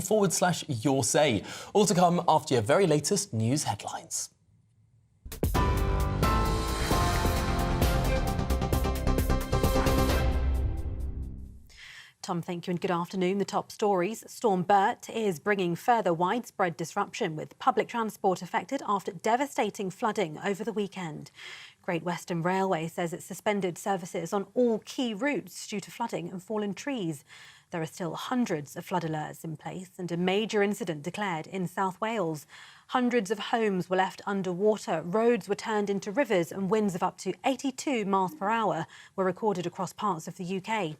/your say. All to come after your very latest news headlines. Tom, thank you and good afternoon. The top stories. Storm Bert is bringing further widespread disruption with public transport affected after devastating flooding over the weekend. Great Western Railway says it suspended services on all key routes due to flooding and fallen trees. There are still hundreds of flood alerts in place and a major incident declared in South Wales. Hundreds of homes were left underwater, roads were turned into rivers and winds of up to 82 miles per hour were recorded across parts of the UK.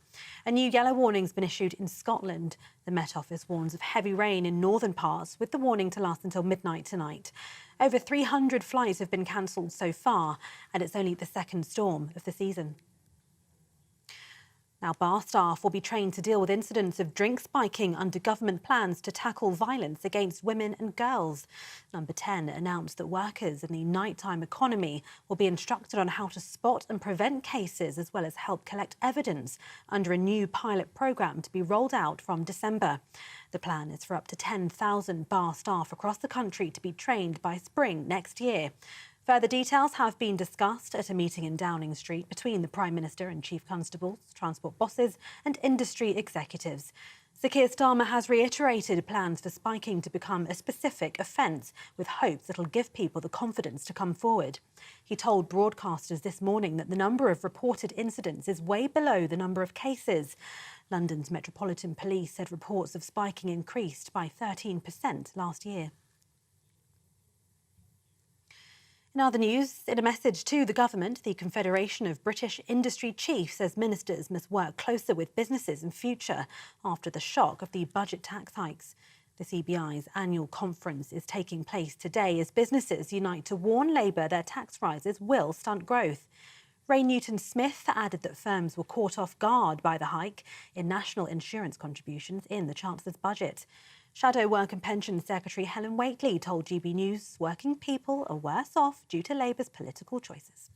A new yellow warning's been issued in Scotland. The Met Office warns of heavy rain in northern parts, with the warning to last until midnight tonight. Over 300 flights have been cancelled so far, and it's only the second storm of the season. Now, bar staff will be trained to deal with incidents of drink spiking under government plans to tackle violence against women and girls. Number 10 announced that workers in the nighttime economy will be instructed on how to spot and prevent cases as well as help collect evidence under a new pilot programme to be rolled out from December. The plan is for up to 10,000 bar staff across the country to be trained by spring next year. Further details have been discussed at a meeting in Downing Street between the Prime Minister and Chief Constables, transport bosses and industry executives. Sir Keir Starmer has reiterated plans for spiking to become a specific offence, with hopes it'll give people the confidence to come forward. He told broadcasters this morning that the number of reported incidents is way below the number of cases. London's Metropolitan Police said reports of spiking increased by 13% last year. In other news, in a message to the government, the Confederation of British Industry Chiefs says ministers must work closer with businesses in future after the shock of the budget tax hikes. The CBI's annual conference is taking place today as businesses unite to warn Labour their tax rises will stunt growth. Ray Newton-Smith added that firms were caught off guard by the hike in national insurance contributions in the Chancellor's budget. Shadow Work and Pensions Secretary Helen Whately told GBNews working people are worse off due to Labour's political choices.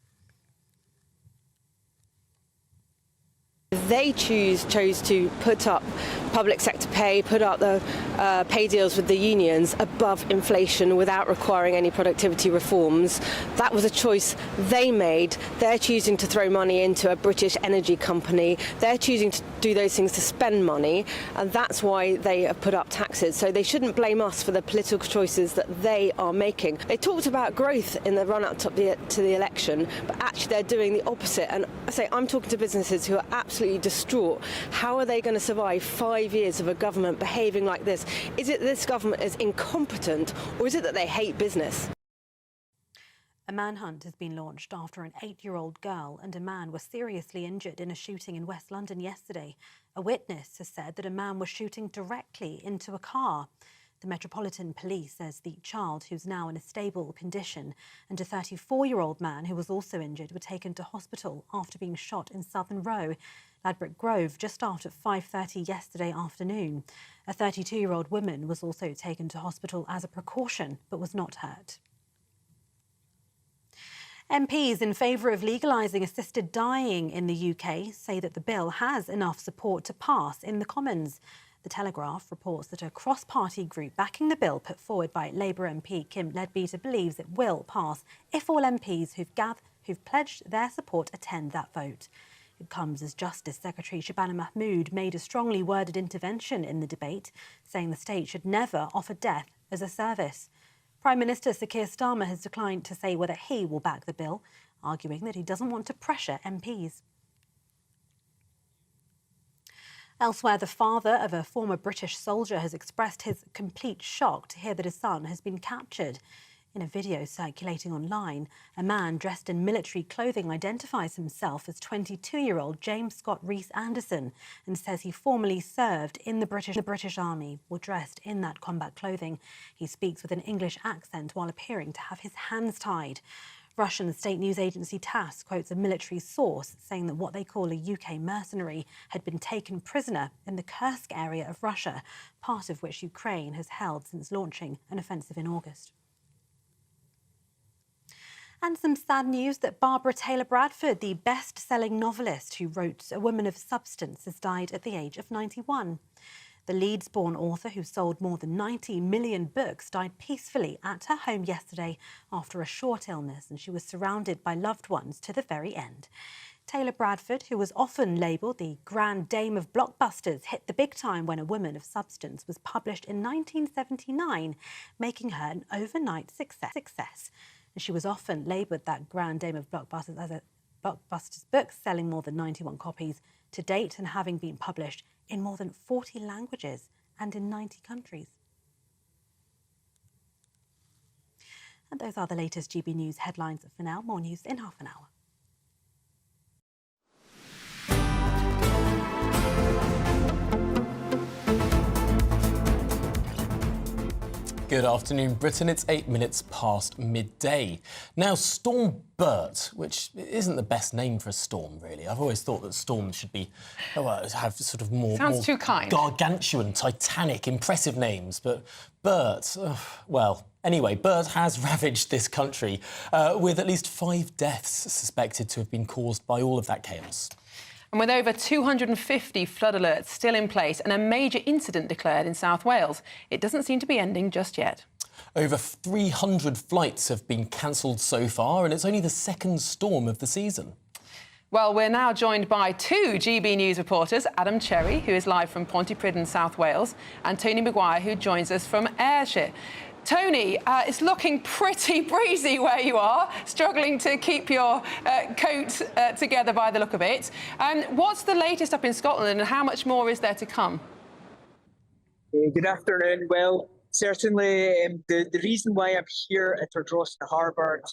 They chose to put up public sector pay, put up the pay deals with the unions above inflation without requiring any productivity reforms. That was a choice they made. They're choosing to throw money into a British energy company. They're choosing to do those things to spend money, and that's why they have put up taxes. So they shouldn't blame us for the political choices that they are making. They talked about growth in the run-up to the election, but actually they're doing the opposite. And I say I'm talking to businesses who are absolutely distraught. How are they going to survive 5 years of a government behaving like this? Is it this government is incompetent, or is it that they hate business? A manhunt has been launched after an 8-year-old girl and a man were seriously injured in a shooting in West London yesterday. A witness has said that a man was shooting directly into a car. The Metropolitan Police says the child, who's now in a stable condition, and a 34-year-old man who was also injured were taken to hospital after being shot in Southern Row, Ladbroke Grove, just after 5:30 yesterday afternoon. A 32-year-old woman was also taken to hospital as a precaution, but was not hurt. MPs in favour of legalising assisted dying in the UK say that the bill has enough support to pass in the Commons. The Telegraph reports that a cross-party group backing the bill put forward by Labour MP Kim Leadbeater believes it will pass if all MPs who've pledged their support attend that vote. It comes as Justice Secretary Shabana Mahmood made a strongly worded intervention in the debate, saying the state should never offer death as a service. Prime Minister Sir Keir Starmer has declined to say whether he will back the bill, arguing that he doesn't want to pressure MPs. Elsewhere, the father of a former British soldier has expressed his complete shock to hear that his son has been captured. In a video circulating online, a man dressed in military clothing identifies himself as 22-year-old James Scott Rees-Anderson and says he formerly served in the British Army or dressed in that combat clothing. He speaks with an English accent while appearing to have his hands tied. Russian state news agency TASS quotes a military source saying that what they call a UK mercenary had been taken prisoner in the Kursk area of Russia, part of which Ukraine has held since launching an offensive in August. And some sad news that Barbara Taylor Bradford, the best-selling novelist who wrote A Woman of Substance, has died at the age of 91. The Leeds-born author, who sold more than 90 million books, died peacefully at her home yesterday after a short illness, and she was surrounded by loved ones to the very end. Taylor Bradford, who was often labelled the Grand Dame of blockbusters, hit the big time when A Woman of Substance was published in 1979, making her an overnight success. And she was often labelled that Grand Dame of blockbusters as a blockbusters book, selling more than 91 copies to date and having been published in more than 40 languages and in 90 countries. And those are the latest GB News headlines for now. More news in half an hour. Good afternoon, Britain. It's 8 minutes past midday. Now, Storm Bert, which isn't the best name for a storm, really. I've always thought that storms should be have sort of more too kind. Gargantuan, titanic, impressive names. But Bert, well, anyway, Bert has ravaged this country with at least 5 deaths suspected to have been caused by all of that chaos. And with over 250 flood alerts still in place and a major incident declared in South Wales, it doesn't seem to be ending just yet. Over 300 flights have been cancelled so far, and it's only the second storm of the season. Well, we're now joined by 2 GB News reporters, Adam Cherry, who is live from Pontypridd in South Wales, and Tony Maguire, who joins us from Ayrshire. Tony, it's looking pretty breezy where you are, struggling to keep your coat together by the look of it. What's the latest up in Scotland and how much more is there to come? Good afternoon. Well, certainly the reason why I'm here at Ardrossan Harbour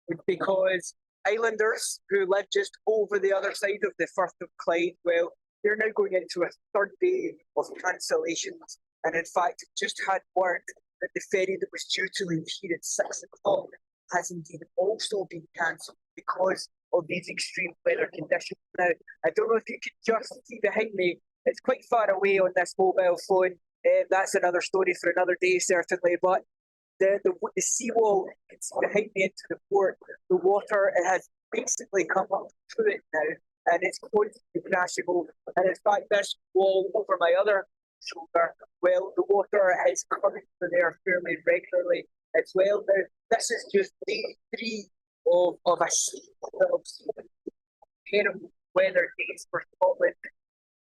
is because Islanders who live just over the other side of the Firth of Clyde, well, they're now going into a 3rd day of cancellations, and in fact just had word that the ferry that was due to leave here at 6 o'clock has indeed also been cancelled because of these extreme weather conditions. Now, I don't know if you can just see behind me, it's quite far away on this mobile phone. That's another story for another day, certainly. But the seawall, you can see behind me into the port, the water, it has basically come up to it now, and it's constantly crashing over. And in fact, this wall over my other shoulder, well, the water is coming through there fairly regularly as well. Now, this is just day 3 of a series of terrible weather days for Scotland,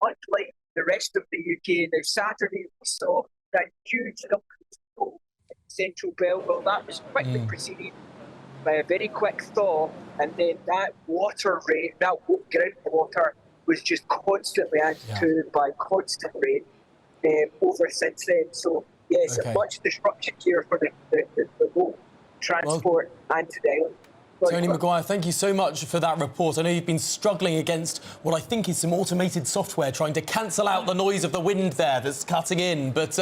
much like the rest of the UK. Now, Saturday we saw that huge number of people in Central Belt. Well, that was quickly preceded by a very quick thaw, and then that water rate, that groundwater, was just constantly added to by constant rain. Over since then. So, yes, much disruption here for the whole transport and today. Tony Maguire, thank you so much for that report. I know you've been struggling against what I think is some automated software trying to cancel out the noise of the wind there that's cutting in. But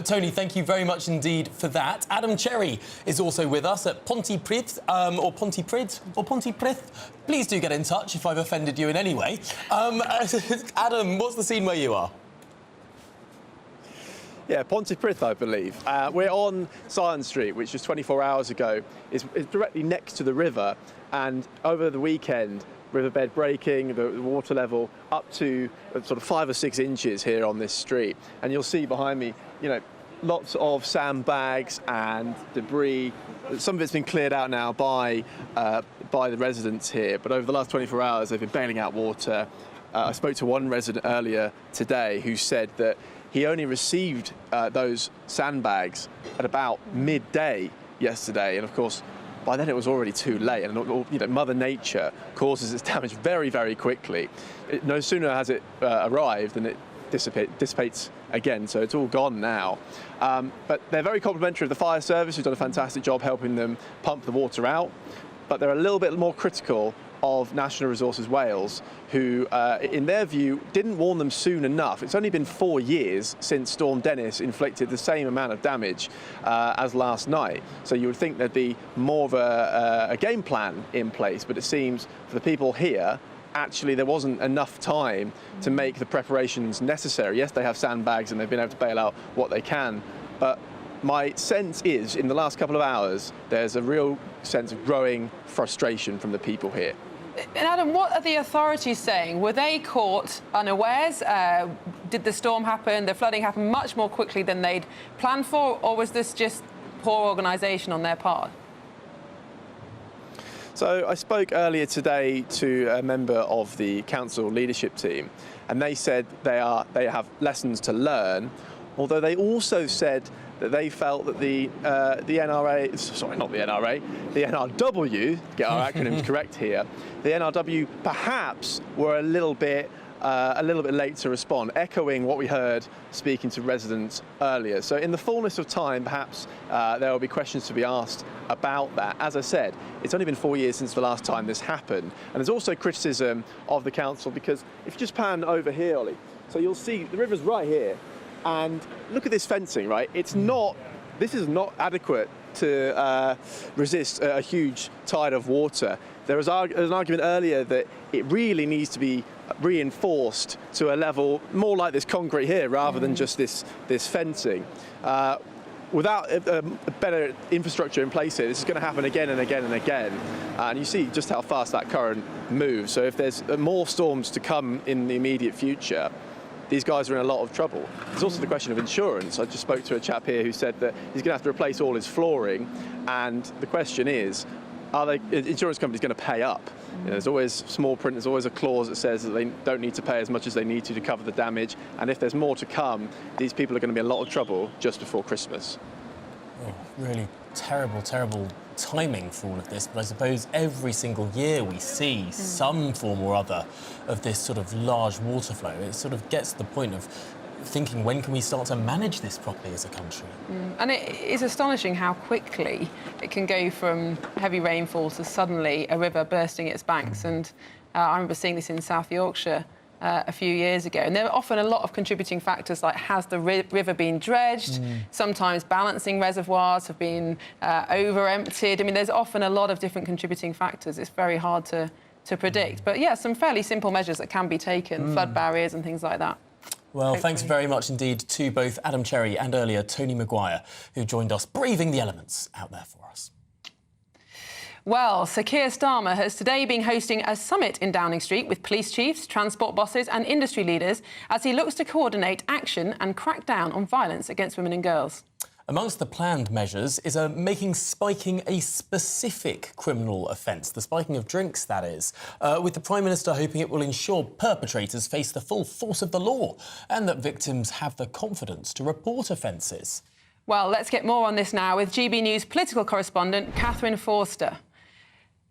Tony, thank you very much indeed for that. Adam Cherry is also with us at Pontypridd, or Pontypridd. Please do get in touch if I've offended you in any way. Adam, what's the scene where you are? Yeah, Pontypridd, I believe. We're on Scion Street, which just 24 hours ago is directly next to the river. And over the weekend, riverbed breaking, the water level up to sort of 5 or 6 inches here on this street. And you'll see behind me, you know, lots of sandbags and debris. Some of it's been cleared out now by the residents here. But over the last 24 hours, they've been bailing out water. I spoke to one resident earlier today who said that he only received those sandbags at about midday yesterday, and of course, by then it was already too late. And you know, Mother Nature causes its damage very, very quickly. No sooner has it arrived than it dissipates again. So it's all gone now. But they're very complimentary of the fire service, who's done a fantastic job helping them pump the water out. But they're a little bit more critical of National Resources Wales, who, in their view, didn't warn them soon enough. It's only been 4 years since Storm Dennis inflicted the same amount of damage as last night. So you would think there'd be more of a game plan in place, but it seems for the people here, actually there wasn't enough time to make the preparations necessary. Yes, they have sandbags and they've been able to bail out what they can, but my sense is, in the last couple of hours, there's a real sense of growing frustration from the people here. And Adam, what are the authorities saying? Were they caught unawares? Did the storm happen, the flooding happen much more quickly than they'd planned for, or was this just poor organisation on their part? So I spoke earlier today to a member of the council leadership team, and they said they have lessons to learn, although they also said that they felt that the NRA, sorry, not the NRA, the NRW, get our acronyms correct here, the NRW perhaps were a little bit late to respond, echoing what we heard speaking to residents earlier. So in the fullness of time, perhaps there will be questions to be asked about that. As I said, it's only been 4 years since the last time this happened. And there's also criticism of the council because if you just pan over here, Ollie, so you'll see the river's right here. And look at this fencing, right? This is not adequate to resist a huge tide of water. There was an argument earlier that it really needs to be reinforced to a level more like this concrete here rather than just this fencing. Without a better infrastructure in place here, this is going to happen again and again and again. And you see just how fast that current moves. So if there's more storms to come in the immediate future, these guys are in a lot of trouble. There's also the question of insurance. I just spoke to a chap here who said that he's going to have to replace all his flooring. And the question is, are insurance companies going to pay up? You know, there's always small print, there's always a clause that says that they don't need to pay as much as they need to cover the damage. And if there's more to come, these people are going to be in a lot of trouble just before Christmas. Oh, really terrible, terrible timing for all of this. But I suppose every single year we see some form or other of this sort of large water flow. It sort of gets to the point of thinking, when can we start to manage this properly as a country? And it is astonishing how quickly it can go from heavy rainfall to suddenly a river bursting its banks. And I remember seeing this in South Yorkshire a few years ago. And there are often a lot of contributing factors, like has the river been dredged? Sometimes balancing reservoirs have been over-emptied. I mean, there's often a lot of different contributing factors. It's very hard to predict. But yeah, some fairly simple measures that can be taken, flood barriers and things like that. Well, thanks very much indeed to both Adam Cherry and earlier Tony Maguire, who joined us braving the elements out there for us. Well, Sir Keir Starmer has today been hosting a summit in Downing Street with police chiefs, transport bosses and industry leaders as he looks to coordinate action and crack down on violence against women and girls. Amongst the planned measures is making spiking a specific criminal offence, the spiking of drinks, that is, with the Prime Minister hoping it will ensure perpetrators face the full force of the law and that victims have the confidence to report offences. Well, let's get more on this now with GB News political correspondent Catherine Forster.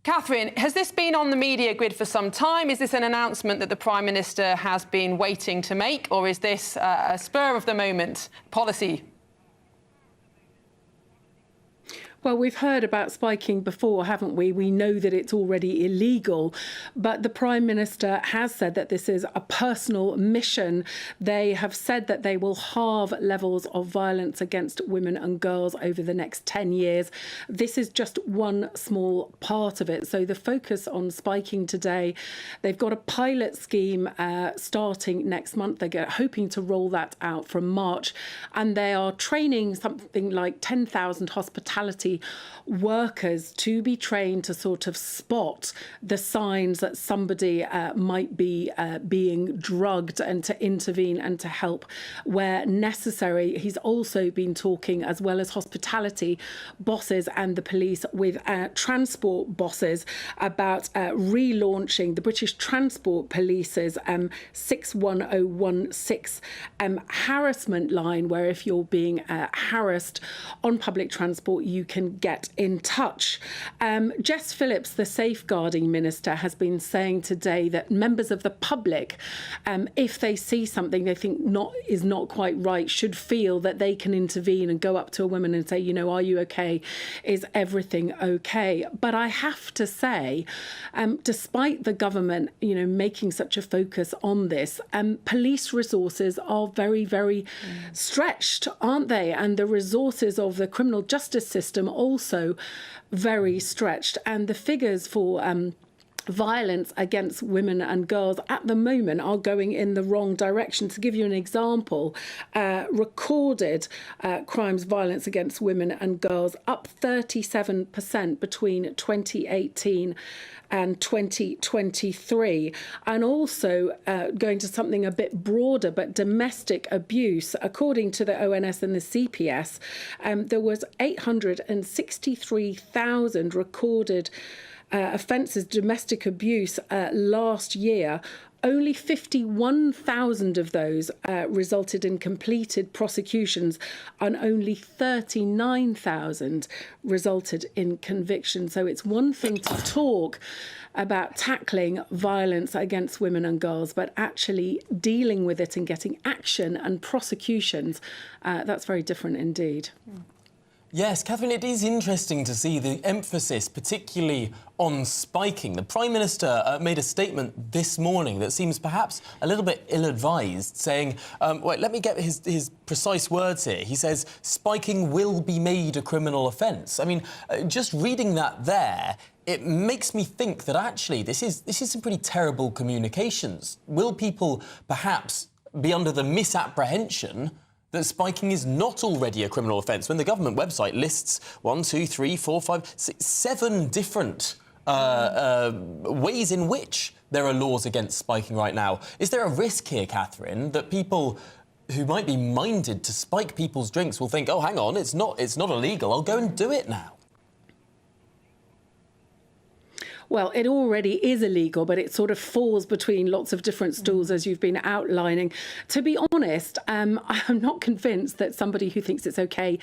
Catherine, has this been on the media grid for some time? Is this an announcement that the Prime Minister has been waiting to make, or is this a spur-of-the-moment policy? Well, we've heard about spiking before, haven't we? We know that it's already illegal, but the Prime Minister has said that this is a personal mission. They have said that they will halve levels of violence against women and girls over the next 10 years. This is just one small part of it. So the focus on spiking today, they've got a pilot scheme starting next month. They're hoping to roll that out from March, and they are training something like 10,000 hospitality workers to be trained to sort of spot the signs that somebody might be being drugged, and to intervene and to help where necessary. He's also been talking, as well as hospitality bosses and the police, with transport bosses about relaunching the British Transport Police's 61016 harassment line, where if you're being harassed on public transport, you can get in touch. Jess Phillips, the safeguarding minister, has been saying today that members of the public, if they see something they think is not quite right, should feel that they can intervene and go up to a woman and say, you know, are you okay? Is everything okay? But I have to say, despite the government, you know, making such a focus on this, police resources are very, very stretched, aren't they? And the resources of the criminal justice system also very stretched. And the figures for violence against women and girls at the moment are going in the wrong direction. To give you an example, recorded crimes, violence against women and girls up 37% between 2018 and 2023. And also going to something a bit broader, but domestic abuse. According to the ONS and the CPS, there was 863,000 recorded offences, domestic abuse last year. Only 51,000 of those resulted in completed prosecutions, and only 39,000 resulted in conviction. So it's one thing to talk about tackling violence against women and girls, but actually dealing with it and getting action and prosecutions, that's very different indeed. Yes, Catherine, it is interesting to see the emphasis, particularly on spiking. The Prime Minister made a statement this morning that seems perhaps a little bit ill-advised, saying, wait, let me get his precise words here. He says, spiking will be made a criminal offence. I mean, just reading that there, it makes me think that actually this is some pretty terrible communications. Will people perhaps be under the misapprehension that spiking is not already a criminal offence when the government website lists 7 different ways in which there are laws against spiking right now? Is there a risk here, Catherine, that people who might be minded to spike people's drinks will think, oh, hang on, it's not illegal, I'll go and do it now? Well, it already is illegal, but it sort of falls between lots of different stools, as you've been outlining. To be honest, I'm not convinced that somebody who thinks it's OK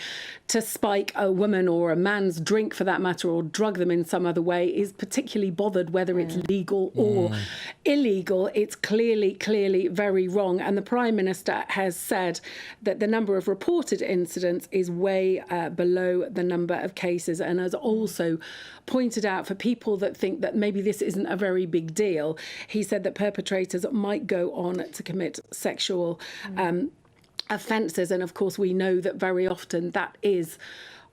to spike a woman or a man's drink, for that matter, or drug them in some other way is particularly bothered whether it's legal or illegal. It's clearly very wrong. And the Prime Minister has said that the number of reported incidents is way below the number of cases, and has also pointed out, for people that think that maybe this isn't a very big deal, he said that perpetrators might go on to commit sexual offences. And of course, we know that very often that is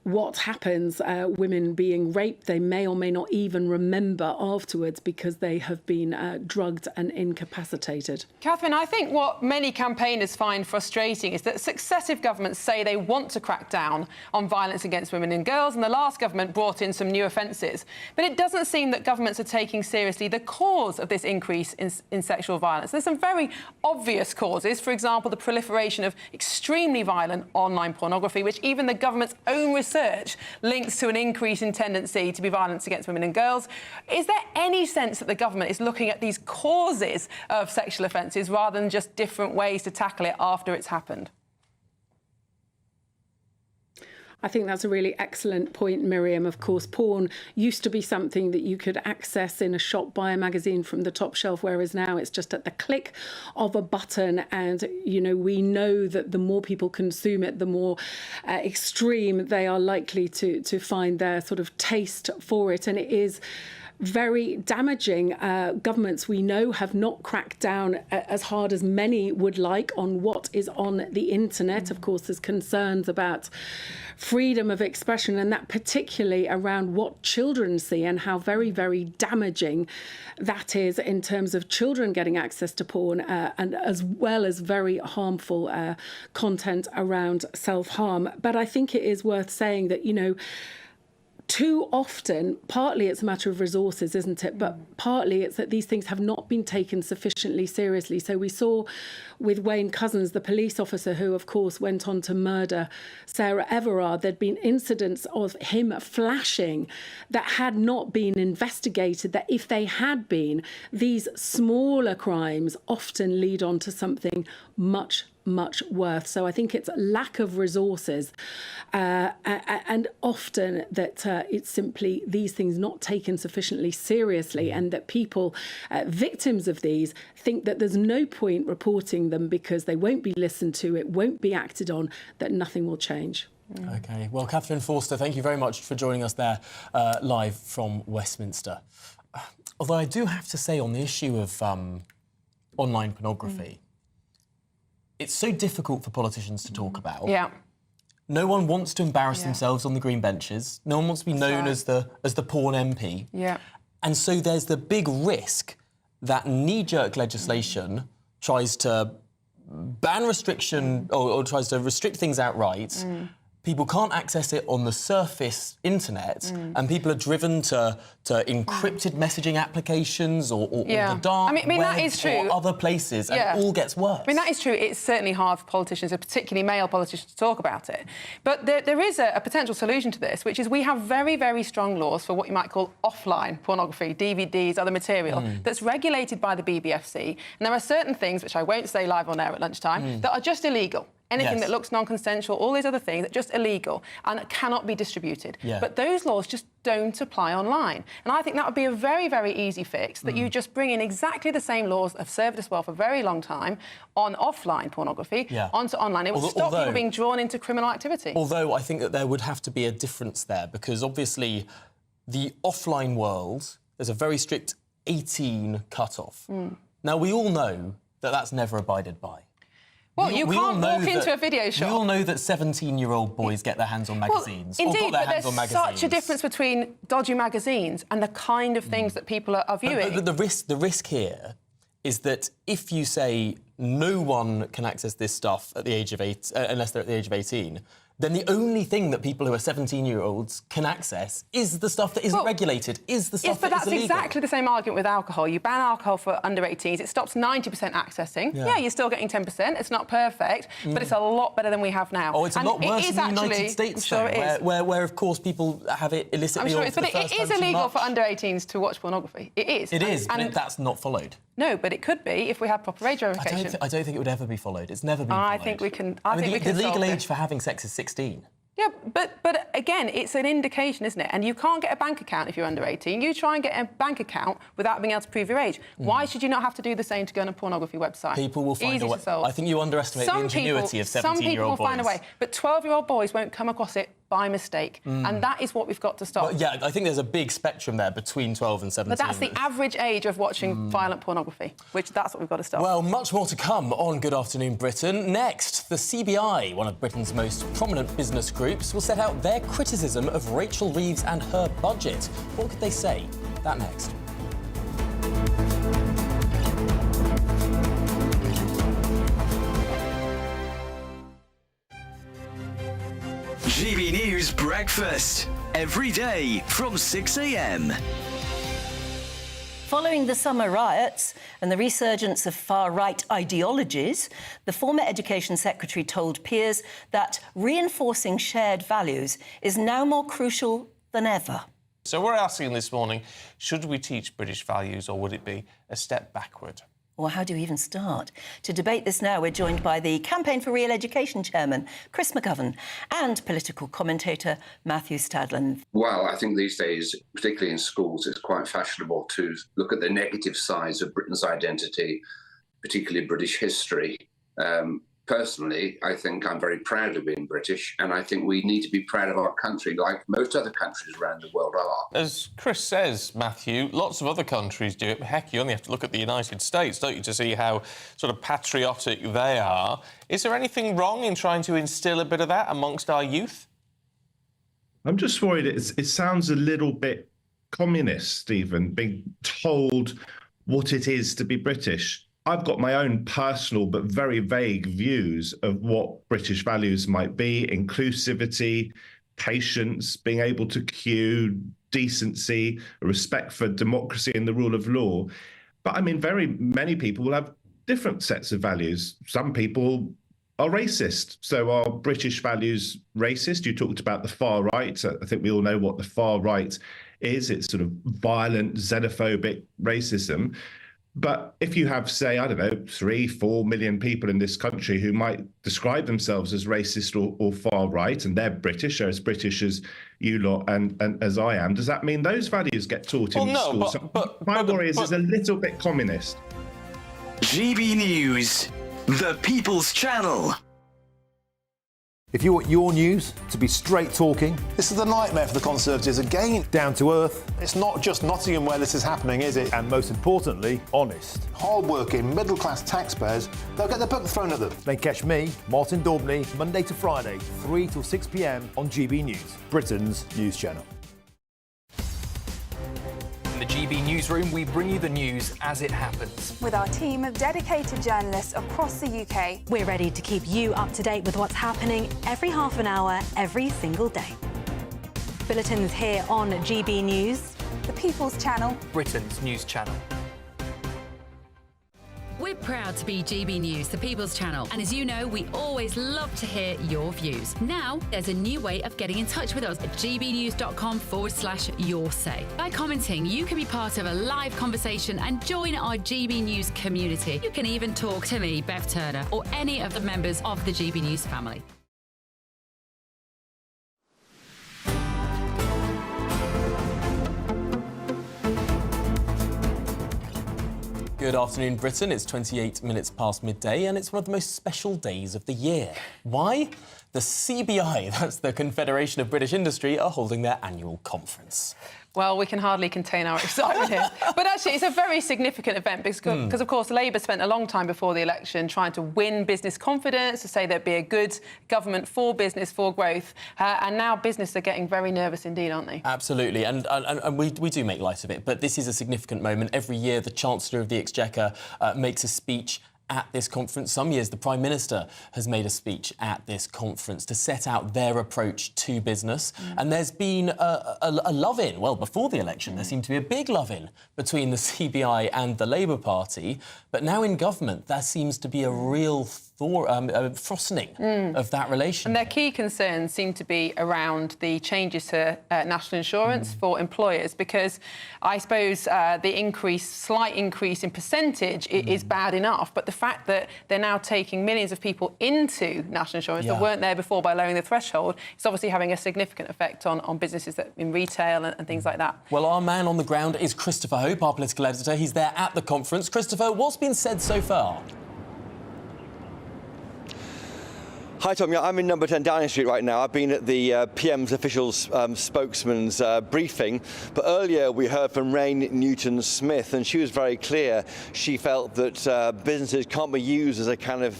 what happens. Women being raped, they may or may not even remember afterwards because they have been drugged and incapacitated. Catherine, I think what many campaigners find frustrating is that successive governments say they want to crack down on violence against women and girls, and the last government brought in some new offences. But it doesn't seem that governments are taking seriously the cause of this increase in sexual violence. There's some very obvious causes, for example, the proliferation of extremely violent online pornography, which even the government's own research links to an increase in tendency to be violence against women and girls. Is there any sense that the government is looking at these causes of sexual offences rather than just different ways to tackle it after it's happened? I think that's a really excellent point, Miriam. Of course, porn used to be something that you could access in a shop, buy a magazine from the top shelf, whereas now it's just at the click of a button. And, you know, we know that the more people consume it, the more extreme they are likely to find their sort of taste for it. And it is very damaging. Governments, we know, have not cracked down as hard as many would like on what is on the internet. Of course, there's concerns about freedom of expression, and that particularly around what children see and how very, very damaging that is in terms of children getting access to porn, and as well as very harmful content around self-harm. But I think it is worth saying that, you know, too often, partly it's a matter of resources, isn't it? But partly it's that these things have not been taken sufficiently seriously. So we saw with Wayne Couzens, the police officer who, of course, went on to murder Sarah Everard, there'd been incidents of him flashing that had not been investigated, that if they had been, these smaller crimes often lead on to something much worse. So I think it's lack of resources and often that it's simply these things not taken sufficiently seriously, and that people, victims of these, think that there's no point reporting them because they won't be listened to, it won't be acted on, that nothing will change. OK, well, Catherine Forster, thank you very much for joining us there live from Westminster. Although I do have to say, on the issue of online pornography, it's so difficult for politicians to talk about. Yeah. No one wants to embarrass themselves on the green benches. No one wants to be known as the porn MP. Yeah. And so there's the big risk that knee-jerk legislation tries to ban restriction or tries to restrict things outright. People can't access it on the surface internet, and people are driven to encrypted messaging applications or the dark I mean, web that is true. or other places, and it all gets worse. I mean, that is true. It's certainly hard for politicians, particularly male politicians, to talk about it. But there is a potential solution to this, which is we have very, very strong laws for what you might call offline pornography, DVDs, other material, that's regulated by the BBFC. And there are certain things, which I won't say live on air at lunchtime, that are just illegal. Anything that looks non-consensual, all these other things, that are just illegal and cannot be distributed. But those laws just don't apply online. And I think that would be a very, very easy fix, that you just bring in exactly the same laws that have served us well for a very long time on offline pornography onto online. It would stop people being drawn into criminal activity. Although I think that there would have to be a difference there, because obviously the offline world, there's a very strict 18 cut-off. Now, we all know that that's never abided by. Well, you can't walk into a video shop. We all know that 17-year-old boys get their hands on magazines. Well, indeed, or got their but hands on there's magazines. such a difference between dodgy magazines and the kind of things that people are viewing. But the risk here is that if you say no one can access this stuff at the age of unless they're at the age of 18, then the only thing that people who are 17-year-olds can access is the stuff that isn't regulated, is the stuff that is illegal. Yes, but that's exactly the same argument with alcohol. You ban alcohol for under 18s, it stops 90% accessing. Yeah, you're still getting 10%. It's not perfect, but it's a lot better than we have now. Oh, it's a lot worse in the United States, though, where, of course, people have it illicitly. I'm sure but it is illegal for under 18s to watch pornography. It is. It is, but that's not followed. No, but it could be if we had proper age verification. I don't think it would ever be followed. It's never been followed. I think we can. The legal age for having sex is 16. Yeah, but again, it's an indication, isn't it? And you can't get a bank account if you're under 18. You try and get a bank account without being able to prove your age. Why should you not have to do the same to go on a pornography website? People will find a way. I think you underestimate the ingenuity of 17-year-old boys. Some people will find a way, but 12-year-old boys won't come across it by mistake. And that is what we've got to stop. Well, yeah, I think there's a big spectrum there between 12 and 17. But that's the average age of watching violent pornography, that's what we've got to stop. Well, much more to come on Good Afternoon Britain. Next, the CBI, one of Britain's most prominent business groups, will set out their criticism of Rachel Reeves and her budget. What could they say? That next. GB News Breakfast, every day from 6 a.m. Following the summer riots and the resurgence of far-right ideologies, the former Education Secretary told peers that reinforcing shared values is now more crucial than ever. So we're asking this morning, should we teach British values or would it be a step backward? Or how do you even start? To debate this now, we're joined by the Campaign for Real Education chairman, Chris McGovern, and political commentator Matthew Stadlen. Well, I think these days, particularly in schools, it's quite fashionable to look at the negative sides of Britain's identity, particularly British history. Personally, I think I'm very proud of being British, and I think we need to be proud of our country like most other countries around the world are. As Chris says, Matthew, lots of other countries do it. Heck, you only have to look at the United States, don't you, to see how sort of patriotic they are. Is there anything wrong in trying to instil a bit of that amongst our youth? I'm just worried it sounds a little bit communist, Stephen, being told what it is to be British. I've got my own personal but very vague views of what British values might be: inclusivity, patience, being able to queue, decency, respect for democracy and the rule of law. But I mean, very many people will have different sets of values. Some people are racist. So are British values racist? You talked about the far right. I think we all know what the far right is. It's sort of violent, xenophobic racism. But if you have, say, I don't know, 3-4 million people in this country who might describe themselves as racist or far right, and they're British, or as British as you lot and as I am, does that mean those values get taught in schools? My worry is it's a little bit communist. GB News, the People's Channel. If you want your news to be straight talking... This is a nightmare for the Conservatives again. Down to earth. It's not just Nottingham where this is happening, is it? And most importantly, honest. Hard-working, middle-class taxpayers, they'll get the book thrown at them. Then catch me, Martin Daubney, Monday to Friday, 3 till 6 p.m. on GB News, Britain's news channel. In the GB Newsroom, we bring you the news as it happens. With our team of dedicated journalists across the UK. We're ready to keep you up to date with what's happening every half an hour, every single day. Bulletins here on GB News. The People's Channel. Britain's news channel. We're proud to be GB News, the People's Channel. And as you know, we always love to hear your views. Now, there's a new way of getting in touch with us at gbnews.com/yoursay. By commenting, you can be part of a live conversation and join our GB News community. You can even talk to me, Bev Turner, or any of the members of the GB News family. Good afternoon, Britain. It's 28 minutes past midday, and it's one of the most special days of the year. Why? The CBI, that's the Confederation of British Industry, are holding their annual conference. Well, we can hardly contain our excitement here. But actually, it's a very significant event because of course, Labour spent a long time before the election trying to win business confidence, to say there'd be a good government for business, for growth. And now business are getting very nervous indeed, aren't they? Absolutely. And we do make light of it. But this is a significant moment. Every year, the Chancellor of the Exchequer makes a speech at this conference. Some years the Prime Minister has made a speech at this conference to set out their approach to business. And there's been a love-in. Well, before the election, there seemed to be a big love-in between the CBI and the Labour Party. But now in government, there seems to be a real frostening of that relation. And their key concerns seem to be around the changes to national insurance for employers, because I suppose the slight increase in percentage is bad enough, but the fact that they're now taking millions of people into national insurance that weren't there before by lowering the threshold is obviously having a significant effect on businesses in retail and things like that. Well, our man on the ground is Christopher Hope, our political editor. He's there at the conference. Christopher, what's been said so far? Hi, Tom. Yeah, I'm in number 10 Downing Street right now. I've been at the PM's official spokesman's briefing. But earlier we heard from Rain Newton-Smith, and she was very clear. She felt that businesses can't be used as a kind of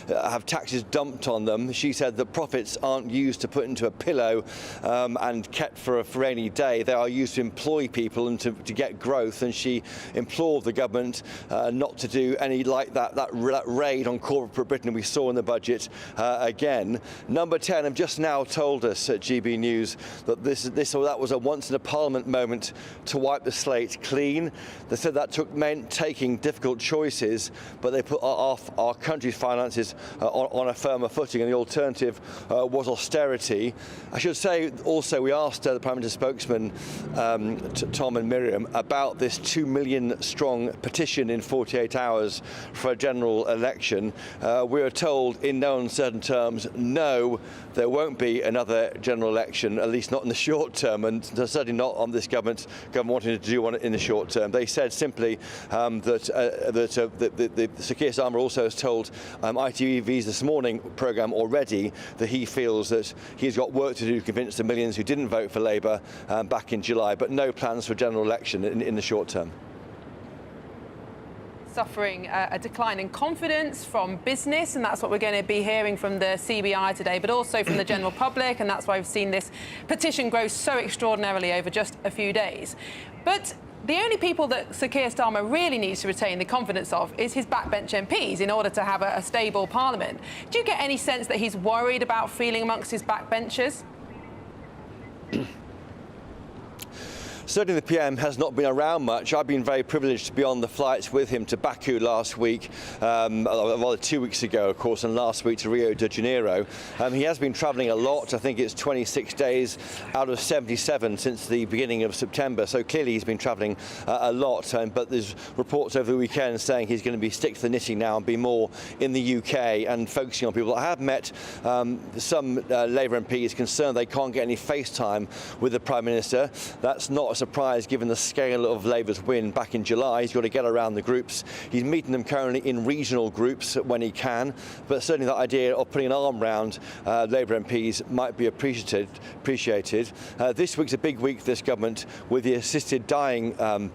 have taxes dumped on them. She said that profits aren't used to put into a pillow and kept for a rainy day. They are used to employ people and to get growth. And she implored the government not to do any like that raid on corporate Britain we saw in the budget again. Number 10 have just now told us at GB News that that was a once-in-a-parliament moment to wipe the slate clean. They said that meant taking difficult choices, but they put our country's finances on a firmer footing, and the alternative was austerity. I should say also we asked the Prime Minister's spokesman, Tom and Miriam, about this 2 million strong petition in 48 hours for a general election. We were told in no uncertain terms, no, there won't be another general election, at least not in the short term, and certainly not on this government wanting to do one in the short term. They said simply that Sir Keir Starmer also has told ITV's This Morning programme already that he feels that he's got work to do to convince the millions who didn't vote for Labour back in July, but no plans for a general election in the short term. Suffering a decline in confidence from business, and that's what we're going to be hearing from the CBI today, but also from the general public, and that's why we've seen this petition grow so extraordinarily over just a few days. But the only people that Sir Keir Starmer really needs to retain the confidence of is his backbench MPs in order to have a stable parliament. Do you get any sense that he's worried about feeling amongst his backbenchers? Certainly the PM has not been around much. I've been very privileged to be on the flights with him to Baku last week, rather 2 weeks ago, of course, and last week to Rio de Janeiro. He has been travelling a lot. I think it's 26 days out of 77 since the beginning of September. So clearly he's been travelling a lot. But there's reports over the weekend saying he's going to be stick to the knitting now and be more in the UK and focusing on people. I have met some Labour MPs concerned they can't get any FaceTime with the Prime Minister. That's not a surprise given the scale of Labour's win back in July. He's got to get around the groups. He's meeting them currently in regional groups when he can, but certainly that idea of putting an arm around Labour MPs might be appreciated. This week's a big week for this government with the assisted dying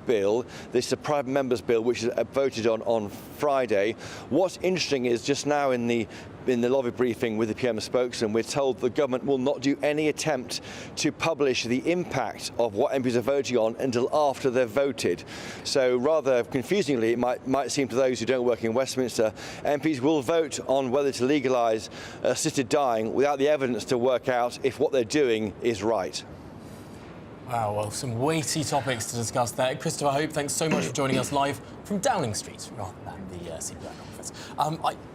bill. This is a private member's bill which is voted on Friday. What's interesting is just now in the in the lobby briefing with the PM spokesman, we're told the government will not do any attempt to publish the impact of what MPs are voting on until after they've voted. So rather confusingly, it might seem to those who don't work in Westminster, MPs will vote on whether to legalise assisted dying without the evidence to work out if what they're doing is right. Wow, well, some weighty topics to discuss there. Christopher Hope, thanks so much for joining us live from Downing Street, rather than the CBN office.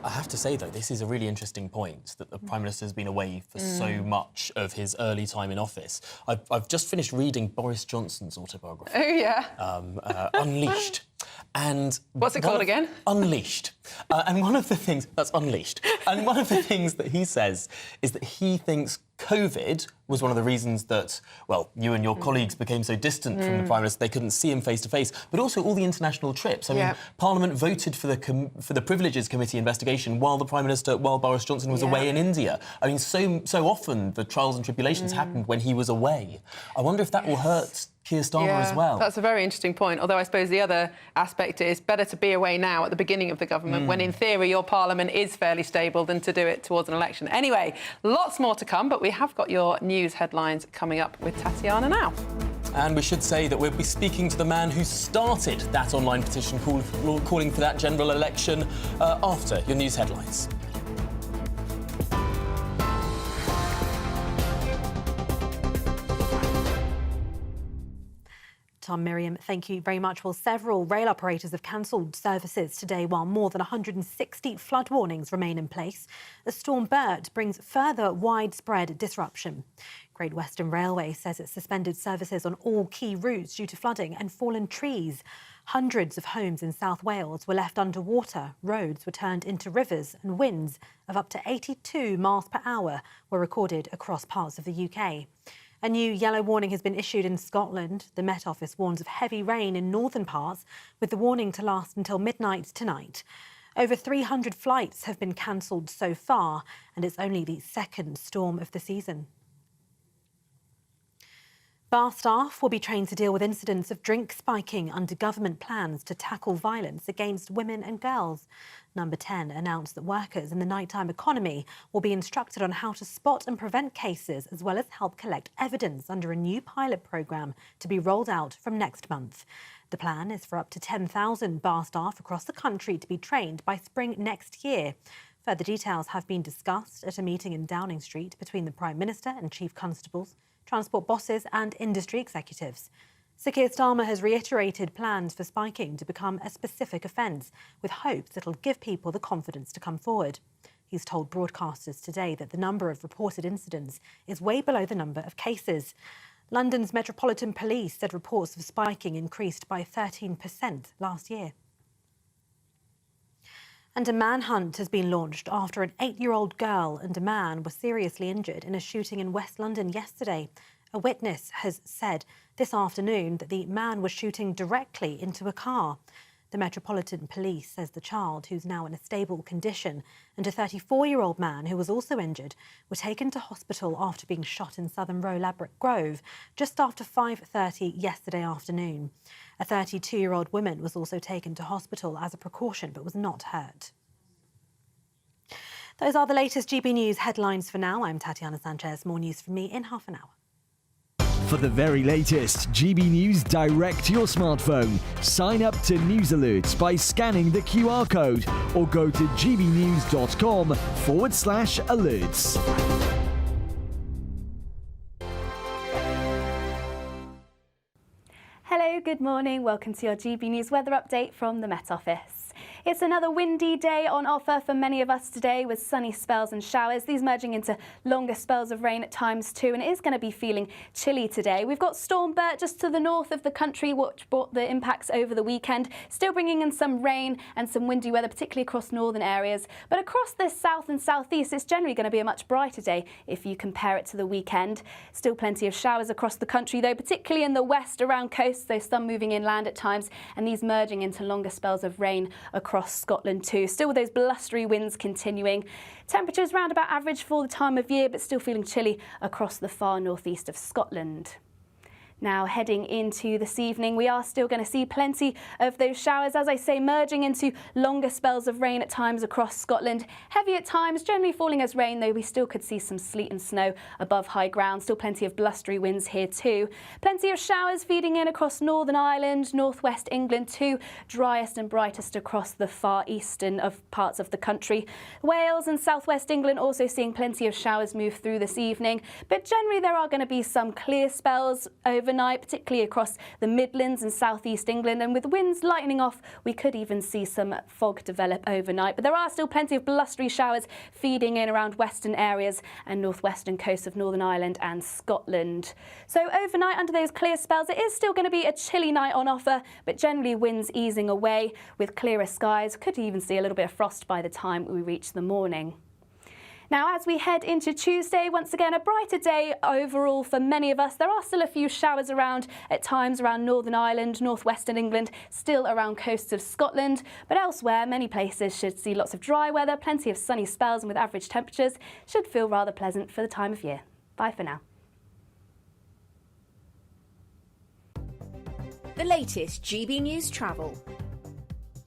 I have to say, though, this is a really interesting point, that the Prime Minister has been away for so much of his early time in office. I've just finished reading Boris Johnson's autobiography. Oh, yeah. Unleashed. And what's it called again? Unleashed. And one of the things... That's Unleashed. And one of the things that he says is that he thinks COVID was one of the reasons that, well, you and your colleagues became so distant from the Prime Minister, they couldn't see him face to face, but also all the international trips. I mean, Parliament voted for the Privileges Committee investigation while Boris Johnson was away in India. I mean, so often the trials and tribulations happened when he was away. I wonder if that will hurt Keir Starmer as well. That's a very interesting point, although I suppose the other aspect is better to be away now at the beginning of the government when, in theory, your Parliament is fairly stable than to do it towards an election. Anyway, lots more to come, but we have got your news headlines coming up with Tatiana now. And we should say that we'll be speaking to the man who started that online petition calling for that general election after your news headlines. Tom, Miriam, thank you very much. Well, several rail operators have cancelled services today while more than 160 flood warnings remain in place. The storm Bert brings further widespread disruption. Great Western Railway says it suspended services on all key routes due to flooding and fallen trees. Hundreds of homes in South Wales were left underwater, roads were turned into rivers, and winds of up to 82 miles per hour were recorded across parts of the UK. A new yellow warning has been issued in Scotland. The Met Office warns of heavy rain in northern parts, with the warning to last until midnight tonight. Over 300 flights have been cancelled so far, and it's only the second storm of the season. Bar staff will be trained to deal with incidents of drink spiking under government plans to tackle violence against women and girls. Number 10 announced that workers in the nighttime economy will be instructed on how to spot and prevent cases, as well as help collect evidence under a new pilot programme to be rolled out from next month. The plan is for up to 10,000 bar staff across the country to be trained by spring next year. Further details have been discussed at a meeting in Downing Street between the Prime Minister and Chief Constables, transport bosses and industry executives. Sir Keir Starmer has reiterated plans for spiking to become a specific offence, with hopes it'll give people the confidence to come forward. He's told broadcasters today that the number of reported incidents is way below the number of cases. London's Metropolitan Police said reports of spiking increased by 13% last year. And a manhunt has been launched after an 8-year-old girl and a man were seriously injured in a shooting in West London yesterday. A witness has said this afternoon that the man was shooting directly into a car. The Metropolitan Police says the child, who's now in a stable condition, and a 34-year-old man who was also injured were taken to hospital after being shot in Southern Row, Ladbroke Grove, just after 5:30 yesterday afternoon. A 32-year-old woman was also taken to hospital as a precaution but was not hurt. Those are the latest GB News headlines for now. I'm Tatiana Sanchez. More news from me in half an hour. For the very latest GB News direct to your smartphone, sign up to News Alerts by scanning the QR code or go to gbnews.com/alerts. Hello, good morning. Welcome to your GB News weather update from the Met Office. It's another windy day on offer for many of us today, with sunny spells and showers, these merging into longer spells of rain at times too, and it is going to be feeling chilly today. We've got Storm Bert just to the north of the country, which brought the impacts over the weekend, still bringing in some rain and some windy weather, particularly across northern areas. But across the south and southeast, it's generally going to be a much brighter day if you compare it to the weekend. Still plenty of showers across the country though, particularly in the west around coasts, though some moving inland at times, and these merging into longer spells of rain across Scotland too. Still with those blustery winds continuing. Temperatures round about average for the time of year, but still feeling chilly across the far northeast of Scotland. Now, heading into this evening, we are still going to see plenty of those showers, as I say, merging into longer spells of rain at times across Scotland. Heavy at times, generally falling as rain, though we still could see some sleet and snow above high ground. Still plenty of blustery winds here too. Plenty of showers feeding in across Northern Ireland, northwest England too. Driest and brightest across the far eastern of parts of the country. Wales and southwest England also seeing plenty of showers move through this evening. But generally there are going to be some clear spells overnight, particularly across the Midlands and southeast England, and with winds lightening off, we could even see some fog develop overnight. But there are still plenty of blustery showers feeding in around western areas and northwestern coasts of Northern Ireland and Scotland. So overnight, under those clear spells, it is still going to be a chilly night on offer, but generally winds easing away with clearer skies. Could even see a little bit of frost by the time we reach the morning. Now, as we head into Tuesday, once again, a brighter day overall for many of us. There are still a few showers around at times around Northern Ireland, northwestern England, still around coasts of Scotland. But elsewhere, many places should see lots of dry weather, plenty of sunny spells, and with average temperatures, should feel rather pleasant for the time of year. Bye for now. The latest GB News travel.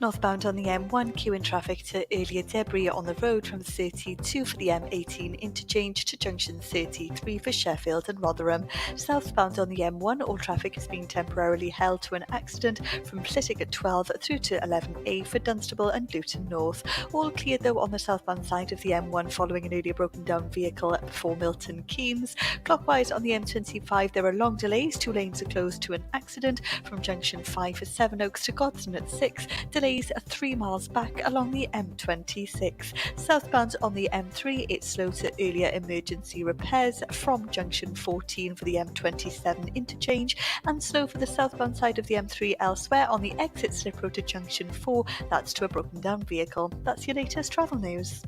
Northbound on the M1, queue in traffic to earlier debris on the road from 32 for the M18 interchange to junction 33 for Sheffield and Rotherham. Southbound on the M1, all traffic is being temporarily held to an accident from Flitwick at 12 through to 11A for Dunstable and Luton North. All clear though on the southbound side of the M1 following an earlier broken down vehicle before Milton Keynes. Clockwise on the M25, there are long delays. 2 lanes are closed to an accident from junction 5 for Sevenoaks to Godson at 6. Delays are 3 miles back along the M26. Southbound on the M3, it's slow to earlier emergency repairs from junction 14 for the M27 interchange, and slow for the southbound side of the M3 elsewhere on the exit slip road to junction 4. That's to a broken down vehicle. That's your latest travel news.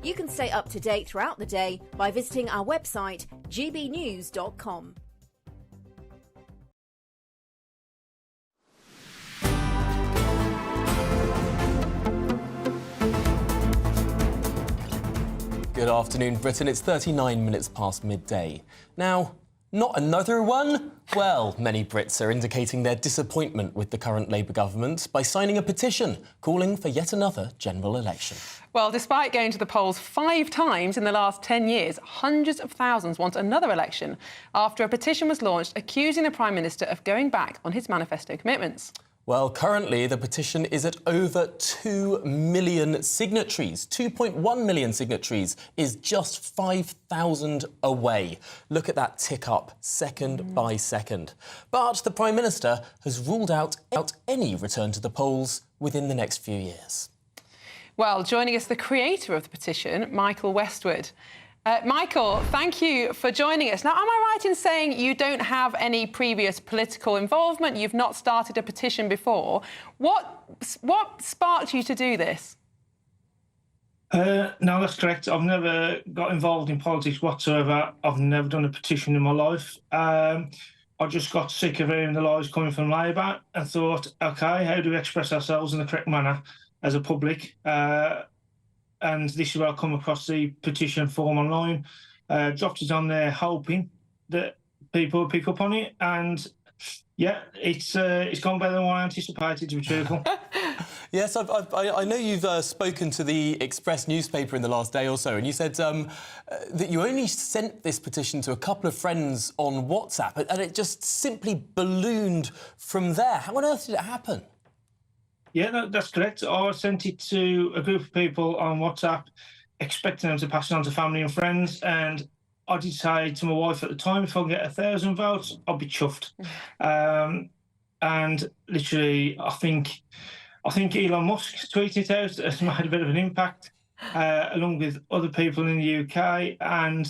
You can stay up to date throughout the day by visiting our website, gbnews.com. Good afternoon, Britain. It's 39 minutes past midday. Now, not another one? Well, many Brits are indicating their disappointment with the current Labour government by signing a petition calling for yet another general election. Well, despite going to the polls 5 times in the last 10 years, hundreds of thousands want another election after a petition was launched accusing the Prime Minister of going back on his manifesto commitments. Well, currently the petition is at over 2 million signatories. 2.1 million signatories is just 5,000 away. Look at that tick up, second by second. But the Prime Minister has ruled out any return to the polls within the next few years. Well, joining us, the creator of the petition, Michael Westwood. Michael, thank you for joining us. Now, am I right in saying you don't have any previous political involvement? You've not started a petition before. What sparked you to do this? No, that's correct. I've never got involved in politics whatsoever. I've never done a petition in my life. I just got sick of hearing the lies coming from Labour and thought, OK, how do we express ourselves in the correct manner as a public? And this is where I come across the petition form online, dropped it on there hoping that people would pick up on it. And, yeah, it's gone better than what I anticipated, to be truthful. Yes, I know you've spoken to the Express newspaper in the last day or so, and you said that you only sent this petition to a couple of friends on WhatsApp, and it just simply ballooned from there. How on earth did it happen? Yeah, that's correct. I sent it to a group of people on WhatsApp, expecting them to pass it on to family and friends. And I did say to my wife at the time, if I can get 1,000 votes, I'll be chuffed. And literally, I think Elon Musk tweeted it out. It's made a bit of an impact, along with other people in the UK. And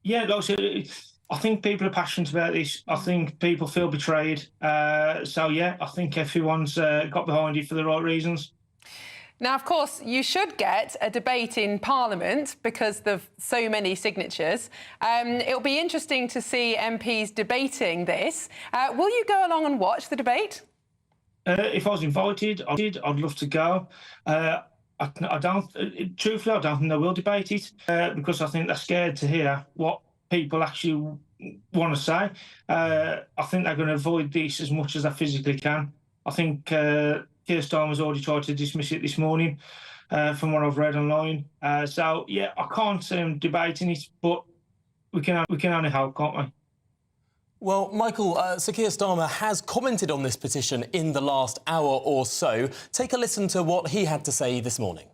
yeah, like I said, I think people are passionate about this. I think people feel betrayed. So, yeah, I think everyone's got behind it for the right reasons. Now, of course, you should get a debate in Parliament because of so many signatures. It'll be interesting to see MPs debating this. Will you go along and watch the debate? If I was invited, I'd love to go. Truthfully, I don't think they will debate it because I think they're scared to hear what people actually want to say. I think they're going to avoid this as much as they physically can. I think Keir Starmer's already tried to dismiss it this morning, from what I've read online. So, yeah, I can't see him debating it, but we can only hope, can't we? Well, Michael, Sir Keir Starmer has commented on this petition in the last hour or so. Take a listen to what he had to say this morning.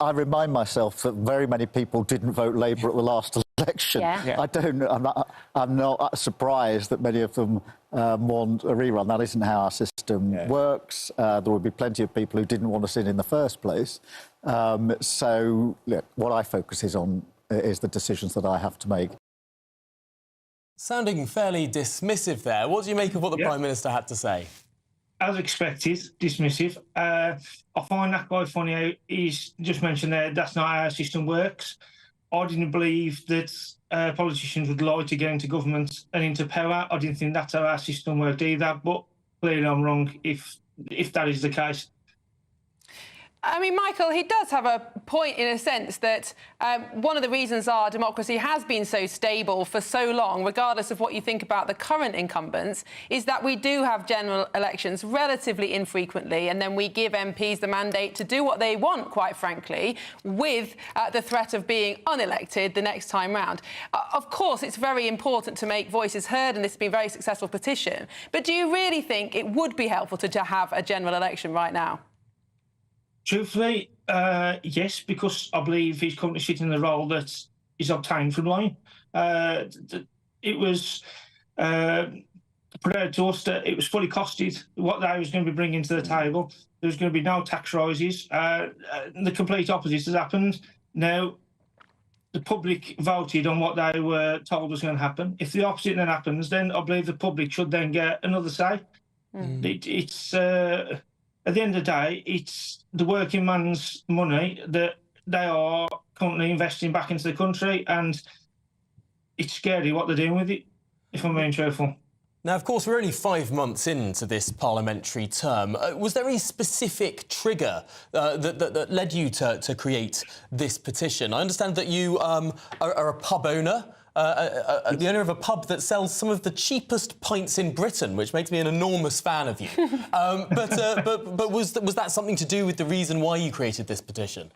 I remind myself that very many people didn't vote Labour at the last election. I'm not surprised that many of them want a rerun. That isn't how our system works. There will be plenty of people who didn't want us in the first place. So, look, what I focus on is the decisions that I have to make. Sounding fairly dismissive there. What do you make of what the Prime Minister had to say? As expected, dismissive. I find that quite funny how he's just mentioned there that's not how our system works. I didn't believe that politicians would lie to get into government and into power. I didn't think that's how our system worked either, but clearly I'm wrong if that is the case. I mean, Michael, he does have a point in a sense that one of the reasons our democracy has been so stable for so long, regardless of what you think about the current incumbents, is that we do have general elections relatively infrequently, and then we give MPs the mandate to do what they want, quite frankly, with the threat of being unelected the next time round. Of course, it's very important to make voices heard, and this has been a very successful petition. But do you really think it would be helpful to have a general election right now? Truthfully, yes, because I believe he's currently sitting in the role that is obtained from line. It was put out to us that it was fully costed what they was going to be bringing to the table. There was going to be no tax rises. The complete opposite has happened. Now, the public voted on what they were told was going to happen. If the opposite then happens, then I believe the public should then get another say. It's at the end of the day, it's the working man's money that they are currently investing back into the country, and it's scary what they're doing with it, if I'm being truthful. Now, of course, we're only 5 months into this parliamentary term. Was there any specific trigger that led you to create this petition? I understand that you are a pub owner. The owner of a pub that sells some of the cheapest pints in Britain, which makes me an enormous fan of you. But was that something to do with the reason why you created this petition?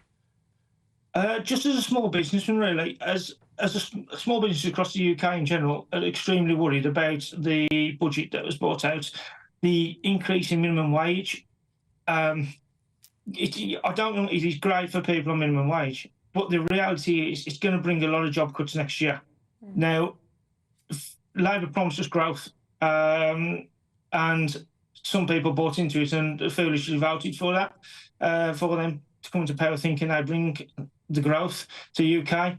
Just as a small businessman, really, as a small business across the UK in general, are extremely worried about the budget that was brought out, the increase in minimum wage. I don't know it is great for people on minimum wage, but the reality is it's going to bring a lot of job cuts next year. Now, Labour promised us growth, and some people bought into it and foolishly voted for that, for them to come to power thinking they bring the growth to the UK.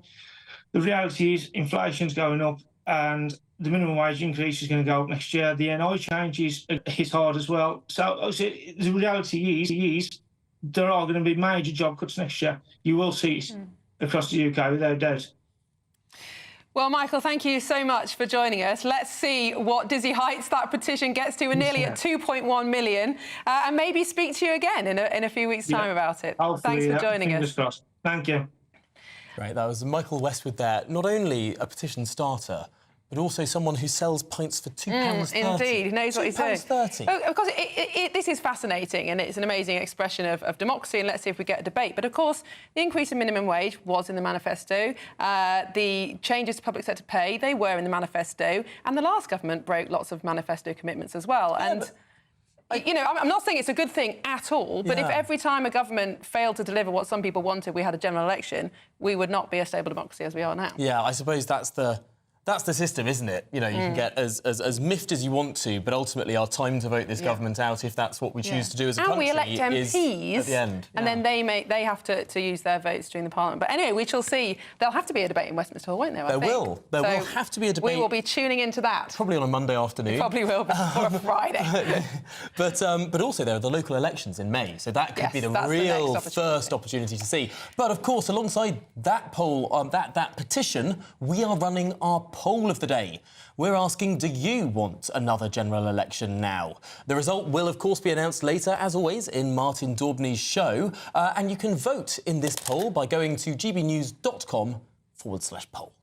The reality is inflation's going up and the minimum wage increase is going to go up next year. The NI changes hit hard as well. So the reality is there are going to be major job cuts next year. You will see it across the UK without doubt. Well, Michael, thank you so much for joining us. Let's see what dizzy heights that petition gets to. We're nearly at 2.1 million. And maybe speak to you again in a few weeks' time about it. Thanks for joining us. Crossed. Thank you. Right, that was Michael Westwood there. Not only a petition starter, but also someone who sells pints for £2.30. Indeed, he knows what he's doing. £2.30. Oh, of course, this is fascinating and it's an amazing expression of democracy, and let's see if we get a debate. But of course, the increase in minimum wage was in the manifesto. The changes to public sector pay, they were in the manifesto. And the last government broke lots of manifesto commitments as well. Yeah, and you know, I'm not saying it's a good thing at all, but if every time a government failed to deliver what some people wanted, we had a general election, we would not be a stable democracy as we are now. Yeah, I suppose that's the system, isn't it? You know, you can get as miffed as you want to, but ultimately our time to vote this government out, if that's what we choose to do as a country, we elect MPs, at the end. And then they have to use their votes during the Parliament. But anyway, we shall see. There'll have to be a debate in Westminster Hall, won't there? There will have to be a debate. We will be tuning into that. Probably on a Monday afternoon. It probably will be, or a Friday. But also there are the local elections in May, so that could be the real first opportunity to see. But of course, alongside that poll, that petition, we are running our poll of the day. We're asking, do you want another general election now? The result will, of course, be announced later, as always, in Martin Daubney's show. And you can vote in this poll by going to gbnews.com/poll.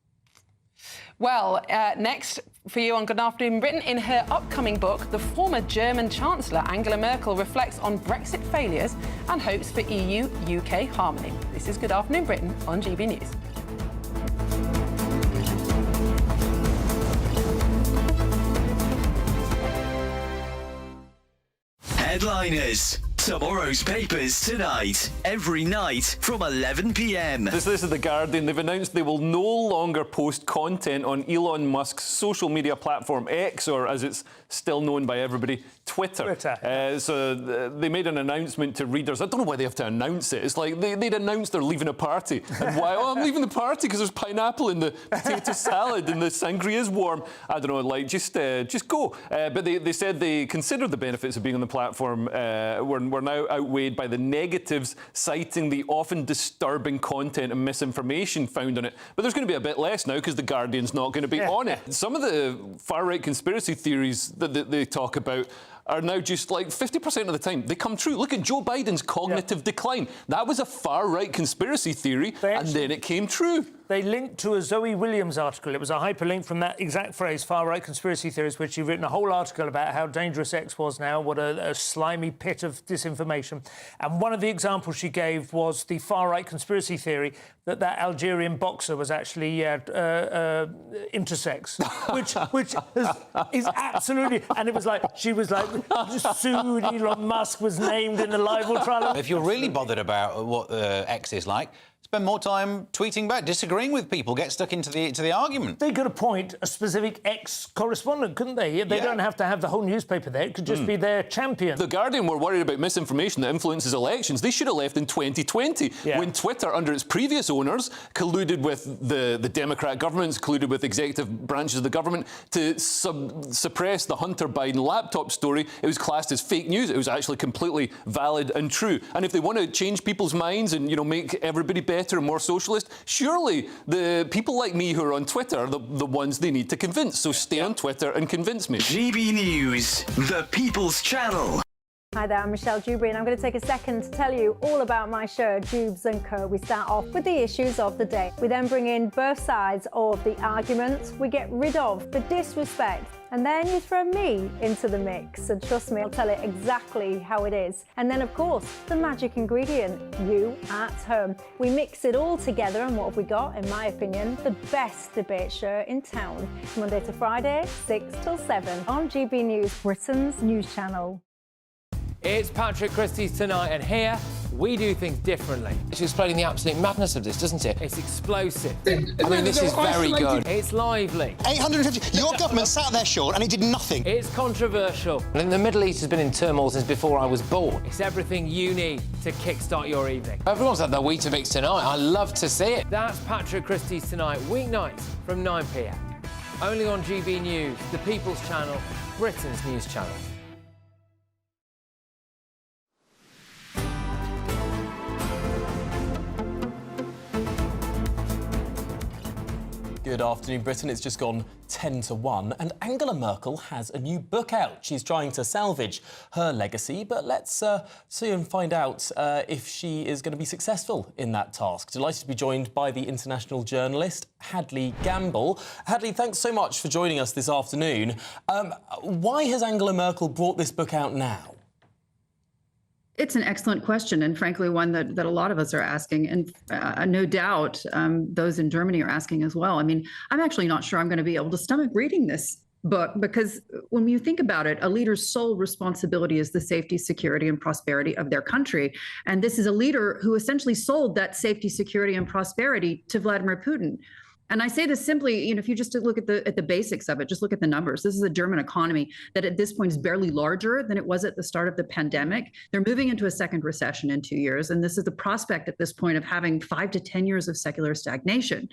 Well, next for you on Good Afternoon Britain, in her upcoming book, the former German Chancellor Angela Merkel reflects on Brexit failures and hopes for EU-UK harmony. This is Good Afternoon Britain on GB News. Headliners. Tomorrow's papers tonight, every night from 11 p.m. This is The Guardian. They've announced they will no longer post content on Elon Musk's social media platform X, or as it's still known by everybody, Twitter. So they made an announcement to readers. I don't know why they have to announce it. It's like they'd announced they're leaving a party. And why? Oh, I'm leaving the party because there's pineapple in the potato salad and the sangria is warm. I don't know, like, just go. But they said they consider the benefits of being on the platform were now outweighed by the negatives, citing the often disturbing content and misinformation found on it. But there's going to be a bit less now because The Guardian's not going to be on it. Some of the far-right conspiracy theories that they talk about are now just like 50% of the time they come true. Look at Joe Biden's cognitive decline. That was a far-right conspiracy theory, and then it came true. They linked to a Zoe Williams article. It was a hyperlink from that exact phrase, far-right conspiracy theories, which she'd written a whole article about how dangerous X was now, what a slimy pit of disinformation. And one of the examples she gave was the far-right conspiracy theory that Algerian boxer was actually intersex, which is absolutely... And it was like, she was like, sued, Elon Musk was named in the libel trial. If you're really bothered about what X is like, spend more time tweeting back, disagreeing with people, get stuck into the argument. They could appoint a specific ex-correspondent, couldn't they? They don't have to have the whole newspaper there. It could just be their champion. The Guardian were worried about misinformation that influences elections. They should have left in 2020 when Twitter, under its previous owners, colluded with the Democrat governments, colluded with executive branches of the government to suppress the Hunter Biden laptop story. It was classed as fake news. It was actually completely valid and true. And if they want to change people's minds and, make everybody better and more socialist, surely the people like me who are on Twitter are the ones they need to convince. So stay on Twitter and convince me. GB News, the People's Channel. Hi there, I'm Michelle Dewberry, and I'm going to take a second to tell you all about my show, Dubes & Co. We start off with the issues of the day. We then bring in both sides of the argument. We get rid of the disrespect. And then you throw me into the mix. And trust me, I'll tell it exactly how it is. And then, of course, the magic ingredient, you at home. We mix it all together, and what have we got? In my opinion, the best debate show in town. Monday to Friday, 6 till 7 on GB News, Britain's news channel. It's Patrick Christie's Tonight, and here we do things differently. It's explaining the absolute madness of this, doesn't it? It's explosive. I mean, this is very good. It's lively. 850. Your government sat there, Sean, and it did nothing. It's controversial. And the Middle East has been in turmoil since before I was born. It's everything you need to kickstart your evening. Everyone's had their Weetabix tonight. I love to see it. That's Patrick Christie's Tonight, weeknights from 9 p.m. Only on GB News, the People's Channel, Britain's news channel. Good afternoon, Britain. It's just gone 10 to 1, and Angela Merkel has a new book out. She's trying to salvage her legacy, but let's soon find out if she is going to be successful in that task. Delighted to be joined by the international journalist Hadley Gamble. Hadley, thanks so much for joining us this afternoon. Why has Angela Merkel brought this book out now? It's an excellent question, and frankly, one that a lot of us are asking, and no doubt those in Germany are asking as well. I mean, I'm actually not sure I'm going to be able to stomach reading this book, because when you think about it, a leader's sole responsibility is the safety, security, and prosperity of their country. And this is a leader who essentially sold that safety, security, and prosperity to Vladimir Putin. And I say this simply, if you just look at the basics of it, just look at the numbers. This is a German economy that at this point is barely larger than it was at the start of the pandemic. They're moving into a second recession in 2 years. And this is the prospect at this point of having 5 to 10 years of secular stagnation.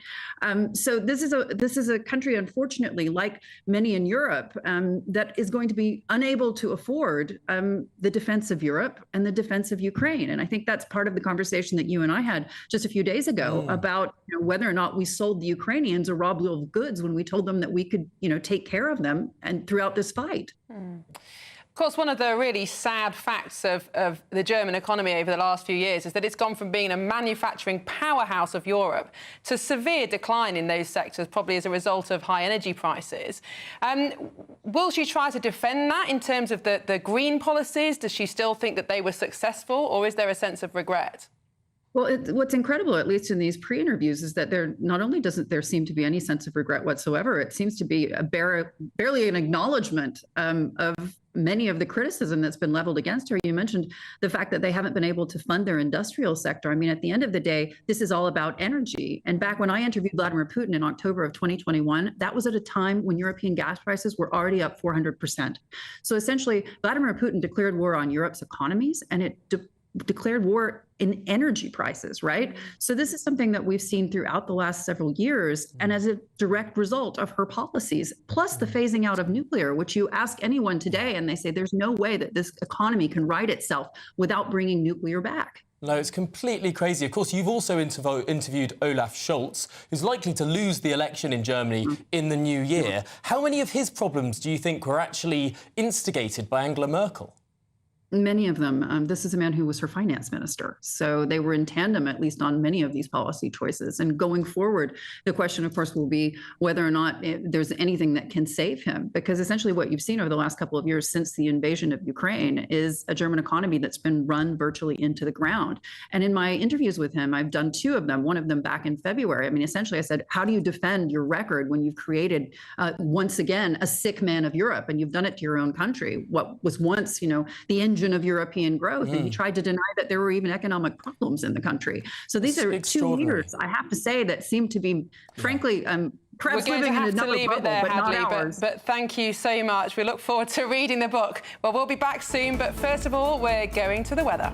So this is a country, unfortunately, like many in Europe, that is going to be unable to afford the defense of Europe and the defense of Ukraine. And I think that's part of the conversation that you and I had just a few days ago about whether or not we sold the Ukraine Ukrainians a ruble of goods when we told them that we could, take care of them and throughout this fight. Of course, one of the really sad facts of the German economy over the last few years is that it's gone from being a manufacturing powerhouse of Europe to severe decline in those sectors, probably as a result of high energy prices. Will she try to defend that in terms of the green policies? Does she still think that they were successful, or is there a sense of regret? Well, what's incredible, at least in these pre-interviews, is that not only doesn't there seem to be any sense of regret whatsoever, it seems to be barely an acknowledgement of many of the criticism that's been leveled against her. You mentioned the fact that they haven't been able to fund their industrial sector. I mean, at the end of the day, this is all about energy. And back when I interviewed Vladimir Putin in October of 2021, that was at a time when European gas prices were already up 400%. So essentially, Vladimir Putin declared war on Europe's economies, and it declared war in energy prices, right? So this is something that we've seen throughout the last several years, and as a direct result of her policies, plus the phasing out of nuclear, which you ask anyone today and they say there's no way that this economy can right itself without bringing nuclear back. No, it's completely crazy. Of course, you've also interviewed Olaf Scholz, who's likely to lose the election in Germany in the new year. How many of his problems do you think were actually instigated by Angela Merkel? Many of them. This is a man who was her finance minister. So they were in tandem, at least on many of these policy choices. And going forward, the question, of course, will be whether or not there's anything that can save him. Because essentially what you've seen over the last couple of years since the invasion of Ukraine is a German economy that's been run virtually into the ground. And in my interviews with him, I've done two of them, one of them back in February. I mean, essentially, I said, how do you defend your record when you've created, once again, a sick man of Europe, and you've done it to your own country? What was once, the engine of European growth, and he tried to deny that there were even economic problems in the country. So these are two leaders, I have to say, that seem to be, frankly, perhaps living in another bubble, but not ours. But thank you so much. We look forward to reading the book. Well, we'll be back soon, but first of all, we're going to the weather.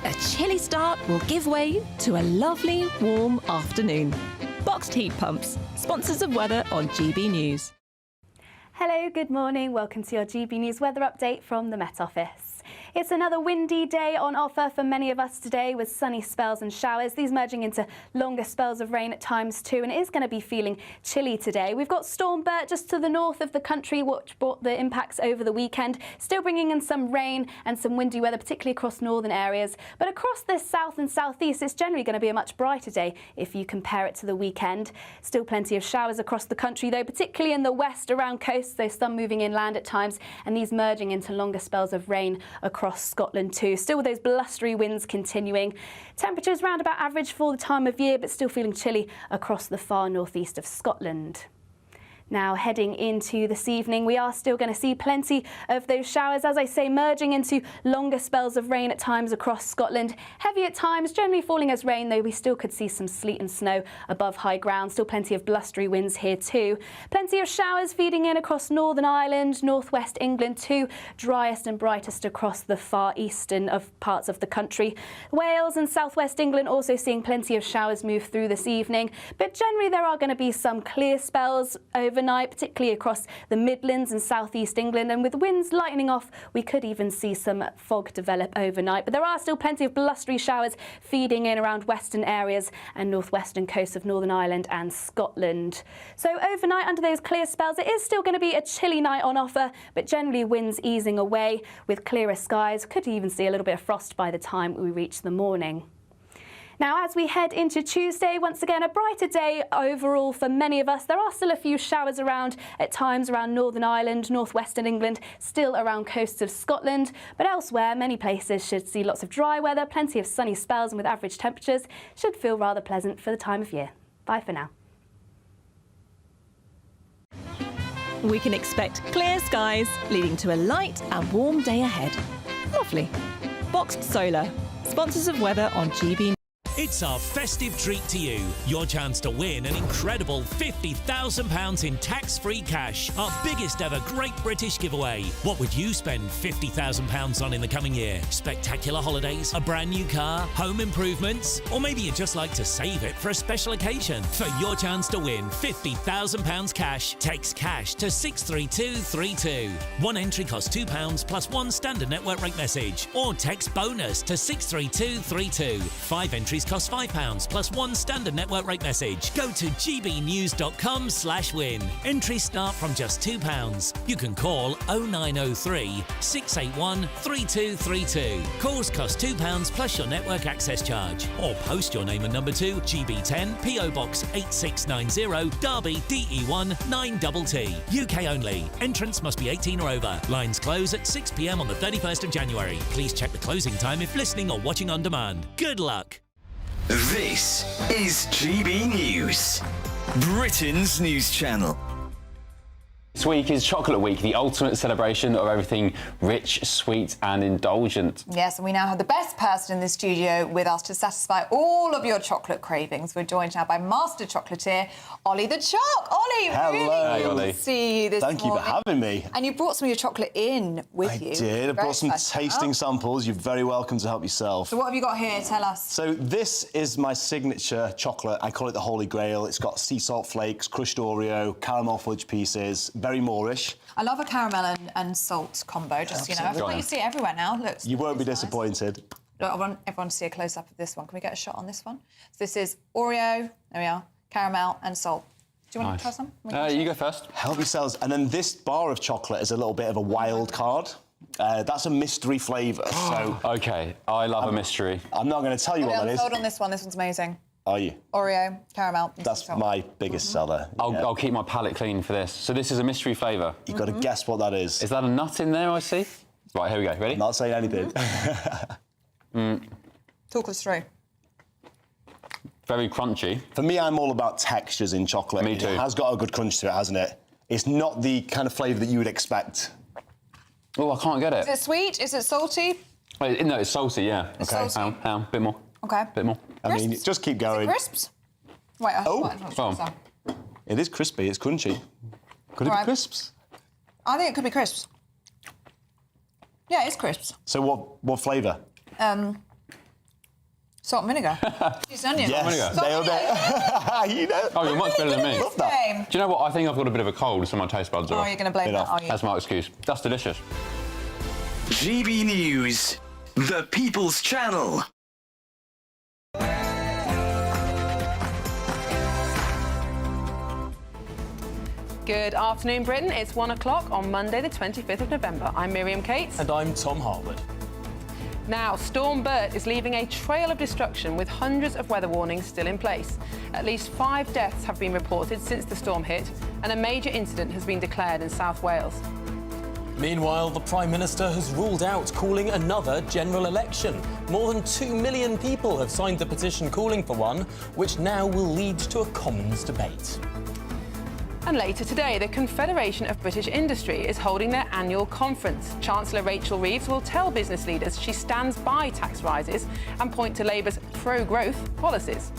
A chilly start will give way to a lovely, warm afternoon. Boxed heat pumps, sponsors of weather on GB News. Hello, good morning. Welcome to your GB News weather update from the Met Office. It's another windy day on offer for many of us today, with sunny spells and showers, these merging into longer spells of rain at times too, and it is going to be feeling chilly today. We've got Storm Bert just to the north of the country, which brought the impacts over the weekend, still bringing in some rain and some windy weather, particularly across northern areas. But across the south and southeast, it's generally going to be a much brighter day if you compare it to the weekend. Still plenty of showers across the country, though, particularly in the west around coasts, though some moving inland at times, and these merging into longer spells of rain across Scotland too. Still with those blustery winds continuing. Temperatures round about average for the time of year, but still feeling chilly across the far northeast of Scotland. Now, heading into this evening, we are still going to see plenty of those showers, as I say, merging into longer spells of rain at times across Scotland. Heavy at times, generally falling as rain, though we still could see some sleet and snow above high ground. Still plenty of blustery winds here too. Plenty of showers feeding in across Northern Ireland, northwest England too. Driest and brightest across the far eastern of parts of the country. Wales and southwest England also seeing plenty of showers move through this evening. But generally there are going to be some clear spells overnight, particularly across the Midlands and southeast England, and with winds lightening off, we could even see some fog develop overnight. But there are still plenty of blustery showers feeding in around western areas and northwestern coasts of Northern Ireland and Scotland. So overnight, under those clear spells, it is still going to be a chilly night on offer, but generally winds easing away with clearer skies. Could even see a little bit of frost by the time we reach the morning. Now, as we head into Tuesday, once again, a brighter day overall for many of us. There are still a few showers around at times around Northern Ireland, northwestern England, still around coasts of Scotland. But elsewhere, many places should see lots of dry weather, plenty of sunny spells, and with average temperatures, should feel rather pleasant for the time of year. Bye for now. We can expect clear skies, leading to a light and warm day ahead. Lovely. Boxed Solar, sponsors of weather on GB News. It's our festive treat to you. Your chance to win an incredible £50,000 in tax-free cash. Our biggest ever Great British giveaway. What would you spend £50,000 on in the coming year? Spectacular holidays, a brand new car, home improvements, or maybe you'd just like to save it for a special occasion. For your chance to win £50,000 cash, text cash to 63232. One entry costs £2 plus one standard network rate message, or text bonus to 63232. 5 entries cost £5 plus one standard network rate message. Go to gbnews.com/win. Entries start from just £2. You can call 0903 681 3232. Calls cost £2 plus your network access charge. Or post your name and number to GB10 PO Box 8690 Derby DE1 9TT. UK only. Entrance must be 18 or over. Lines close at 6 p.m. on the 31st of January. Please check the closing time if listening or watching on demand. Good luck. This is GB News, Britain's news channel. This week is Chocolate Week, the ultimate celebration of everything rich, sweet and indulgent. Yes, and we now have the best person in the studio with us to satisfy all of your chocolate cravings. We're joined now by master chocolatier Ollie the Choc. Ollie, hello. Really Hey, Ollie. To see you this Thank you for having me. And you brought some of your chocolate in with you. I did. I brought some tasting samples. You're very welcome to help yourself. So what have you got here? Tell us. So this is my signature chocolate. I call it the Holy Grail. It's got sea salt flakes, crushed Oreo, caramel fudge pieces, very Moorish. I love a caramel and salt combo, just, you know. I feel like you see it everywhere now. Look. You won't be disappointed. Look, I want everyone to see a close-up of this one. Can we get a shot on this one? So this is Oreo, there we are, caramel and salt. Do you want to try some? You go first. Help yourselves. And then this bar of chocolate is a little bit of a wild card. That's a mystery flavour, so... OK, I love a mystery. I'm not going to tell you what that is. Hold on this one. This one's amazing. Are you? Oreo, caramel. That's my biggest seller. I'll keep my palate clean for this. So this is a mystery flavour. You've got to guess what that is. Is that a nut in there, I see? Right, here we go. Ready? I'm not saying anything. Talk us through. Very crunchy. For me, I'm all about textures in chocolate. Me too. It has got a good crunch to it, hasn't it? It's not the kind of flavour that you would expect. Oh, I can't get it. Is it sweet? Is it salty? Wait, no, it's salty, yeah. It's salty. Hang on, bit more. OK. Bit more. I mean, just keep going. Is it crisps? Wait, It is crispy, it's crunchy. Could it be crisps? I think it could be crisps. Yeah, it's crisps. So what flavour? Salt and vinegar. Cheese and onion. Yes, nailed it. You know. Oh, you're much better than me. Love that. Do you know what? I think I've got a bit of a cold, so my taste buds are Oh, you're going to blame that, are you? That's my excuse. That's delicious. GB News, the People's Channel. Good afternoon, Britain. It's 1 o'clock on Monday, the 25th of November. I'm Miriam Cates. And I'm Tom Harwood. Now, Storm Bert is leaving a trail of destruction with hundreds of weather warnings still in place. At least 5 deaths have been reported since the storm hit, and a major incident has been declared in South Wales. Meanwhile, the Prime Minister has ruled out calling another general election. More than 2 million people have signed the petition calling for one, which now will lead to a Commons debate. And later today, the Confederation of British Industry is holding their annual conference. Chancellor Rachel Reeves will tell business leaders she stands by tax rises and point to Labour's pro-growth policies.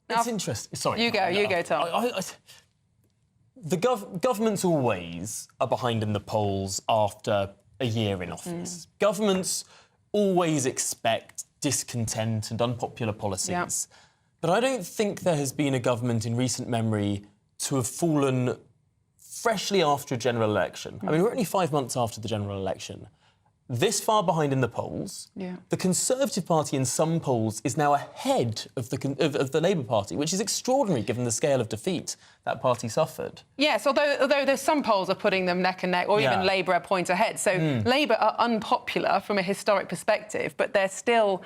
It's interesting. Sorry. You go, Tom. The governments always are behind in the polls after a year in office. Governments always expect discontent and unpopular policies. But I don't think there has been a government in recent memory to have fallen freshly after a general election. I mean, we're only 5 months after the general election. This far behind in the polls. The Conservative Party in some polls is now ahead of the Labour Party, which is extraordinary given the scale of defeat that party suffered. Yes, although there's some polls are putting them neck and neck, or even Labour a point ahead. So Labour are unpopular from a historic perspective, but they're still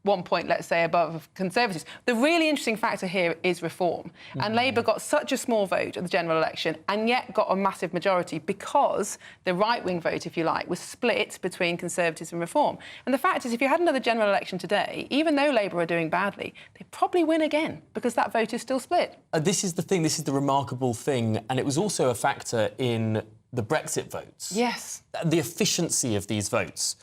1 point, let's say, above Conservatives. The really interesting factor here is reform. And Labour got such a small vote at the general election and yet got a massive majority because the right-wing vote, if you like, was split between Conservatives and reform. And the fact is, if you had another general election today, even though Labour are doing badly, they'd probably win again because that vote is still split. This is the thing, this is the remarkable thing, and it was also a factor in the Brexit votes. Yes. The efficiency of these votes.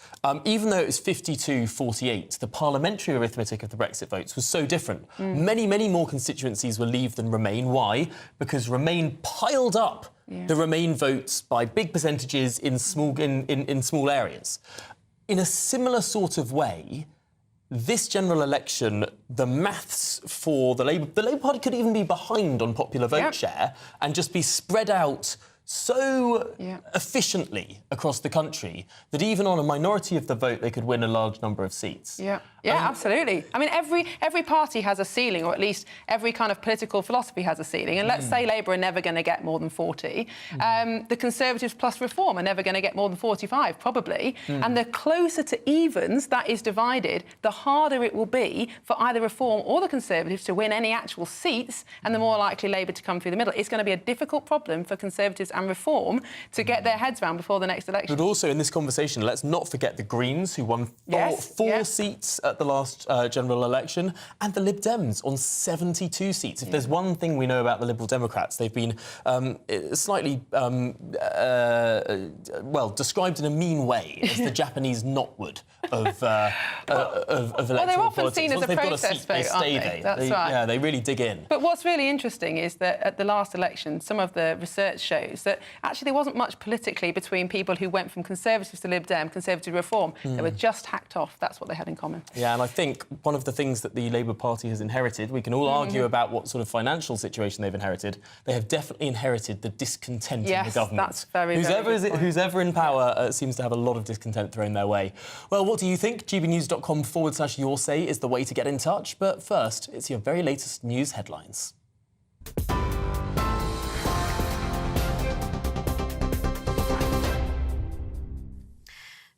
Even though it was 52-48, the parliamentary arithmetic of the Brexit votes was so different. Many, many more constituencies were Leave than Remain. Why? Because Remain piled up the Remain votes by big percentages in small areas. In a similar sort of way, this general election, the maths for the Labour Party could even be behind on popular vote share and just be spread out so efficiently across the country that even on a minority of the vote, they could win a large number of seats. Yeah, absolutely. I mean, every party has a ceiling, or at least every kind of political philosophy has a ceiling. And let's say Labour are never going to get more than 40. The Conservatives plus Reform are never going to get more than 45, probably. And the closer to evens that is divided, the harder it will be for either Reform or the Conservatives to win any actual seats, and the more likely Labour to come through the middle. It's going to be a difficult problem for Conservatives and Reform to get their heads around before the next election. But also in this conversation, let's not forget the Greens, who won four seats at the last general election, and the Lib Dems on 72 seats. If there's one thing we know about the Liberal Democrats, they've been slightly, described in a mean way as the Japanese knotwood of electoral well, they're often politics. seen as Once a they've got protest seat, they vote, aren't stay they? there. That's right. Yeah, they really dig in. But what's really interesting is that at the last election, some of the research shows that actually there wasn't much politically between people who went from Conservatives to Lib Dem, Conservative to Reform. They were just hacked off. That's what they had in common. Yeah, and I think one of the things that the Labour Party has inherited, we can all argue about what sort of financial situation they've inherited, they have definitely inherited the discontent in the government. That's very, Who's ever in power seems to have a lot of discontent thrown their way. Well, what do you think? gbnews.com/your say is the way to get in touch. But first, it's your very latest news headlines.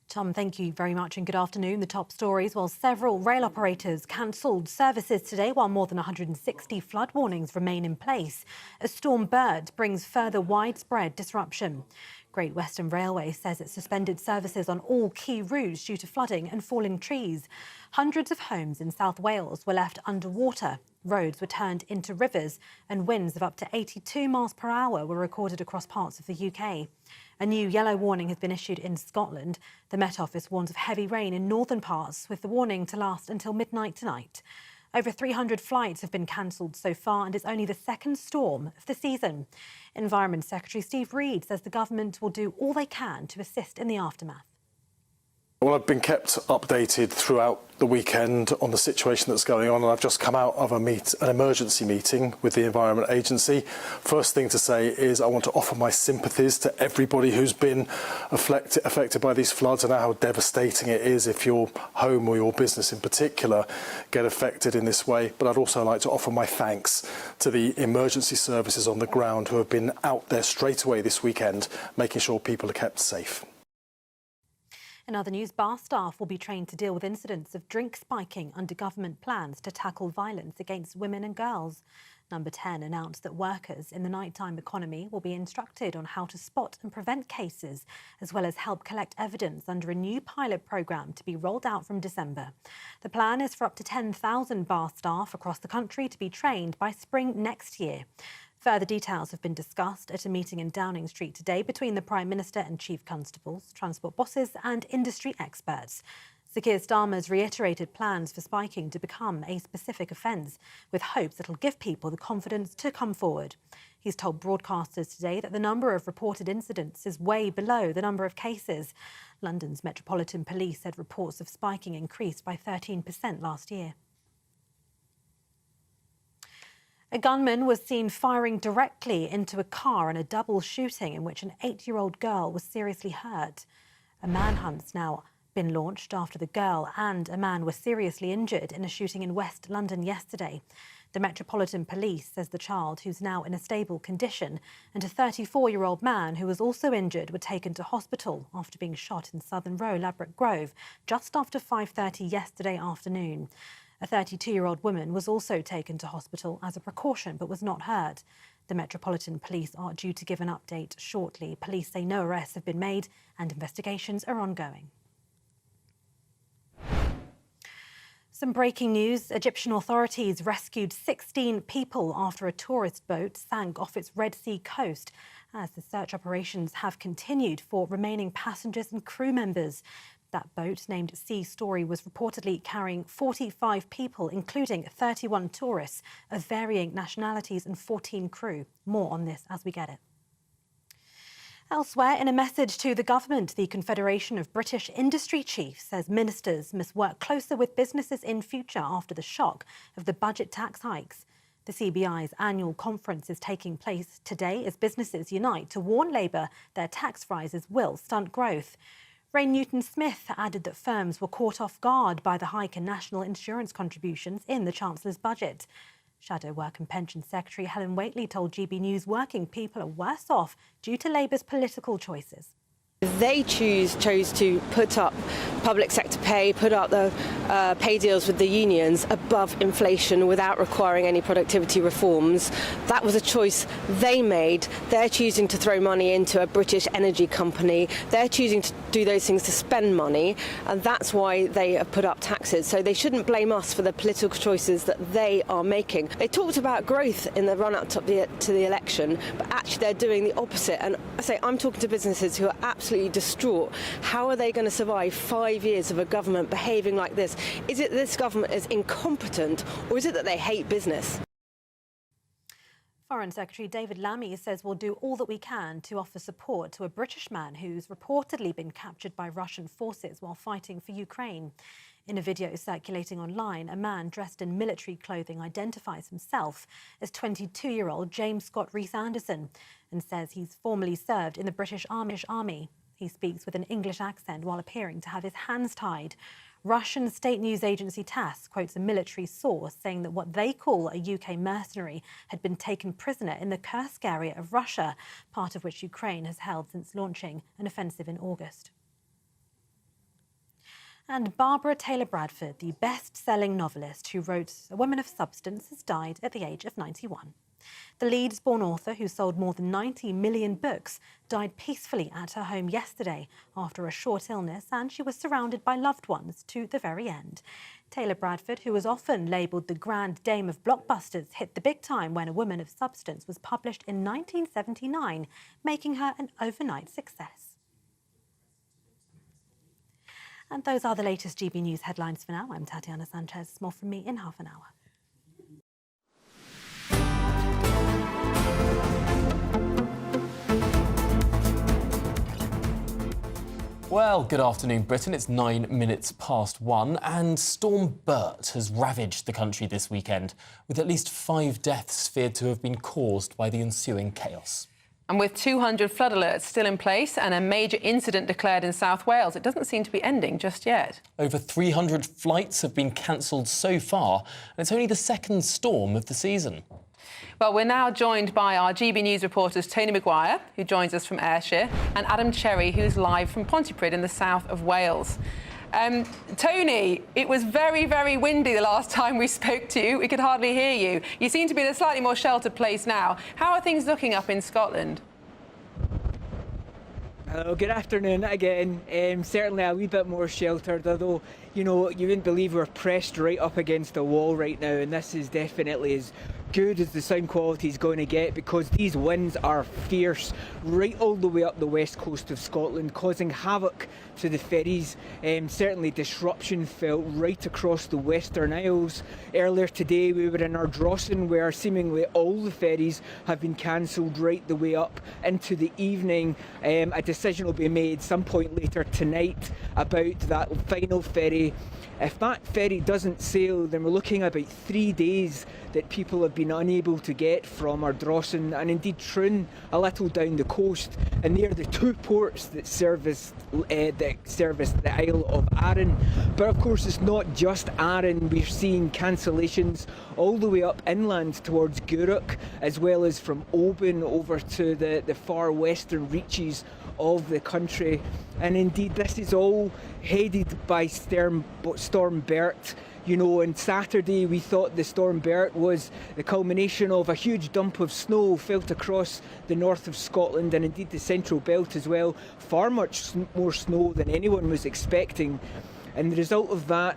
Tom, thank you very much and good afternoon. The top stories. Well, several rail operators cancelled services today while more than 160 flood warnings remain in place as Storm Bert brings further widespread disruption. Great Western Railway says it suspended services on all key routes due to flooding and falling trees. Hundreds of homes in South Wales were left underwater. Roads were turned into rivers and winds of up to 82 miles per hour were recorded across parts of the UK. A new yellow warning has been issued in Scotland. The Met Office warns of heavy rain in northern parts, with the warning to last until midnight tonight. Over 300 flights have been cancelled so far, and it's only the second storm of the season. Environment Secretary Steve Reed says the government will do all they can to assist in the aftermath. Well, I've been kept updated throughout the weekend on the situation that's going on, and I've just come out of an emergency meeting with the Environment Agency. First thing to say is I want to offer my sympathies to everybody who's been affected by these floods and how devastating it is if your home or your business in particular get affected in this way. But I'd also like to offer my thanks to the emergency services on the ground who have been out there straight away this weekend, making sure people are kept safe. In other news, bar staff will be trained to deal with incidents of drink spiking under government plans to tackle violence against women and girls. Number 10 announced that workers in the nighttime economy will be instructed on how to spot and prevent cases, as well as help collect evidence under a new pilot programme to be rolled out from December. The plan is for up to 10,000 bar staff across the country to be trained by spring next year. Further details have been discussed at a meeting in Downing Street today between the Prime Minister and Chief Constables, transport bosses and industry experts. Sir Keir Starmer's reiterated plans for spiking to become a specific offence, with hopes it'll give people the confidence to come forward. He's told broadcasters today that the number of reported incidents is way below the number of cases. London's Metropolitan Police said reports of spiking increased by 13% last year. A gunman was seen firing directly into a car in a double shooting in which an 8-year-old girl was seriously hurt. A manhunt's now been launched after the girl and a man were seriously injured in a shooting in West London yesterday. The Metropolitan Police says the child, who's now in a stable condition, and a 34-year-old man who was also injured were taken to hospital after being shot in Southern Row, Ladbroke Grove, just after 5:30 yesterday afternoon. A 32-year-old woman was also taken to hospital as a precaution but was not hurt. The Metropolitan Police are due to give an update shortly. Police say no arrests have been made and investigations are ongoing. Some breaking news. Egyptian authorities rescued 16 people after a tourist boat sank off its Red Sea coast as the search operations have continued for remaining passengers and crew members. That boat, named Sea Story, was reportedly carrying 45 people, including 31 tourists of varying nationalities and 14 crew. More on this as we get it. Elsewhere, in a message to the government, the Confederation of British Industry Chiefs says ministers must work closer with businesses in future after the shock of the budget tax hikes. The CBI's annual conference is taking place today as businesses unite to warn Labour their tax rises will stunt growth. Ray Newton-Smith added that firms were caught off guard by the hike in national insurance contributions in the Chancellor's budget. Shadow Work and Pension Secretary Helen Whately told GB News working people are worse off due to Labour's political choices. They chose to put up public sector pay, put up the pay deals with the unions above inflation without requiring any productivity reforms. That was a choice they made. They're choosing to throw money into a British energy company. They're choosing to do those things to spend money, and that's why they have put up taxes. So they shouldn't blame us for the political choices that they are making. They talked about growth in the run-up to the election, but actually they're doing the opposite. And I say I'm talking to businesses who are absolutely distraught. How are they going to survive 5 years of a government behaving like this? Is it this government is incompetent, or is it that they hate business? Foreign Secretary David Lammy says we'll do all that we can to offer support to a British man who's reportedly been captured by Russian forces while fighting for Ukraine. In a video circulating online, a man dressed in military clothing identifies himself as 22-year-old James Scott Rees-Anderson and says he's formerly served in the British Army. He speaks with an English accent while appearing to have his hands tied. Russian state news agency TASS quotes a military source saying that what they call a UK mercenary had been taken prisoner in the Kursk area of Russia, part of which Ukraine has held since launching an offensive in August. And Barbara Taylor Bradford, the best-selling novelist who wrote A Woman of Substance, has died at the age of 91. The Leeds-born author, who sold more than 90 million books, died peacefully at her home yesterday after a short illness, and she was surrounded by loved ones to the very end. Taylor Bradford, who was often labelled the Grand Dame of blockbusters, hit the big time when A Woman of Substance was published in 1979, making her an overnight success. And those are the latest GB News headlines for now. I'm Tatiana Sanchez. More from me in half an hour. Well, good afternoon, Britain. It's 9 minutes past 1, and Storm Bert has ravaged the country this weekend, with at least 5 deaths feared to have been caused by the ensuing chaos. And with 200 flood alerts still in place and a major incident declared in South Wales, it doesn't seem to be ending just yet. Over 300 flights have been cancelled so far, and it's only the second storm of the season. Well, we're now joined by our GB News reporters Tony Maguire, who joins us from Ayrshire, and Adam Cherry, who's live from Pontypridd in the south of Wales. Tony, it was very, very windy the last time we spoke to you. We could hardly hear you. You seem to be in a slightly more sheltered place now. How are things looking up in Scotland? Hello, good afternoon again. Certainly a wee bit more sheltered, although, you know, you wouldn't believe we're pressed right up against the wall right now, and this is definitely as good as the sound quality is going to get, because these winds are fierce right all the way up the west coast of Scotland, causing havoc to the ferries. Certainly disruption felt right across the Western Isles. Earlier today we were in Ardrossan, where seemingly all the ferries have been cancelled right the way up into the evening. A decision will be made some point later tonight about that final ferry today. If that ferry doesn't sail, then we're looking at about 3 days that people have been unable to get from Ardrossan and indeed Troon, a little down the coast. And they're the two ports that service the Isle of Arran. But of course, it's not just Arran. We're seeing cancellations all the way up inland towards Gourock, as well as from Oban over to the far western reaches of the country. And indeed, this is all headed by Storm Bert. You know, on Saturday we thought the Storm Bert was the culmination of a huge dump of snow felt across the north of Scotland and indeed the central belt as well. Far much more snow than anyone was expecting. And the result of that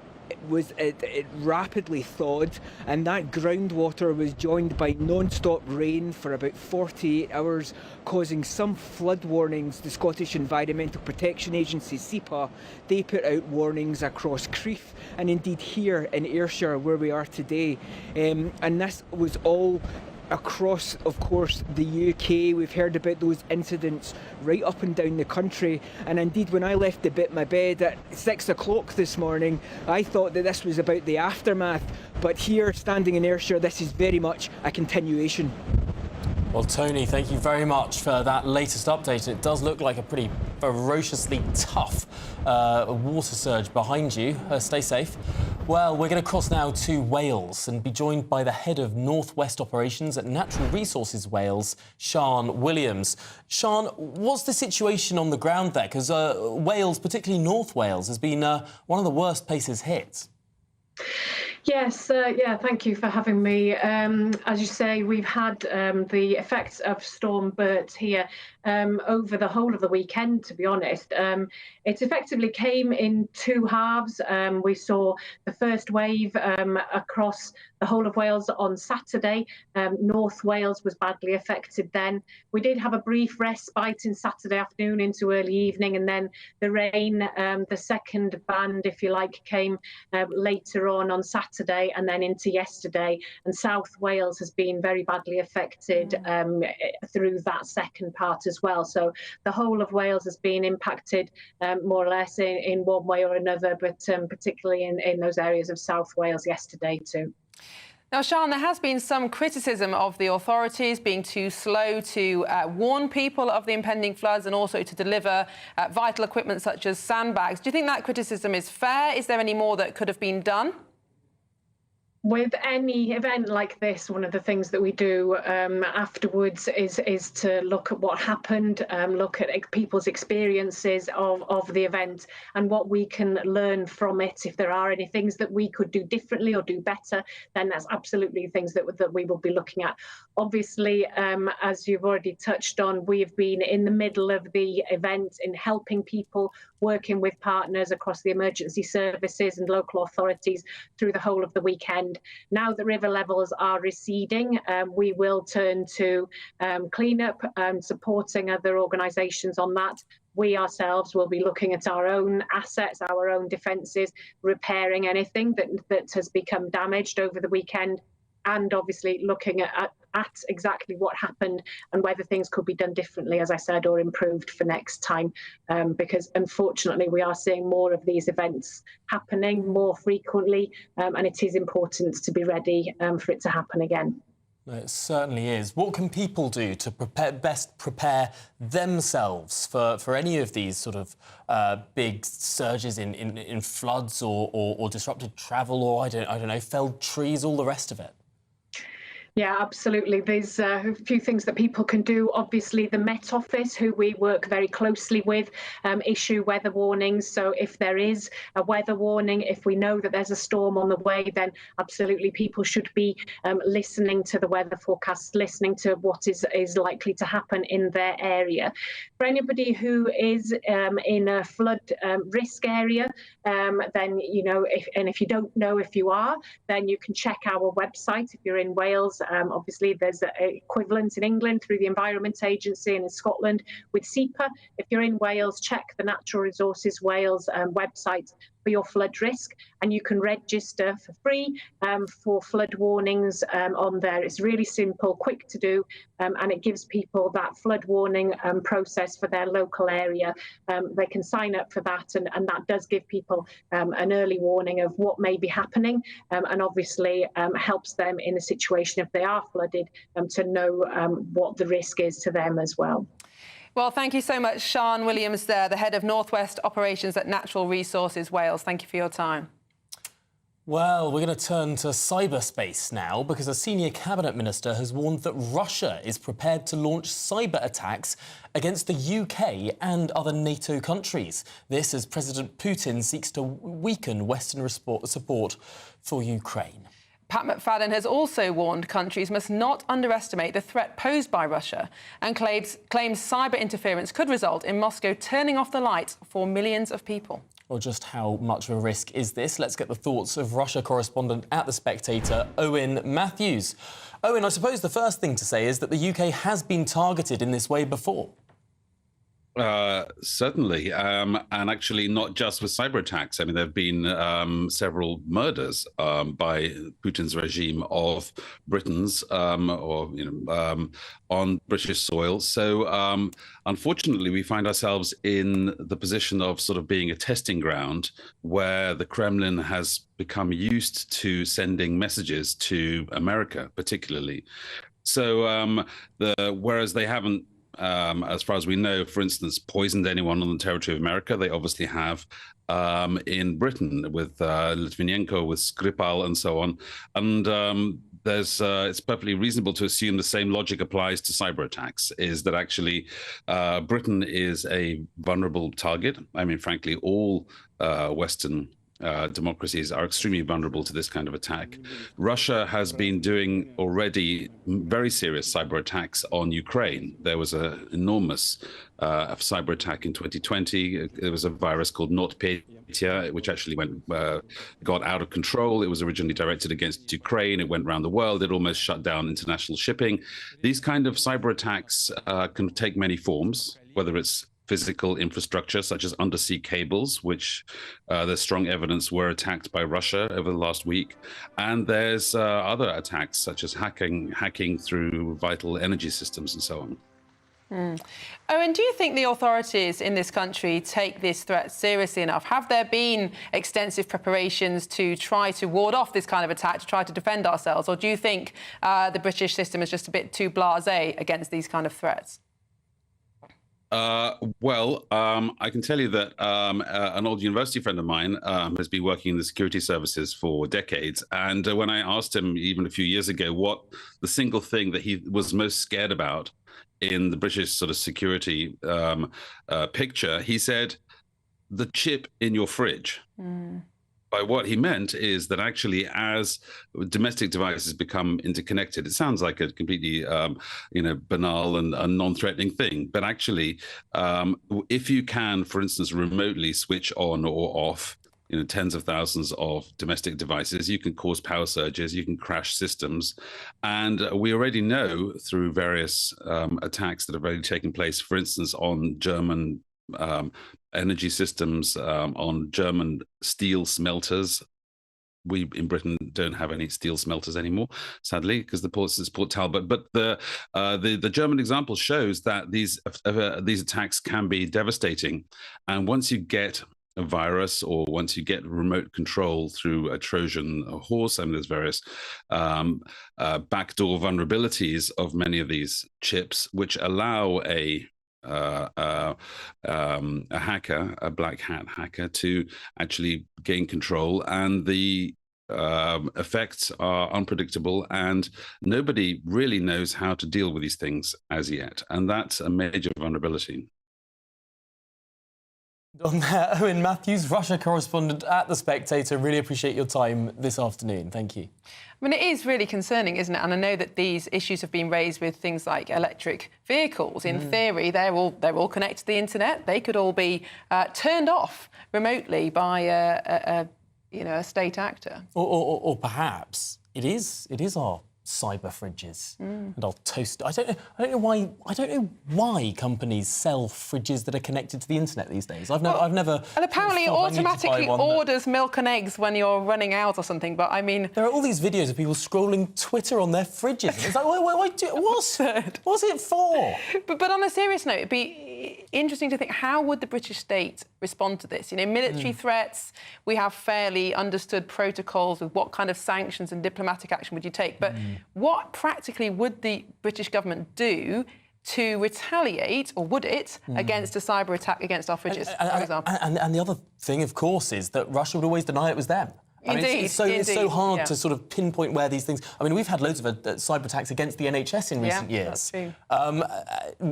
was it rapidly thawed, and that groundwater was joined by non-stop rain for about 48 hours, causing some flood warnings. The Scottish Environmental Protection Agency, SEPA, they put out warnings across Crieff and indeed here in Ayrshire where we are today. And this was all across, of course, the UK. We've heard about those incidents right up and down the country, and indeed when I left my bed at 6 o'clock this morning, I thought that this was about the aftermath, but here, standing in Ayrshire, this is very much a continuation. Well, Tony, thank you very much for that latest update. It does look like a pretty ferociously tough water surge behind you. Stay safe. Well, we're going to cross now to Wales and be joined by the head of Northwest Operations at Natural Resources Wales, Sian Williams. Sian, what's the situation on the ground there? Because Wales, particularly North Wales, has been one of the worst places hit. Yes, thank you for having me. As you say, we've had the effects of Storm Bert here over the whole of the weekend, to be honest. It effectively came in two halves. We saw the first wave across the whole of Wales on Saturday. North Wales was badly affected then. We did have a brief respite in Saturday afternoon into early evening, and then the rain, the second band, if you like, came later on Saturday and then into yesterday. And South Wales has been very badly affected through that second part as well. So the whole of Wales has been impacted more or less in one way or another, but particularly in those areas of South Wales yesterday too. Now, Sian, there has been some criticism of the authorities being too slow to warn people of the impending floods and also to deliver vital equipment such as sandbags. Do you think that criticism is fair? Is there any more that could have been done? With any event like this, one of the things that we do afterwards is to look at what happened, look at people's experiences of the event and what we can learn from it. If there are any things that we could do differently or do better, then that's absolutely things that we will be looking at. Obviously, as you've already touched on, we've been in the middle of the event in helping people, working with partners across the emergency services and local authorities through the whole of the weekend. Now that river levels are receding, we will turn to clean-up and supporting other organisations on that. We ourselves will be looking at our own assets, our own defences, repairing anything that has become damaged over the weekend, and obviously looking at exactly what happened and whether things could be done differently, as I said, or improved for next time. Because unfortunately, we are seeing more of these events happening more frequently, and it is important to be ready for it to happen again. It certainly is. What can people do to best prepare themselves for any of these sort of big surges in floods or disrupted travel or, I don't know, felled trees, all the rest of it? Yeah, absolutely. There's a few things that people can do. Obviously, the Met Office, who we work very closely with, issue weather warnings. So if there is a weather warning, if we know that there's a storm on the way, then absolutely people should be listening to the weather forecast, listening to what is likely to happen in their area. For anybody who is in a flood risk area, then, you know, if you don't know if you are, then you can check our website if you're in Wales. Obviously, there's an equivalent in England through the Environment Agency and in Scotland with SEPA. If you're in Wales, check the Natural Resources Wales website. for your flood risk, and you can register for free for flood warnings on there. It's really simple, quick to do, and it gives people that flood warning process for their local area. They can sign up for that, and that does give people an early warning of what may be happening, and obviously helps them in a situation if they are flooded to know what the risk is to them as well. Well, thank you so much, Sian Williams there, the head of Northwest Operations at Natural Resources Wales. Thank you for your time. Well, we're going to turn to cyberspace now, because a senior cabinet minister has warned that Russia is prepared to launch cyber attacks against the UK and other NATO countries. This as President Putin seeks to weaken Western support for Ukraine. Pat McFadden has also warned countries must not underestimate the threat posed by Russia and claims cyber interference could result in Moscow turning off the lights for millions of people. Well, just how much of a risk is this? Let's get the thoughts of Russia correspondent at The Spectator, Owen Matthews. Owen, I suppose the first thing to say is that the UK has been targeted in this way before. Certainly, and actually not just with cyber attacks. I mean, there have been several murders by Putin's regime of Britons on British soil. So unfortunately, we find ourselves in the position of sort of being a testing ground where the Kremlin has become used to sending messages to America, particularly. So whereas they haven't, as far as we know, for instance, poisoned anyone on the territory of America, they obviously have in Britain with Litvinenko, with Skripal and so on. And it's perfectly reasonable to assume the same logic applies to cyber attacks, is that actually Britain is a vulnerable target. I mean, frankly, all Western democracies are extremely vulnerable to this kind of attack. Russia has been doing already very serious cyber attacks on Ukraine. There was an enormous cyber attack in 2020. There was a virus called NotPetya, which actually got out of control. It was originally directed against Ukraine. It went around the world. It almost shut down international shipping. These kind of cyber attacks can take many forms, whether it's physical infrastructure, such as undersea cables, which there's strong evidence were attacked by Russia over the last week. And there's other attacks, such as hacking through vital energy systems and so on. Owen, do you think the authorities in this country take this threat seriously enough? Have there been extensive preparations to try to ward off this kind of attack, to try to defend ourselves? Or do you think the British system is just a bit too blasé against these kind of threats? I can tell you that an old university friend of mine has been working in the security services for decades. And when I asked him even a few years ago what the single thing that he was most scared about in the British sort of security picture, he said, the chip in your fridge. By what he meant is that actually, as domestic devices become interconnected, it sounds like a completely, banal and non-threatening thing. But actually, if you can, for instance, remotely switch on or off, tens of thousands of domestic devices, you can cause power surges, you can crash systems. And we already know through various attacks that have already taken place, for instance, on German energy systems, on German steel smelters. We in Britain don't have any steel smelters anymore, sadly, because the port is Port Talbot. But the German example shows that these attacks can be devastating, and once you get a virus, or once you get remote control through a Trojan horse, and there's various backdoor vulnerabilities of many of these chips, which allow a hacker, a black hat hacker, to actually gain control, and the effects are unpredictable, and nobody really knows how to deal with these things as yet, and that's a major vulnerability. On there, Owen Matthews, Russia correspondent at The Spectator. Really appreciate your time this afternoon. Thank you. I mean, it is really concerning, isn't it? And I know that these issues have been raised with things like electric vehicles. In theory, they're all connected to the internet. They could all be turned off remotely by a state actor. Or perhaps it is our cyber fridges, and I'll toast. I don't know why companies sell fridges that are connected to the internet these days. I've never. And apparently, it automatically orders milk and eggs when you're running out or something. But I mean, there are all these videos of people scrolling Twitter on their fridges. It's like, what's it for? But on a serious note, it'd be interesting to think, how would the British state respond to this? You know, military threats. We have fairly understood protocols with what kind of sanctions and diplomatic action would you take, but what practically would the British government do to retaliate, or would it, against a cyber attack against our fridges, for example? And the other thing, of course, is that Russia would always deny it was them. Indeed, it's so hard to sort of pinpoint where these things... I mean, we've had loads of cyber attacks against the NHS in recent years. That's true.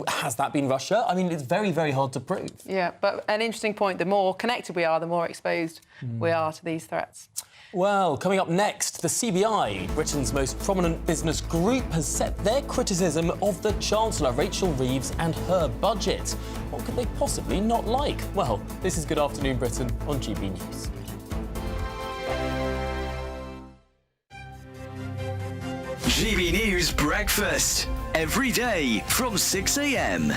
Has that been Russia? I mean, it's very, very hard to prove. Yeah, but an interesting point, the more connected we are, the more exposed we are to these threats. Well, coming up next, the CBI, Britain's most prominent business group, has set their criticism of the Chancellor, Rachel Reeves, and her budget. What could they possibly not like? Well, this is Good Afternoon Britain on GB News. GB News Breakfast, every day from 6 a.m.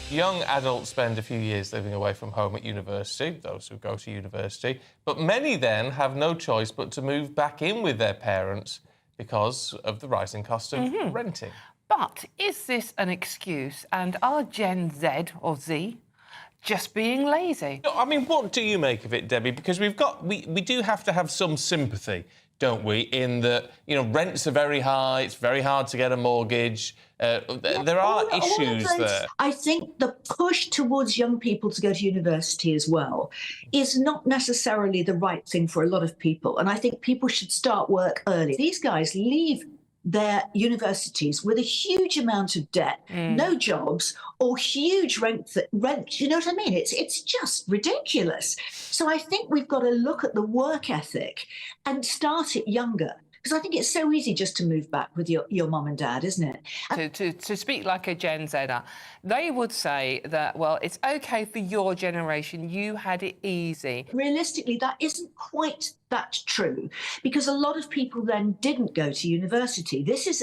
Young adults spend a few years living away from home at university, those who go to university, but many then have no choice but to move back in with their parents because of the rising cost of renting. But is this an excuse, and are Gen Z or Z just being lazy? No, I mean, what do you make of it, Debbie? Because we do have to have some sympathy, don't we, in that, you know, rents are very high, it's very hard to get a mortgage. There are issues there. I think the push towards young people to go to university as well is not necessarily the right thing for a lot of people. And I think people should start work early. These guys leave their universities with a huge amount of debt, no jobs, or huge rent. You know what I mean? It's just ridiculous. So I think we've got to look at the work ethic and start it younger. Because I think it's so easy just to move back with your mum and dad, isn't it? To speak like a Gen Zer, they would say that, well, it's OK for your generation, you had it easy. Realistically, that isn't quite that true, because a lot of people then didn't go to university. This is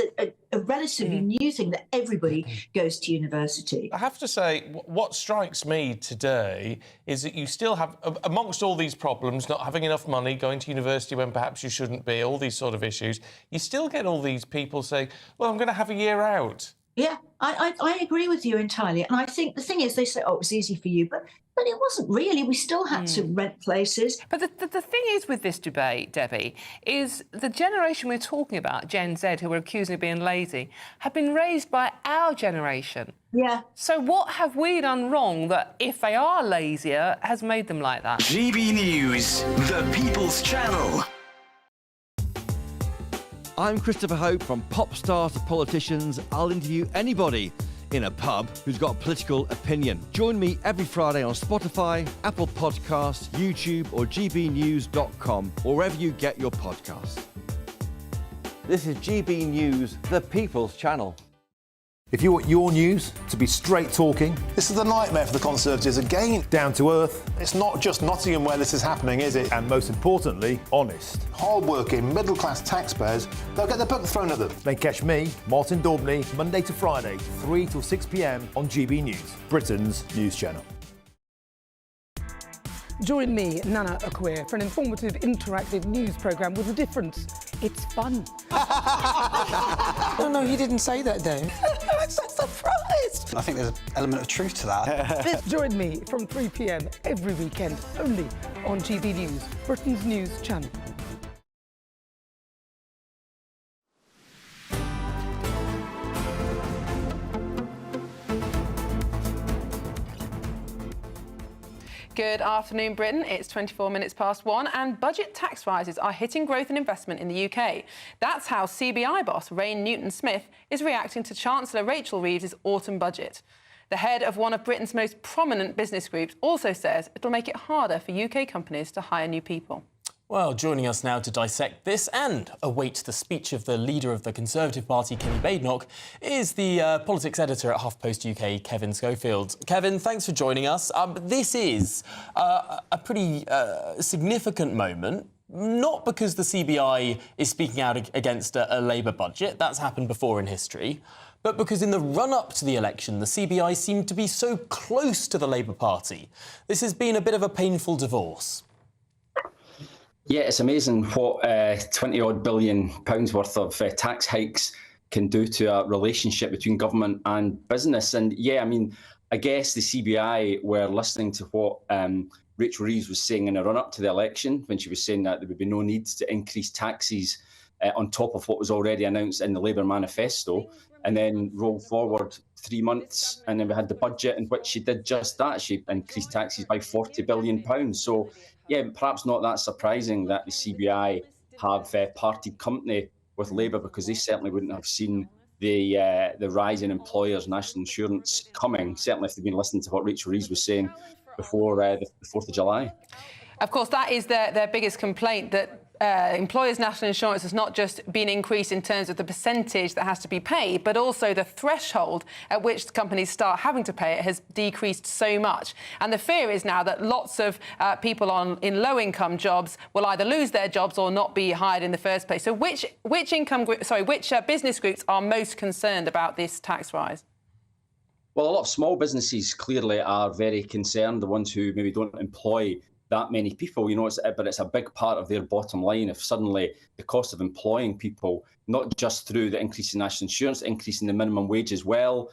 a relatively new thing that everybody goes to university. I have to say, what strikes me today is that you still have, amongst all these problems, not having enough money, going to university when perhaps you shouldn't be, all these sort of issues, you still get all these people saying, well, I'm going to have a year out. Yeah, I agree with you entirely. And I think the thing is, they say, oh, it was easy for you, but it wasn't really. We still had to rent places. But the thing is with this debate, Debbie, is the generation we're talking about, Gen Z, who we're accusing of being lazy, have been raised by our generation. Yeah. So what have we done wrong that, if they are lazier, has made them like that? GB News, the People's Channel. I'm Christopher Hope. From pop stars to politicians, I'll interview anybody in a pub who's got a political opinion. Join me every Friday on Spotify, Apple Podcasts, YouTube or gbnews.com, or wherever you get your podcasts. This is GB News, the People's Channel. If you want your news to be straight talking, this is a nightmare for the Conservatives again. Down to earth. It's not just Nottingham where this is happening, is it? And most importantly, honest. Hard-working, middle-class taxpayers, they'll get their book thrown at them. Then catch me, Martin Daubney, Monday to Friday, 3 till 6 p.m. on GB News, Britain's news channel. Join me, Nana Akwe, for an informative, interactive news programme with a difference. It's fun. No, he didn't say that, though. I'm so surprised. I think there's an element of truth to that. Join me from 3 p.m. every weekend, only on GB News, Britain's news channel. Good afternoon, Britain. It's 24 minutes past 1, and budget tax rises are hitting growth and investment in the UK. That's how CBI boss Rain Newton-Smith is reacting to Chancellor Rachel Reeves' autumn budget. The head of one of Britain's most prominent business groups also says it'll make it harder for UK companies to hire new people. Well, joining us now to dissect this and await the speech of the leader of the Conservative Party, Kenny Badenoch, is the politics editor at HuffPost UK, Kevin Schofield. Kevin, thanks for joining us. This is a pretty significant moment not because the CBI is speaking out against a Labour budget, that's happened before in history, but because in the run-up to the election, the CBI seemed to be so close to the Labour Party. This has been a bit of a painful divorce. Yeah, it's amazing what £20-odd billion worth of tax hikes can do to a relationship between government and business. And yeah, I mean, I guess the CBI were listening to what Rachel Reeves was saying in the run-up to the election, when she was saying that there would be no need to increase taxes on top of what was already announced in the Labour manifesto, and then roll forward 3 months, and then we had the budget in which she did just that. She increased taxes by £40 billion. So, yeah, perhaps not that surprising that the CBI have parted company with Labour, because they certainly wouldn't have seen the rise in employers' national insurance coming, certainly if they'd been listening to what Rachel Reeves was saying before the 4th of July. Of course, that is their biggest complaint, that employers' national insurance has not just been increased in terms of the percentage that has to be paid, but also the threshold at which companies start having to pay it has decreased so much. And the fear is now that lots of people in low-income jobs will either lose their jobs or not be hired in the first place. So which business groups are most concerned about this tax rise? Well, a lot of small businesses clearly are very concerned, the ones who maybe don't employ that many people, but it's a big part of their bottom line if suddenly the cost of employing people, not just through the increase in national insurance, increase in the minimum wage as well,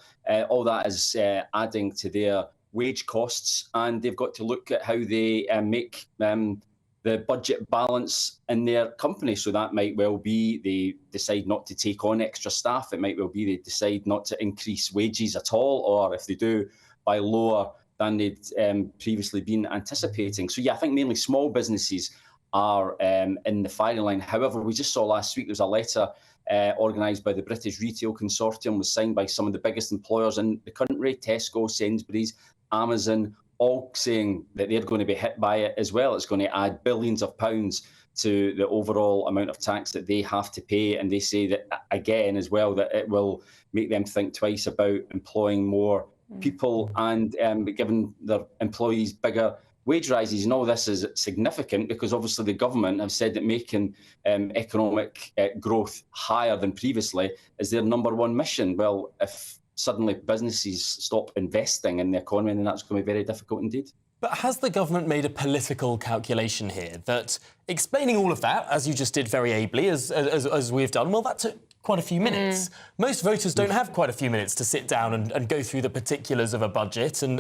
all that is adding to their wage costs, and they've got to look at how they make the budget balance in their company. So that might well be they decide not to take on extra staff. It might well be they decide not to increase wages at all, or if they do, by lower than they'd previously been anticipating. So yeah, I think mainly small businesses are in the firing line. However, we just saw last week there was a letter organised by the British Retail Consortium, was signed by some of the biggest employers in the country, Tesco, Sainsbury's, Amazon, all saying that they're going to be hit by it as well. It's going to add billions of pounds to the overall amount of tax that they have to pay. And they say that, again, as well, that it will make them think twice about employing more people and giving their employees bigger wage rises. And all this is significant because obviously the government have said that making economic growth higher than previously is their number one mission. Well, if suddenly businesses stop investing in the economy, then that's going to be very difficult indeed. But has the government made a political calculation here that explaining all of that, as you just did very ably, as we've done, well, that took quite a few minutes. Most voters don't have quite a few minutes to sit down and go through the particulars of a budget and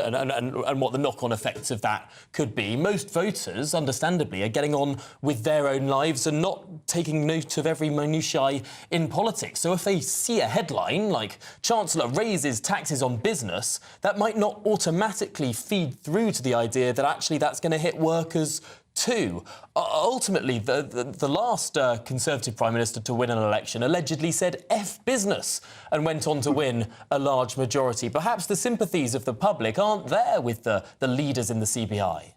what the knock-on effects of that could be. Most voters, understandably, are getting on with their own lives and not taking note of every minutiae in politics. So if they see a headline like Chancellor raises taxes on business, that might not automatically feed through to the idea that actually that's going to hit workers too. Ultimately, the last Conservative Prime Minister to win an election allegedly said F business and went on to win a large majority. Perhaps the sympathies of the public aren't there with the leaders in the CBI.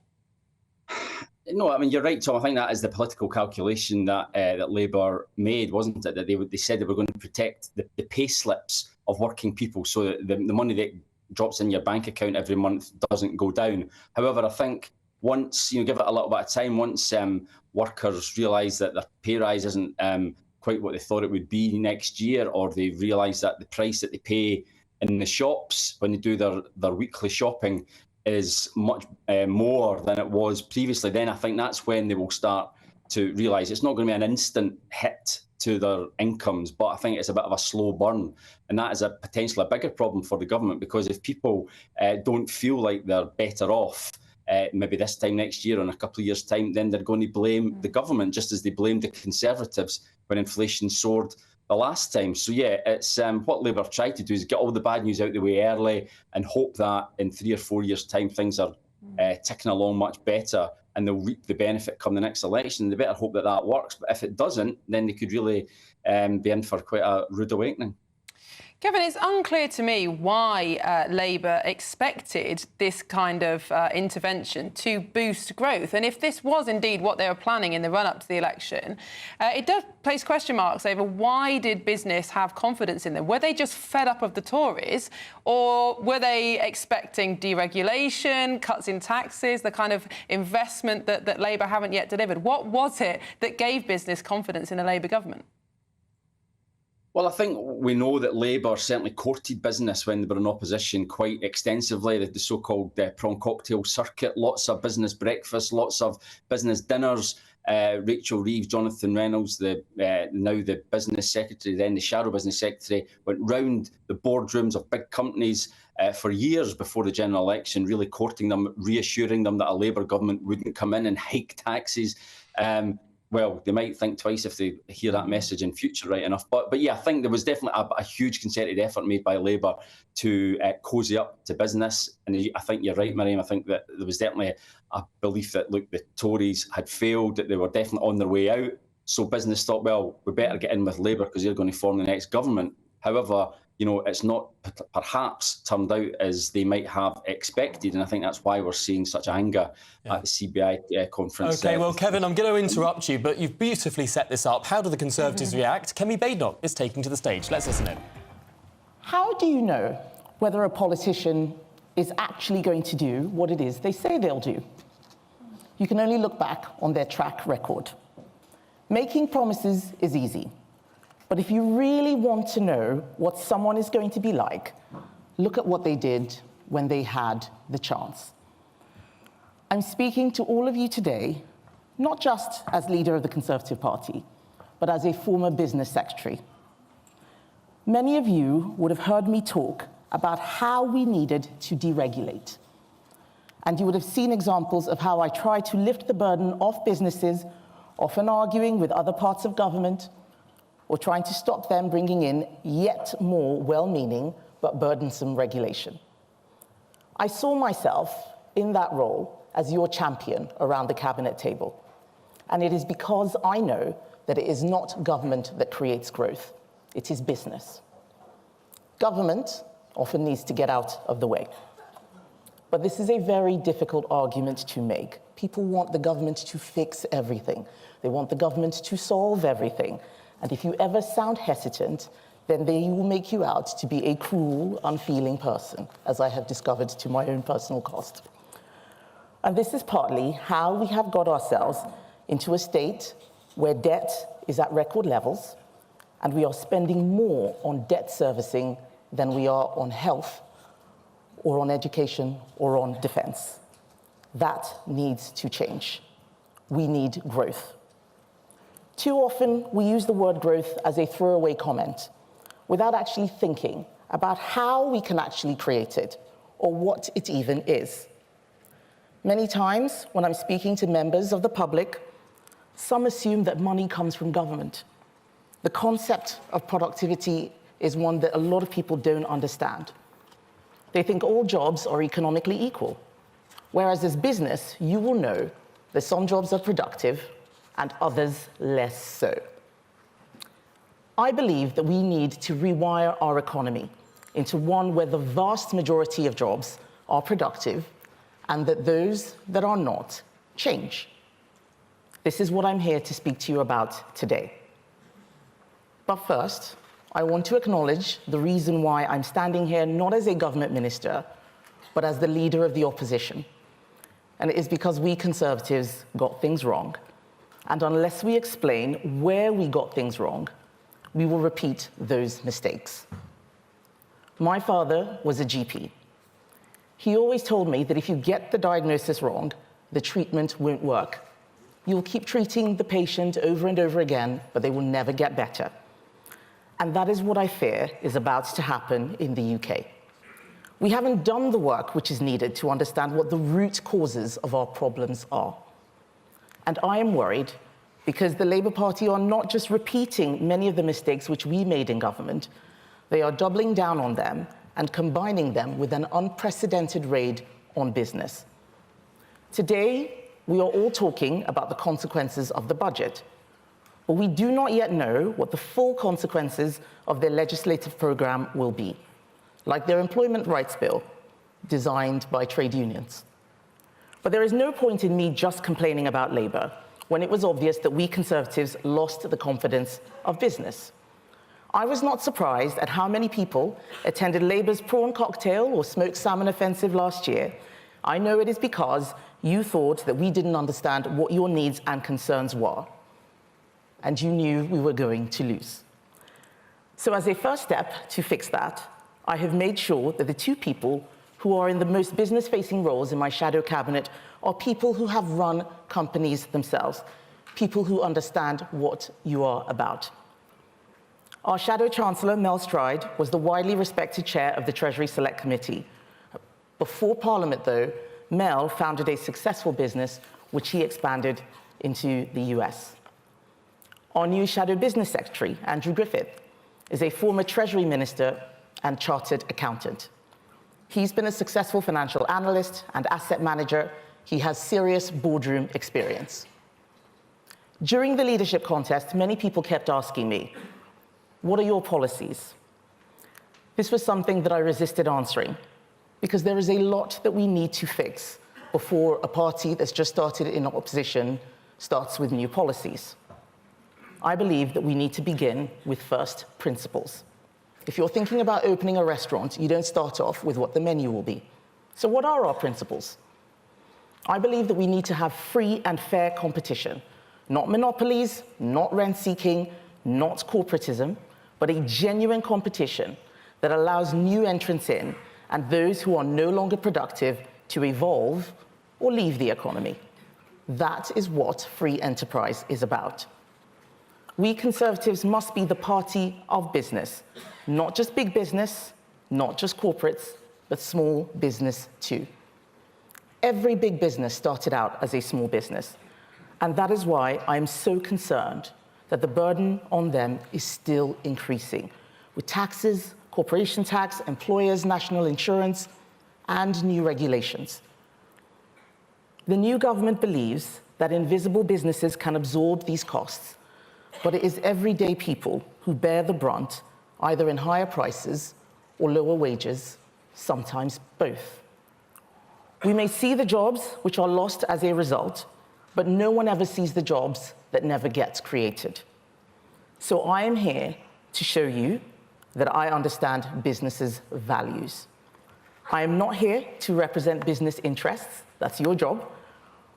No, I mean, you're right, Tom. I think that is the political calculation that that Labour made, wasn't it? That they said they were going to protect the pay slips of working people so that the money that drops in your bank account every month doesn't go down. However, I think once, give it a little bit of time, once workers realise that their pay rise isn't quite what they thought it would be next year, or they realise that the price that they pay in the shops when they do their weekly shopping is much more than it was previously, then I think that's when they will start to realise it's not going to be an instant hit to their incomes, but I think it's a bit of a slow burn. And that is potentially a bigger problem for the government, because if people don't feel like they're better off, maybe this time next year or in a couple of years' time, then they're going to blame the government, just as they blamed the Conservatives when inflation soared the last time. So, yeah, it's what Labour tried to do is get all the bad news out the way early and hope that in 3 or 4 years' time things are ticking along much better and they'll reap the benefit come the next election. They better hope that that works. But if it doesn't, then they could really be in for quite a rude awakening. Kevin, it's unclear to me why Labour expected this kind of intervention to boost growth. And if this was indeed what they were planning in the run-up to the election, it does place question marks over why did business have confidence in them? Were they just fed up of the Tories, or were they expecting deregulation, cuts in taxes, the kind of investment that Labour haven't yet delivered? What was it that gave business confidence in a Labour government? Well, I think we know that Labour certainly courted business when they were in opposition quite extensively, the so-called prawn cocktail circuit, lots of business breakfasts, lots of business dinners. Rachel Reeves, Jonathan Reynolds, now the business secretary, then the shadow business secretary, went round the boardrooms of big companies for years before the general election, really courting them, reassuring them that a Labour government wouldn't come in and hike taxes. Well, they might think twice if they hear that message in future, right enough. But yeah, I think there was definitely a huge concerted effort made by Labour to cosy up to business. And I think you're right, Miriam. I think that there was definitely a belief that, look, the Tories had failed, that they were definitely on their way out. So business thought, well, we better get in with Labour because they're going to form the next government. However, you know, it's not perhaps turned out as they might have expected. And I think that's why we're seeing such anger at the CBI conference. OK, well, Kevin, I'm going to interrupt you, but you've beautifully set this up. How do the Conservatives react? Kemi Badenoch is taking to the stage. Let's listen in. How do you know whether a politician is actually going to do what it is they say they'll do? You can only look back on their track record. Making promises is easy. But if you really want to know what someone is going to be like, look at what they did when they had the chance. I'm speaking to all of you today, not just as leader of the Conservative Party, but as a former business secretary. Many of you would have heard me talk about how we needed to deregulate. And you would have seen examples of how I tried to lift the burden off businesses, often arguing with other parts of government, or trying to stop them bringing in yet more well-meaning but burdensome regulation. I saw myself in that role as your champion around the cabinet table. And it is because I know that it is not government that creates growth, it is business. Government often needs to get out of the way. But this is a very difficult argument to make. People want the government to fix everything. They want the government to solve everything. And if you ever sound hesitant, then they will make you out to be a cruel, unfeeling person, as I have discovered to my own personal cost. And this is partly how we have got ourselves into a state where debt is at record levels, and we are spending more on debt servicing than we are on health, or on education, or on defense. That needs to change. We need growth. Too often, we use the word growth as a throwaway comment without actually thinking about how we can actually create it or what it even is. Many times, when I'm speaking to members of the public, some assume that money comes from government. The concept of productivity is one that a lot of people don't understand. They think all jobs are economically equal, whereas as business, you will know that some jobs are productive and others less so. I believe that we need to rewire our economy into one where the vast majority of jobs are productive and that those that are not change. This is what I'm here to speak to you about today. But first, I want to acknowledge the reason why I'm standing here not as a government minister, but as the leader of the opposition. And it is because we Conservatives got things wrong. And unless we explain where we got things wrong, we will repeat those mistakes. My father was a GP. He always told me that if you get the diagnosis wrong, the treatment won't work. You'll keep treating the patient over and over again, but they will never get better. And that is what I fear is about to happen in the UK. We haven't done the work which is needed to understand what the root causes of our problems are. And I am worried because the Labour Party are not just repeating many of the mistakes which we made in government, they are doubling down on them and combining them with an unprecedented raid on business. Today, we are all talking about the consequences of the budget. but we do not yet know what the full consequences of their legislative program will be, like their employment rights bill, designed by trade unions. But there is no point in me just complaining about Labour when it was obvious that we Conservatives lost the confidence of business. I was not surprised at how many people attended Labour's prawn cocktail or smoked salmon offensive last year. I know it is because you thought that we didn't understand what your needs and concerns were, and you knew we were going to lose. So as a first step to fix that, I have made sure that the two people who are in the most business-facing roles in my shadow cabinet are people who have run companies themselves, people who understand what you are about. Our Shadow Chancellor, Mel Stride, was the widely respected chair of the Treasury Select Committee. Before Parliament, though, Mel founded a successful business which he expanded into the US. Our new Shadow Business Secretary, Andrew Griffith, is a former Treasury Minister and chartered accountant. He's been a successful financial analyst and asset manager. He has serious boardroom experience. During the leadership contest, many people kept asking me, what are your policies? This was something that I resisted answering, because there is a lot that we need to fix before a party that's just started in opposition starts with new policies. I believe that we need to begin with first principles. If you're thinking about opening a restaurant, you don't start off with what the menu will be. So what are our principles? I believe that we need to have free and fair competition, not monopolies, not rent-seeking, not corporatism, but a genuine competition that allows new entrants in and those who are no longer productive to evolve or leave the economy. That is what free enterprise is about. We Conservatives must be the party of business, not just big business, not just corporates, but small business too. Every big business started out as a small business, and that is why I'm so concerned that the burden on them is still increasing, with taxes, corporation tax, employers' national insurance, and new regulations. The new government believes that invisible businesses can absorb these costs, but it is everyday people who bear the brunt, either in higher prices or lower wages, sometimes both. We may see the jobs which are lost as a result, but no one ever sees the jobs that never get created. So I am here to show you that I understand businesses' values. I am not here to represent business interests. That's your job.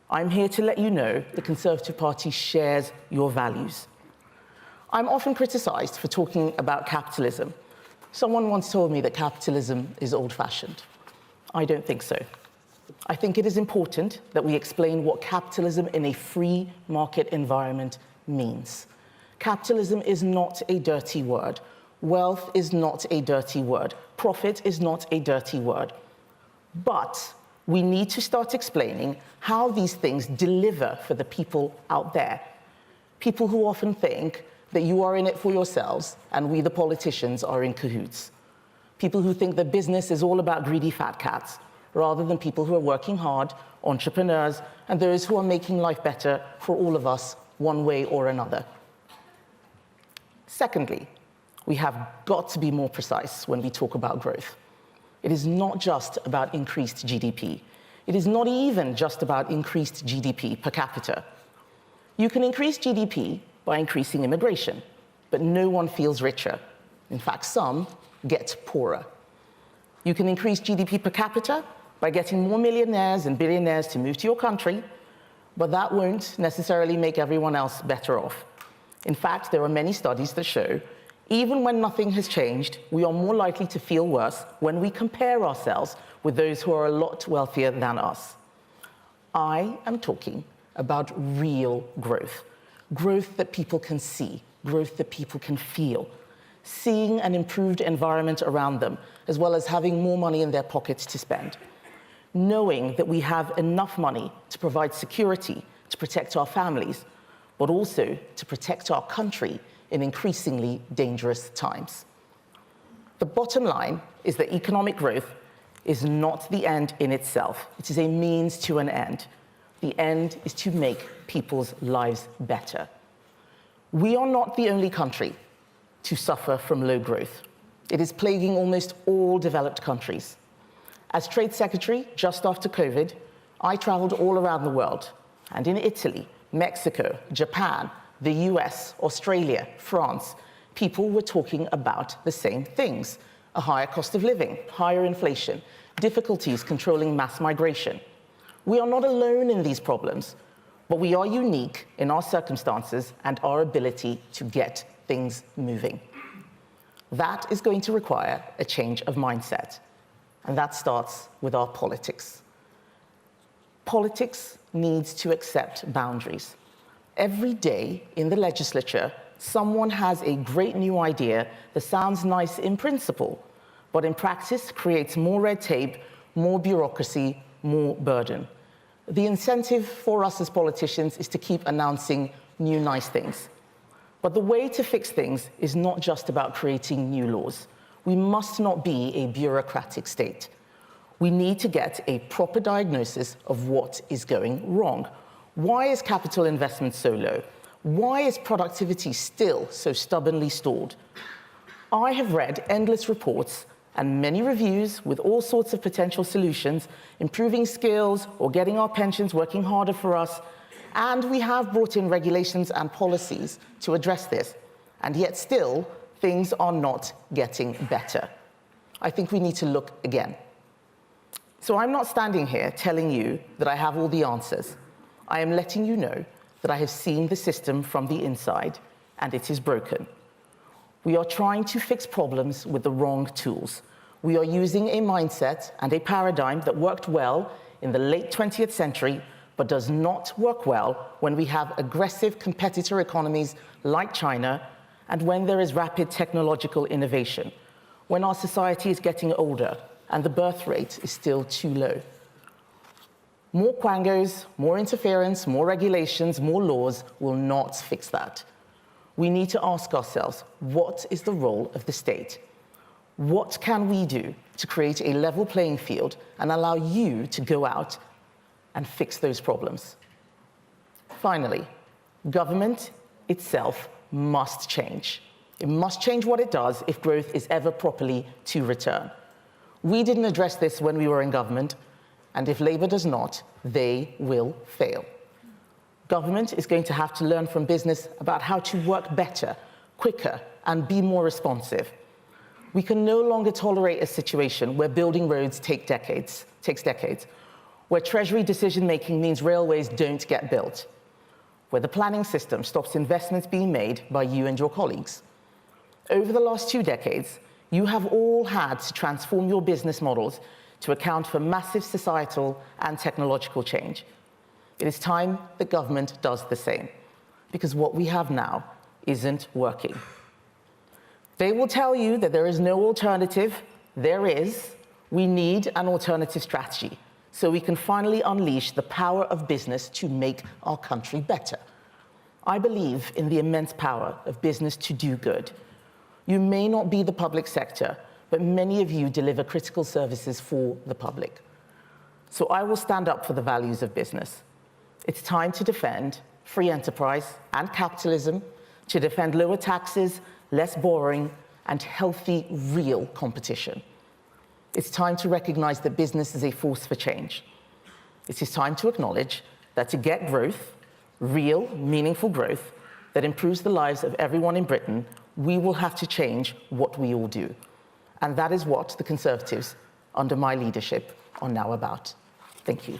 I'm here to let you know the Conservative Party shares your values. I'm often criticized for talking about capitalism. Someone once told me that capitalism is old-fashioned. I don't think so. I think it is important that we explain what capitalism in a free market environment means. Capitalism is not a dirty word. Wealth is not a dirty word. Profit is not a dirty word. But we need to start explaining how these things deliver for the people out there. People who often think that you are in it for yourselves and we, the politicians, are in cahoots. People who think that business is all about greedy fat cats, rather than people who are working hard, entrepreneurs, and those who are making life better for all of us, one way or another. Secondly, we have got to be more precise when we talk about growth. It is not just about increased GDP. It is not even just about increased GDP per capita. You can increase GDP by increasing immigration, but no one feels richer. In fact, some get poorer. You can increase GDP per capita by getting more millionaires and billionaires to move to your country, but that won't necessarily make everyone else better off. In fact, there are many studies that show even when nothing has changed, we are more likely to feel worse when we compare ourselves with those who are a lot wealthier than us. I am talking about real growth. Growth that people can see, growth that people can feel, seeing an improved environment around them, as well as having more money in their pockets to spend. Knowing that we have enough money to provide security, to protect our families, but also to protect our country in increasingly dangerous times. The bottom line is that economic growth is not the end in itself. It is a means to an end. The end is to make people's lives better. We are not the only country to suffer from low growth. It is plaguing almost all developed countries. As Trade Secretary, just after COVID, I travelled all around the world, and in Italy, Mexico, Japan, the US, Australia, France, people were talking about the same things: a higher cost of living, higher inflation, difficulties controlling mass migration. We are not alone in these problems, but we are unique in our circumstances and our ability to get things moving. That is going to require a change of mindset, and that starts with our politics. Politics needs to accept boundaries. Every day in the legislature, someone has a great new idea that sounds nice in principle, but in practice creates more red tape, more bureaucracy, more burden. The incentive for us as politicians is to keep announcing new nice things. But the way to fix things is not just about creating new laws. We must not be a bureaucratic state. We need to get a proper diagnosis of what is going wrong. Why is capital investment so low? Why is productivity still so stubbornly stalled? I have read endless reports and many reviews with all sorts of potential solutions, improving skills or getting our pensions working harder for us. And we have brought in regulations and policies to address this. And yet still, things are not getting better. I think we need to look again. So I'm not standing here telling you that I have all the answers. I am letting you know that I have seen the system from the inside, and it is broken. We are trying to fix problems with the wrong tools. We are using a mindset and a paradigm that worked well in the late 20th century, but does not work well when we have aggressive competitor economies like China and when there is rapid technological innovation, when our society is getting older and the birth rate is still too low. More quangos, more interference, more regulations, more laws will not fix that. We need to ask ourselves, what is the role of the state? What can we do to create a level playing field and allow you to go out and fix those problems? Finally, government itself must change. It must change what it does if growth is ever properly to return. We didn't address this when we were in government, and if Labour does not, they will fail. Government is going to have to learn from business about how to work better, quicker, and be more responsive. We can no longer tolerate a situation where building roads takes decades, where Treasury decision-making means railways don't get built, where the planning system stops investments being made by you and your colleagues. Over the last 2 decades, you have all had to transform your business models to account for massive societal and technological change. It is time that government does the same, because what we have now isn't working. They will tell you that there is no alternative. There is. We need an alternative strategy so we can finally unleash the power of business to make our country better. I believe in the immense power of business to do good. You may not be the public sector, but many of you deliver critical services for the public. So I will stand up for the values of business. It's time to defend free enterprise and capitalism, to defend lower taxes, less borrowing, and healthy, real competition. It's time to recognize that business is a force for change. It is time to acknowledge that to get growth, real, meaningful growth, that improves the lives of everyone in Britain, we will have to change what we all do. And that is what the Conservatives, under my leadership, are now about. Thank you.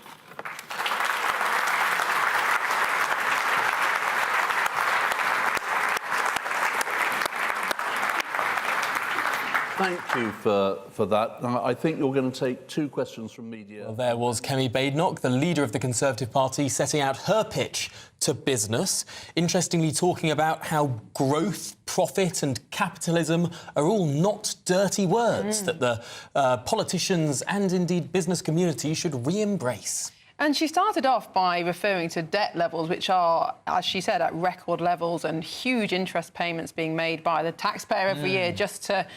Thank you for that. I think you're going to take 2 questions from media. Well, there was Kemi Badenoch, the leader of the Conservative Party, setting out her pitch to business, interestingly talking about how growth, profit and capitalism are all not dirty words that the politicians and indeed business community should re-embrace. And she started off by referring to debt levels, which are, as she said, at record levels, and huge interest payments being made by the taxpayer every year just to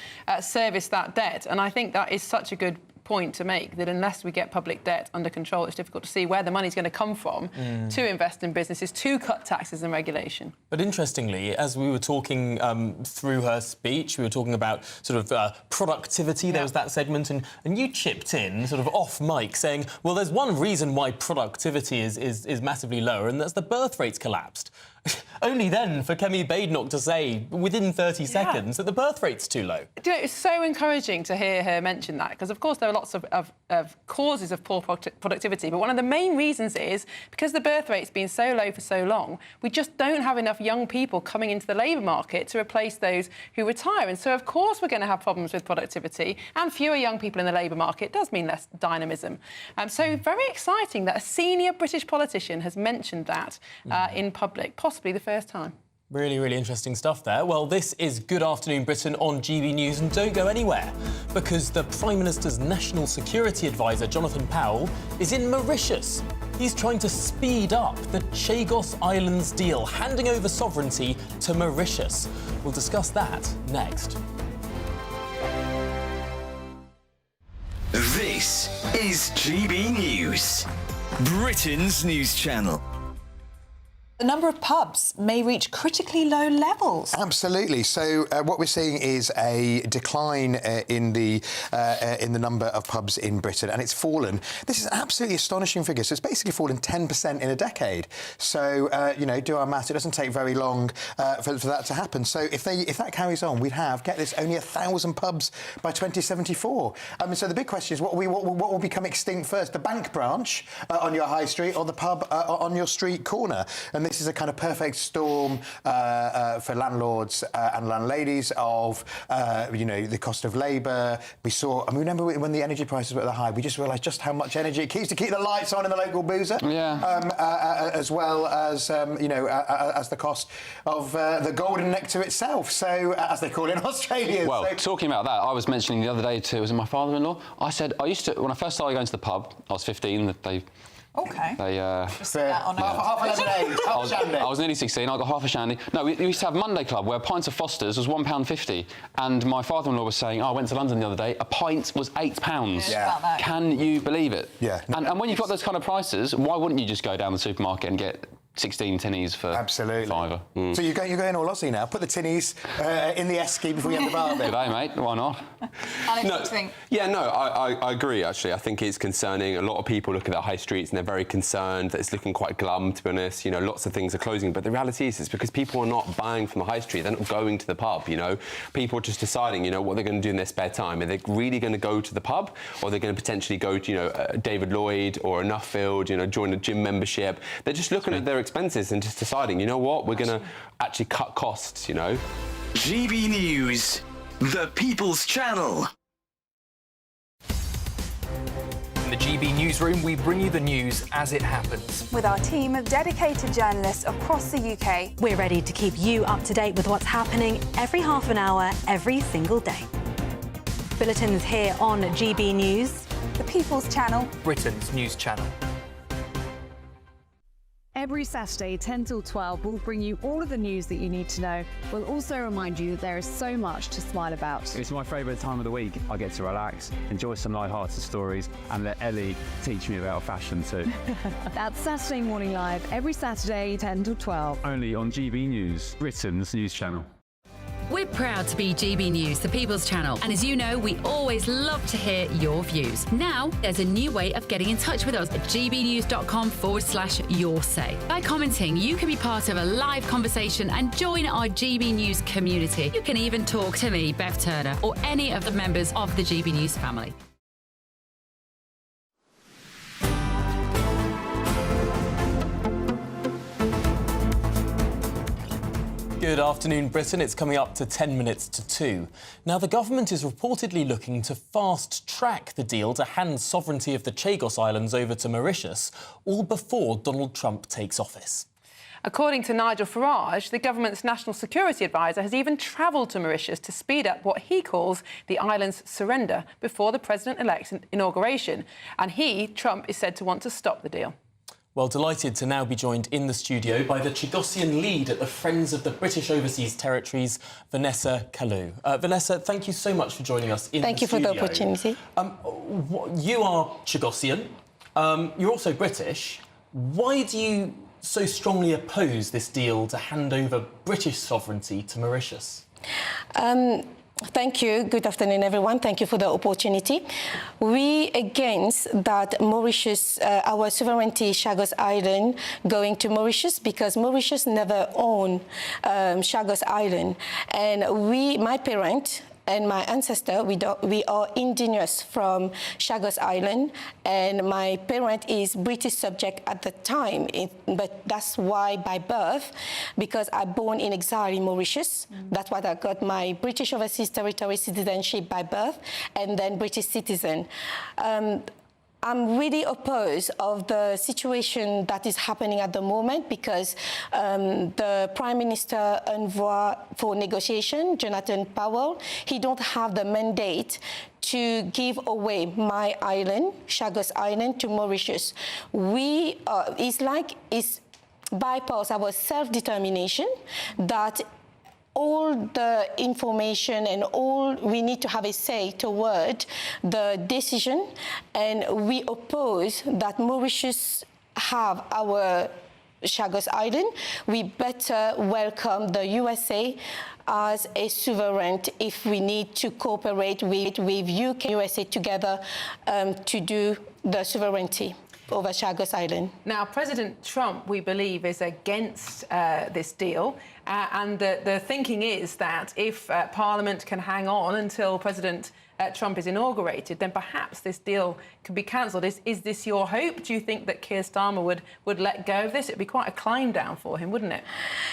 service that debt. And I think that is such a good point to make, that unless we get public debt under control, it's difficult to see where the money's going to come from to invest in businesses, to cut taxes and regulation. But interestingly, as we were talking through her speech, we were talking about sort of productivity. There was that segment, and you chipped in sort of off mic saying, well, there's one reason why productivity is massively lower, and that's the birth rate's collapsed. Only then for Kemi Badenoch to say, within 30 seconds, that the birth rate's too low. Do you know, it's so encouraging to hear her mention that, because, of course, there are lots of causes of poor productivity, but one of the main reasons is because the birth rate's been so low for so long, we just don't have enough young people coming into the labour market to replace those who retire. And so, of course, we're going to have problems with productivity, and fewer young people in the labour market does mean less dynamism. So very exciting that a senior British politician has mentioned that in public, possibly the first time. Really, really interesting stuff there. Well, this is Good Afternoon Britain on GB News, and don't go anywhere, because the Prime Minister's National Security Advisor, Jonathan Powell, is in Mauritius. He's trying to speed up the Chagos Islands deal, handing over sovereignty to Mauritius. We'll discuss that next. This is GB News, Britain's news channel. The number of pubs may reach critically low levels. Absolutely. So what we're seeing is a decline in the number of pubs in Britain, and it's fallen. This is an absolutely astonishing figure. So it's basically fallen 10% in a decade. So you know, do our maths. It doesn't take very long for that to happen. So if that carries on, we'd have, get this, only 1,000 pubs by 2074. So the big question is, what will become extinct first? The bank branch on your high street, or the pub on your street corner? And this is a kind of perfect storm for landlords and landladies of, you know, the cost of labour. We saw, I mean, remember when the energy prices were at the high, we just realised just how much energy it keeps to keep the lights on in the local boozer. Yeah. As well as, you know, as the cost of the golden nectar itself. So, as they call it in Australia. Well, talking about that, I was mentioning the other day to, was it my father-in-law? I said, I used to, when I first started going to the pub, I was 15, Okay. Half a shandy. I was nearly 16, I got half a shandy. No, we used to have Monday Club, where a pint of Foster's was £1.50. And my father-in-law was saying, I went to London the other day, a pint was £8. Yeah. Can you believe it? Yeah. And when you've got those kind of prices, why wouldn't you just go down the supermarket and get 16 tinnies for £5? So you're going all Aussie now. Put the tinnies in the esky before you have the bar. Good day, mate. Why not? I agree, actually. I think it's concerning. A lot of people look at the high streets and they're very concerned that it's looking quite glum, to be honest. You know, lots of things are closing. But the reality is, it's because people are not buying from the high street. They're not going to the pub, you know. People are just deciding, you know, what they're going to do in their spare time. Are they really going to go to the pub? Or are they going to potentially go to, you know, David Lloyd or a Nuffield, you know, join a gym membership? They're just looking at their expenses and just deciding, you know what, we're going to actually cut costs, you know. GB News, the People's Channel. In the GB Newsroom, we bring you the news as it happens. With our team of dedicated journalists across the UK. We're ready to keep you up to date with what's happening every half an hour, every single day. Bulletins here on GB News, the People's Channel, Britain's news channel. Every Saturday, 10 till 12, we'll bring you all of the news that you need to know. We'll also remind you that there is so much to smile about. It's my favourite time of the week. I get to relax, enjoy some light-hearted stories, and let Ellie teach me about fashion too. That's Saturday Morning Live, every Saturday, 10 till 12. Only on GB News, Britain's news channel. We're proud to be GB News, the People's Channel. And as you know, we always love to hear your views. Now, there's a new way of getting in touch with us at gbnews.com/your-say. By commenting, you can be part of a live conversation and join our GB News community. You can even talk to me, Bev Turner, or any of the members of the GB News family. Good afternoon, Britain. It's coming up to 10 minutes to 2. Now, the government is reportedly looking to fast-track the deal to hand sovereignty of the Chagos Islands over to Mauritius, all before Donald Trump takes office. According to Nigel Farage, the government's National Security Advisor has even travelled to Mauritius to speed up what he calls the island's surrender before the president-elect's inauguration. And he, Trump, is said to want to stop the deal. Well, delighted to now be joined in the studio by the Chagosian lead at the Friends of the British Overseas Territories, Vanessa Kalu. Vanessa, thank you so much for joining us in the studio. Thank you for the opportunity. You are Chagosian. You're also British. Why do you so strongly oppose this deal to hand over British sovereignty to Mauritius? Thank you. Good afternoon, everyone. Thank you for the opportunity. We against that Mauritius, our sovereignty, Chagos Island, going to Mauritius because Mauritius never owned Chagos Island. And my parents and my ancestor, we are indigenous from Chagos Island, and my parent is British subject at the time, but that's why by birth, because I'm born in exile in Mauritius, that's why I got my British Overseas Territory citizenship by birth, and then British citizen. I'm really opposed of the situation that is happening at the moment because the Prime Minister envoy for negotiation, Jonathan Powell, he don't have the mandate to give away my island, Chagos Island, to Mauritius. It's bypass our self-determination that all the information and all we need to have a say toward the decision, and we oppose that Mauritius have our Chagos Island. We better welcome the USA as a sovereign if we need to cooperate with UK and USA together to do the sovereignty over Chagos Island. Now, President Trump, we believe, is against this deal. And the thinking is that if Parliament can hang on until President Trump is inaugurated, then perhaps this deal could be cancelled. Is this your hope? Do you think that Keir Starmer would let go of this? It'd be quite a climb down for him, wouldn't it?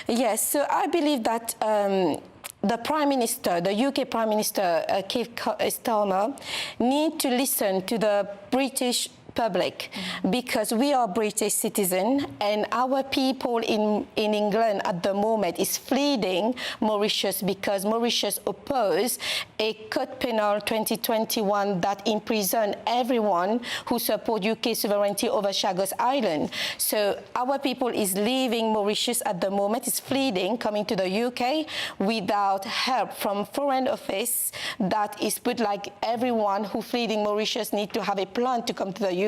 Yes, so I believe that the Prime Minister, the UK Prime Minister, Keir Starmer, need to listen to the British public because we are British citizens and our people in England at the moment is fleeing Mauritius because Mauritius opposed a code penal 2021 that imprisoned everyone who support UK sovereignty over Chagos Island. So our people is leaving Mauritius at the moment, is fleeing, coming to the UK without help from Foreign Office that is put like everyone who fleeing Mauritius need to have a plan to come to the UK.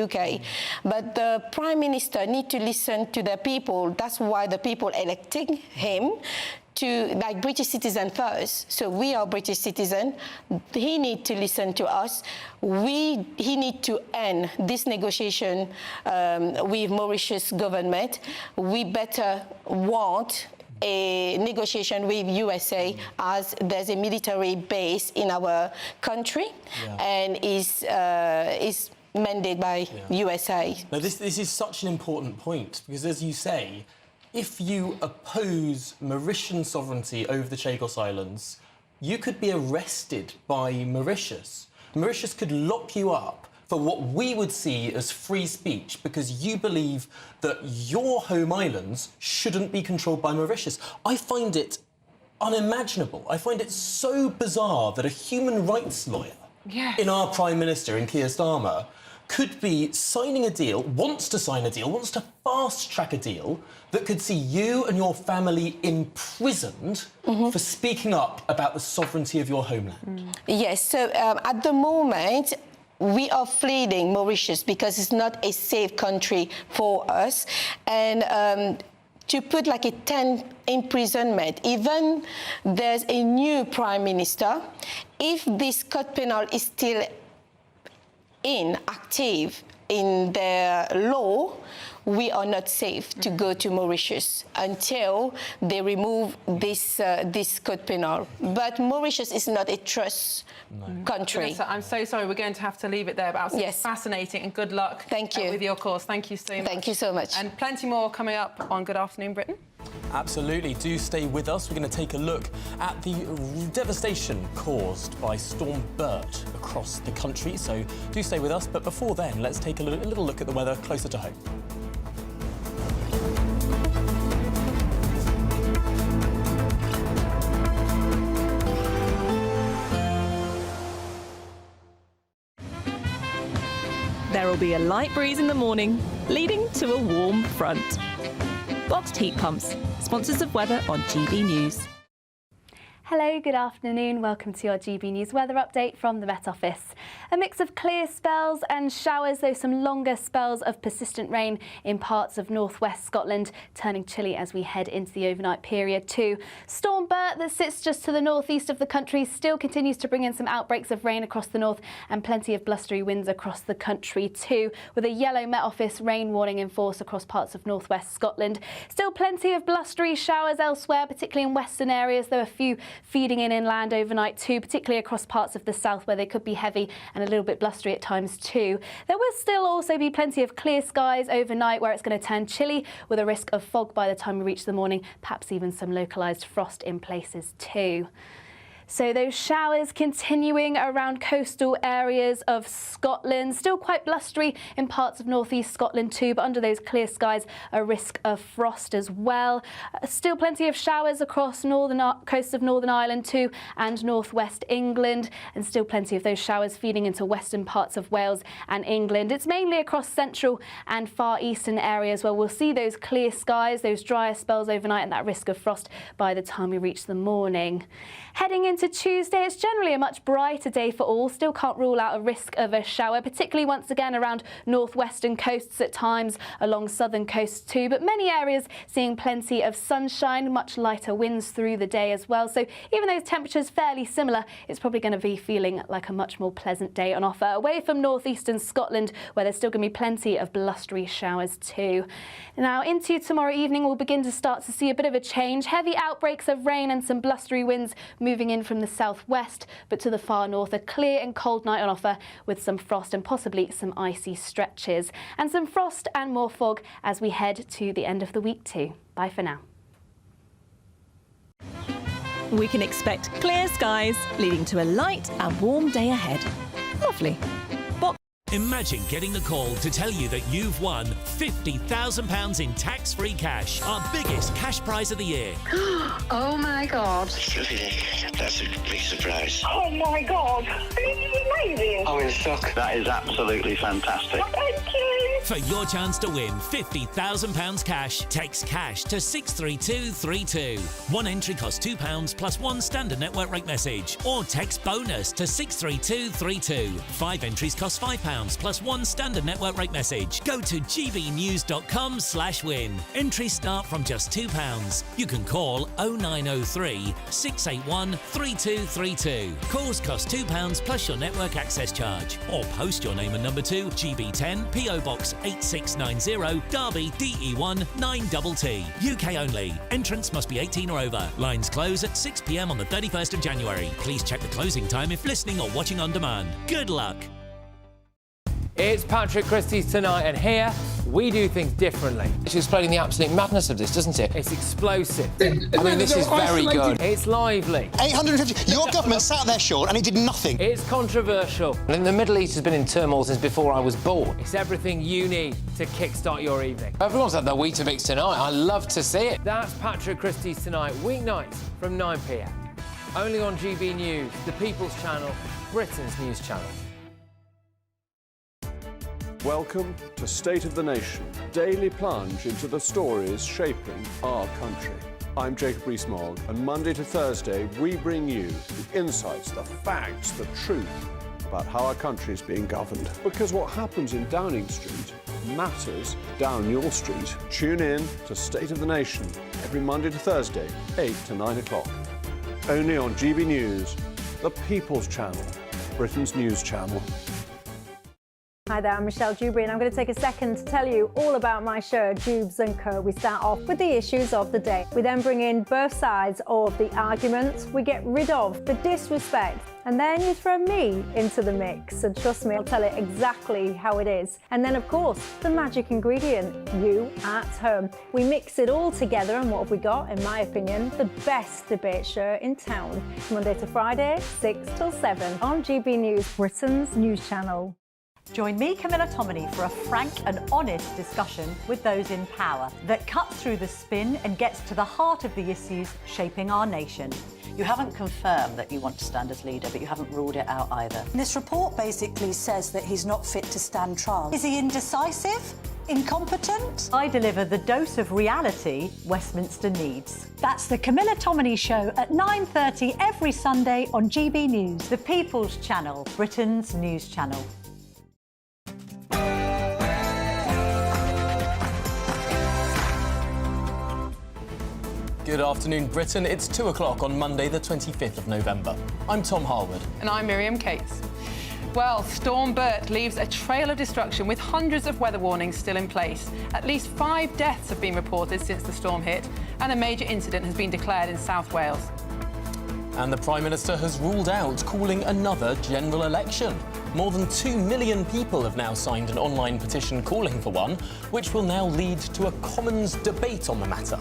But the Prime Minister need to listen to the people. That's why the people electing him to, like, British citizen first. So we are British citizen. He need to listen to us. He need to end this negotiation with Mauritius government. We better want a negotiation with USA as there's a military base in our country and is mandated by USA. Now, this is such an important point because, as you say, if you oppose Mauritian sovereignty over the Chagos Islands, you could be arrested by Mauritius. Mauritius could lock you up for what we would see as free speech because you believe that your home islands shouldn't be controlled by Mauritius. I find it unimaginable. I find it so bizarre that a human rights lawyer in our Prime Minister, in Keir Starmer, could be signing a deal, wants to sign a deal, wants to fast-track a deal that could see you and your family imprisoned for speaking up about the sovereignty of your homeland. Yes, so at the moment, we are fleeing Mauritius because it's not a safe country for us. And to put like a 10 imprisonment, even there's a new Prime Minister, if this code penal is still active in their law, we are not safe to go to Mauritius until they remove this code penal. But Mauritius is not a trust country. Vanessa, I'm so sorry, we're going to have to leave it there, but absolutely fascinating, and good luck with your course. Thank you so much. Thank you so much. And plenty more coming up on Good Afternoon Britain. Absolutely. Do stay with us. We're going to take a look at the devastation caused by Storm Bert across the country. So do stay with us. But before then, let's take a little look at the weather closer to home. There will be a light breeze in the morning, leading to a warm front. Boxed heat pumps, sponsors of weather on GB News. Hello, good afternoon. Welcome to your GB News weather update from the Met Office. A mix of clear spells and showers, though some longer spells of persistent rain in parts of northwest Scotland, turning chilly as we head into the overnight period too. Storm Bert, that sits just to the northeast of the country, still continues to bring in some outbreaks of rain across the north and plenty of blustery winds across the country too, with a yellow Met Office rain warning in force across parts of northwest Scotland. Still plenty of blustery showers elsewhere, particularly in western areas, though a few feeding in inland overnight too, particularly across parts of the south where they could be heavy and a little bit blustery at times too. There will still also be plenty of clear skies overnight where it's going to turn chilly with a risk of fog by the time we reach the morning, perhaps even some localised frost in places too. So those showers continuing around coastal areas of Scotland, still quite blustery in parts of northeast Scotland too, but under those clear skies, a risk of frost as well. Still plenty of showers across northern coast of Northern Ireland too and northwest England, and still plenty of those showers feeding into western parts of Wales and England. It's mainly across central and far eastern areas where we'll see those clear skies, those drier spells overnight and that risk of frost by the time we reach the morning. Heading into Tuesday, it's generally a much brighter day for all. Still can't rule out a risk of a shower, particularly once again around northwestern coasts at times, along southern coasts too. But many areas seeing plenty of sunshine, much lighter winds through the day as well. So even though temperatures fairly similar, it's probably going to be feeling like a much more pleasant day on offer. Away from northeastern Scotland, where there's still going to be plenty of blustery showers too. Now into tomorrow evening, we'll begin to start to see a bit of a change. Heavy outbreaks of rain and some blustery winds moving in from the southwest, but to the far north, a clear and cold night on offer with some frost and possibly some icy stretches. And some frost and more fog as we head to the end of the week too. Bye for now. We can expect clear skies, leading to a light and warm day ahead. Lovely. Imagine getting the call to tell you that you've won £50,000 in tax-free cash, our biggest cash prize of the year. Oh my God. That's a big surprise. Oh my God. This is amazing. I'm in shock. That is absolutely fantastic. Thank you. For your chance to win £50,000 cash, text cash to 63232. One entry costs £2 plus one standard network rate message, or text bonus to 63232. 5 entries cost £5 plus one standard network rate message. Go to gbnews.com/win. Entries start from just £2. You can call 0903 681 3232. Calls cost £2 plus your network access charge. Or post your name and number to GB10 PO Box 8690 Derby DE1 9TT. UK only. Entrance must be 18 or over. Lines close at 6 p.m. on the 31st of January. Please check the closing time if listening or watching on demand. Good luck. It's Patrick Christie's Tonight, and here we do things differently. It's explaining the absolute madness of this, doesn't it? It's explosive. I mean, this is very good. It's lively. 850. Your government sat there, Sean, and it did nothing. It's controversial. And the Middle East has been in turmoil since before I was born. It's everything you need to kickstart your evening. Everyone's had their Weetabix tonight. I love to see it. That's Patrick Christie's Tonight, weeknights from 9 p.m. Only on GB News, the People's Channel, Britain's news channel. Welcome to State of the Nation, daily plunge into the stories shaping our country. I'm Jacob Rees-Mogg, and Monday to Thursday we bring you the insights, the facts, the truth about how our country is being governed. Because what happens in Downing Street matters down your street. Tune in to State of the Nation every Monday to Thursday, 8 to 9 o'clock. Only on GB News, the People's Channel, Britain's news channel. Hi there, I'm Michelle Dewberry, and I'm going to take a second to tell you all about my show, Dubes & Co. We start off with the issues of the day. We then bring in both sides of the argument. We get rid of the disrespect, and then you throw me into the mix. And trust me, I'll tell it exactly how it is. And then, of course, the magic ingredient, you at home. We mix it all together, and what have we got? In my opinion, the best debate show in town. Monday to Friday, 6 till 7 on GB News, Britain's news channel. Join me, Camilla Tominey, for a frank and honest discussion with those in power that cuts through the spin and gets to the heart of the issues shaping our nation. You haven't confirmed that you want to stand as leader, but you haven't ruled it out either. This report basically says that he's not fit to stand trial. Is he indecisive? Incompetent? I deliver the dose of reality Westminster needs. That's the Camilla Tominey Show at 9:30 every Sunday on GB News, the People's Channel, Britain's news channel. Good afternoon, Britain. It's 2 o'clock on Monday, the 25th of November. I'm Tom Harwood. And I'm Miriam Cates. Well, Storm Bert leaves a trail of destruction with hundreds of weather warnings still in place. At least 5 deaths have been reported since the storm hit, and a major incident has been declared in South Wales. And the Prime Minister has ruled out calling another general election. More than 2 million people have now signed an online petition calling for one, which will now lead to a Commons debate on the matter.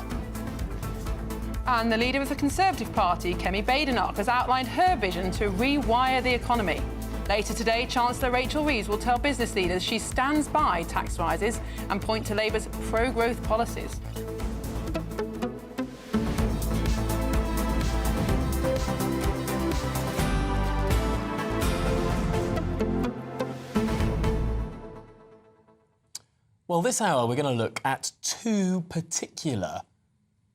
And the leader of the Conservative Party, Kemi Badenoch, has outlined her vision to rewire the economy. Later today, Chancellor Rachel Reeves will tell business leaders she stands by tax rises and point to Labour's pro-growth policies. Well, this hour we're going to look at 2 particular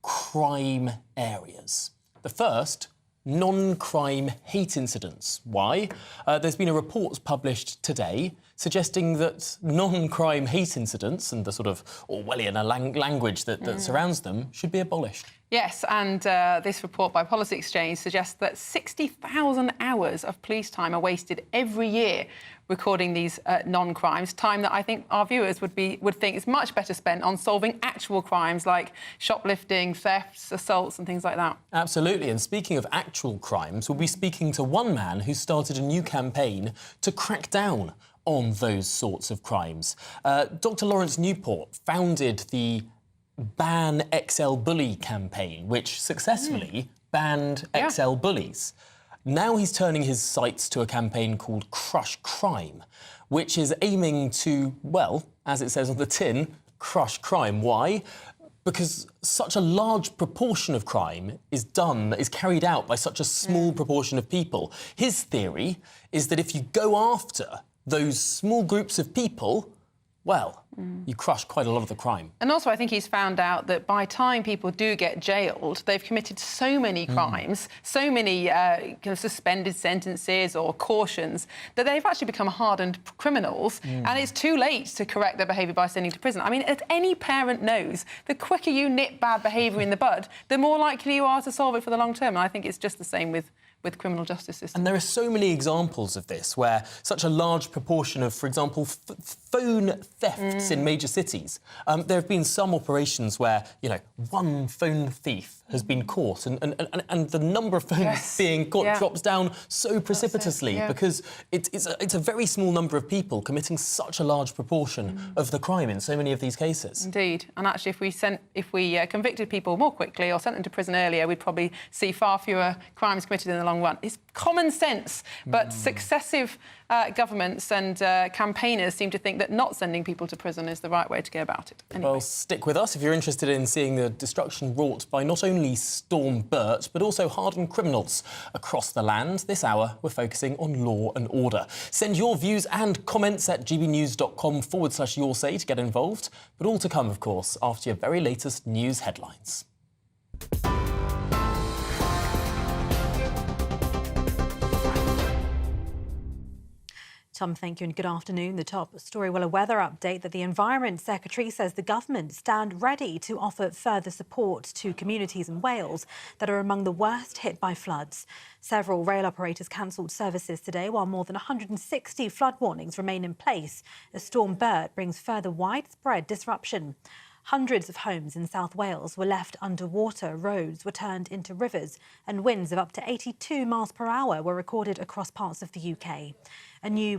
crime areas. The first, non-crime hate incidents. Why? There's been a report published today suggesting that non-crime hate incidents and the sort of Orwellian language that surrounds them should be abolished. Yes, and this report by Policy Exchange suggests that 60,000 hours of police time are wasted every year recording these non-crimes, time that I think our viewers would think is much better spent on solving actual crimes like shoplifting, thefts, assaults and things like that. Absolutely, and speaking of actual crimes, we'll be speaking to one man who started a new campaign to crack down on those sorts of crimes. Dr. Lawrence Newport founded the Ban XL Bully campaign, which successfully banned XL bullies. Now he's turning his sights to a campaign called Crush Crime, which is aiming to, well, as it says on the tin, crush crime. Why? Because such a large proportion of crime is carried out by such a small proportion of people. His theory is that if you go after those small groups of people, well, you crush quite a lot of the crime. And also, I think he's found out that by time people do get jailed, they've committed so many crimes, so many kind of suspended sentences or cautions, that they've actually become hardened criminals, and it's too late to correct their behaviour by sending to prison. I mean, as any parent knows, the quicker you nip bad behaviour in the bud, the more likely you are to solve it for the long term. And I think it's just the same with criminal justice system. And there are so many examples of this where such a large proportion of, for example, phone thefts in major cities. There have been some operations where, you know, one phone thief has been caught and the number of phones being caught drops down so precipitously because it's a very small number of people committing such a large proportion of the crime in so many of these cases. Indeed. And actually, if we convicted people more quickly or sent them to prison earlier, we'd probably see far fewer crimes committed in the long run. It's common sense, but successive governments and campaigners seem to think that not sending people to prison is the right way to go about it. Anyway. Well, stick with us if you're interested in seeing the destruction wrought by not only Storm Bert, but also hardened criminals across the land. This hour, we're focusing on law and order. Send your views and comments at gbnews.com/yoursay to get involved. But all to come, of course, after your very latest news headlines. Tom, thank you and good afternoon. The top story, well, a weather update that the Environment Secretary says the government stand ready to offer further support to communities in Wales that are among the worst hit by floods. Several rail operators cancelled services today, while more than 160 flood warnings remain in place as Storm Bert brings further widespread disruption. Hundreds of homes in South Wales were left underwater, roads were turned into rivers, and winds of up to 82 miles per hour were recorded across parts of the UK. A new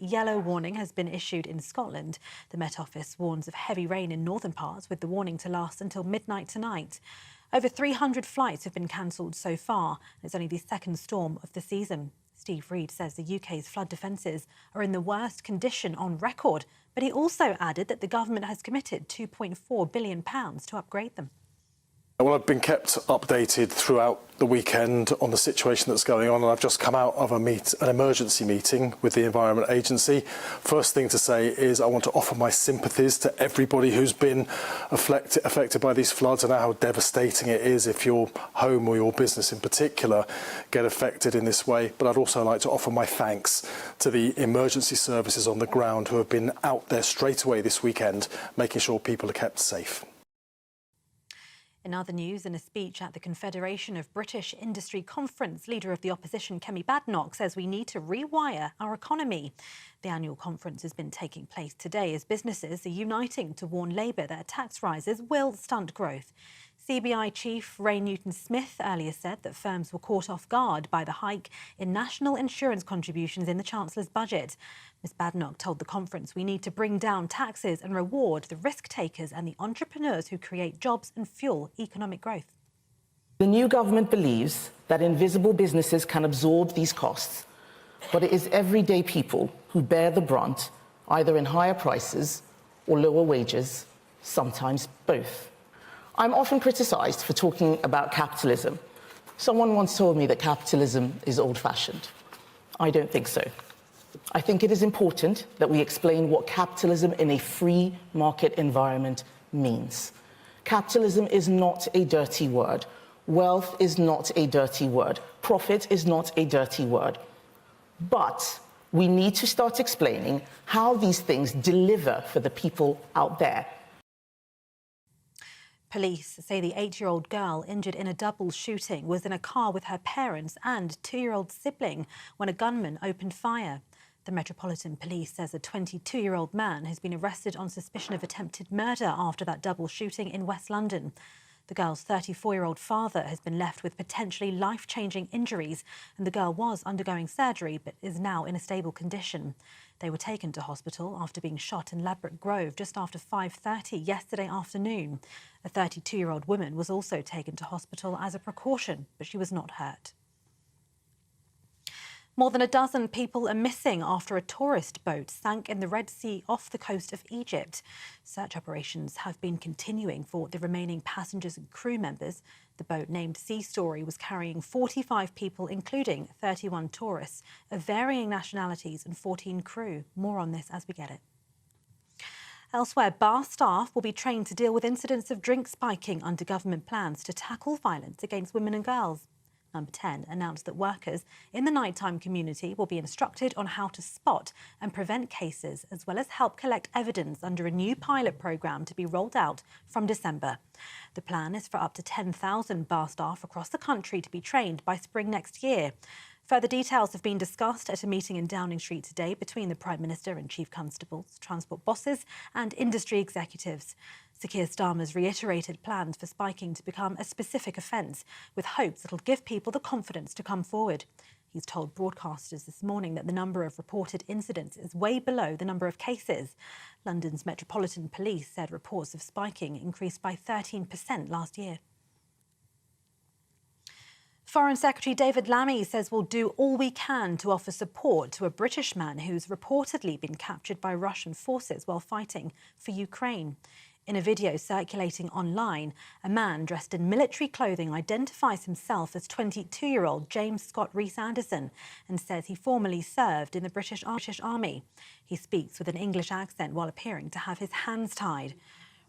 yellow warning has been issued in Scotland. The Met Office warns of heavy rain in northern parts, with the warning to last until midnight tonight. Over 300 flights have been cancelled so far, and it's only the second storm of the season. Steve Reid says the UK's flood defences are in the worst condition on record, but he also added that the government has committed £2.4 billion to upgrade them. Well, I've been kept updated throughout the weekend on the situation that's going on, and I've just come out of an emergency meeting with the Environment Agency. First thing to say is I want to offer my sympathies to everybody who's been affected by these floods. I know how devastating it is if your home or your business in particular get affected in this way, but I'd also like to offer my thanks to the emergency services on the ground who have been out there straight away this weekend, making sure people are kept safe. In other news, in a speech at the Confederation of British Industry Conference, Leader of the Opposition Kemi Badenoch says we need to rewire our economy. The annual conference has been taking place today as businesses are uniting to warn Labour that tax rises will stunt growth. CBI Chief Ray Newton-Smith earlier said that firms were caught off guard by the hike in national insurance contributions in the Chancellor's budget. Ms Badenoch told the conference we need to bring down taxes and reward the risk-takers and the entrepreneurs who create jobs and fuel economic growth. The new government believes that invisible businesses can absorb these costs, but it is everyday people who bear the brunt, either in higher prices or lower wages, sometimes both. I'm often criticised for talking about capitalism. Someone once told me that capitalism is old-fashioned. I don't think so. I think it is important that we explain what capitalism in a free market environment means. Capitalism is not a dirty word. Wealth is not a dirty word. Profit is not a dirty word. But we need to start explaining how these things deliver for the people out there. Police say the 8-year-old girl injured in a double shooting was in a car with her parents and 2-year-old sibling when a gunman opened fire. The Metropolitan Police says a 22-year-old man has been arrested on suspicion of attempted murder after that double shooting in West London. The girl's 34-year-old father has been left with potentially life-changing injuries, and the girl was undergoing surgery but is now in a stable condition. They were taken to hospital after being shot in Ladbroke Grove just after 5:30 yesterday afternoon. A 32-year-old woman was also taken to hospital as a precaution, but she was not hurt. More than a dozen people are missing after a tourist boat sank in the Red Sea off the coast of Egypt. Search operations have been continuing for the remaining passengers and crew members. The boat, named Sea Story, was carrying 45 people, including 31 tourists of varying nationalities and 14 crew. More on this as we get it. Elsewhere, bar staff will be trained to deal with incidents of drink spiking under government plans to tackle violence against women and girls. Number 10 announced that workers in the nighttime community will be instructed on how to spot and prevent cases, as well as help collect evidence under a new pilot programme to be rolled out from December. The plan is for up to 10,000 bar staff across the country to be trained by spring next year. Further details have been discussed at a meeting in Downing Street today between the Prime Minister and Chief Constables, transport bosses and industry executives. Sir Keir Starmer's reiterated plans for spiking to become a specific offence, with hopes it'll give people the confidence to come forward. He's told broadcasters this morning that the number of reported incidents is way below the number of cases. London's Metropolitan Police said reports of spiking increased by 13% last year. Foreign Secretary David Lammy says we'll do all we can to offer support to a British man who's reportedly been captured by Russian forces while fighting for Ukraine. In a video circulating online, a man dressed in military clothing identifies himself as 22-year-old James Scott Rees-Anderson and says he formerly served in the British Army. He speaks with an English accent while appearing to have his hands tied.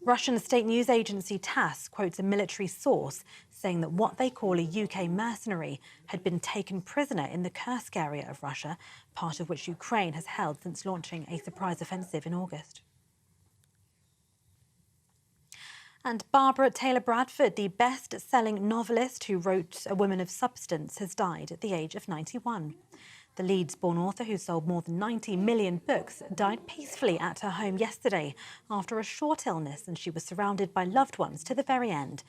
Russian state news agency TASS quotes a military source saying that what they call a UK mercenary had been taken prisoner in the Kursk area of Russia, part of which Ukraine has held since launching a surprise offensive in August. And Barbara Taylor Bradford, the best-selling novelist who wrote A Woman of Substance, has died at the age of 91. The Leeds-born author, who sold more than 90 million books, died peacefully at her home yesterday after a short illness, and she was surrounded by loved ones to the very end.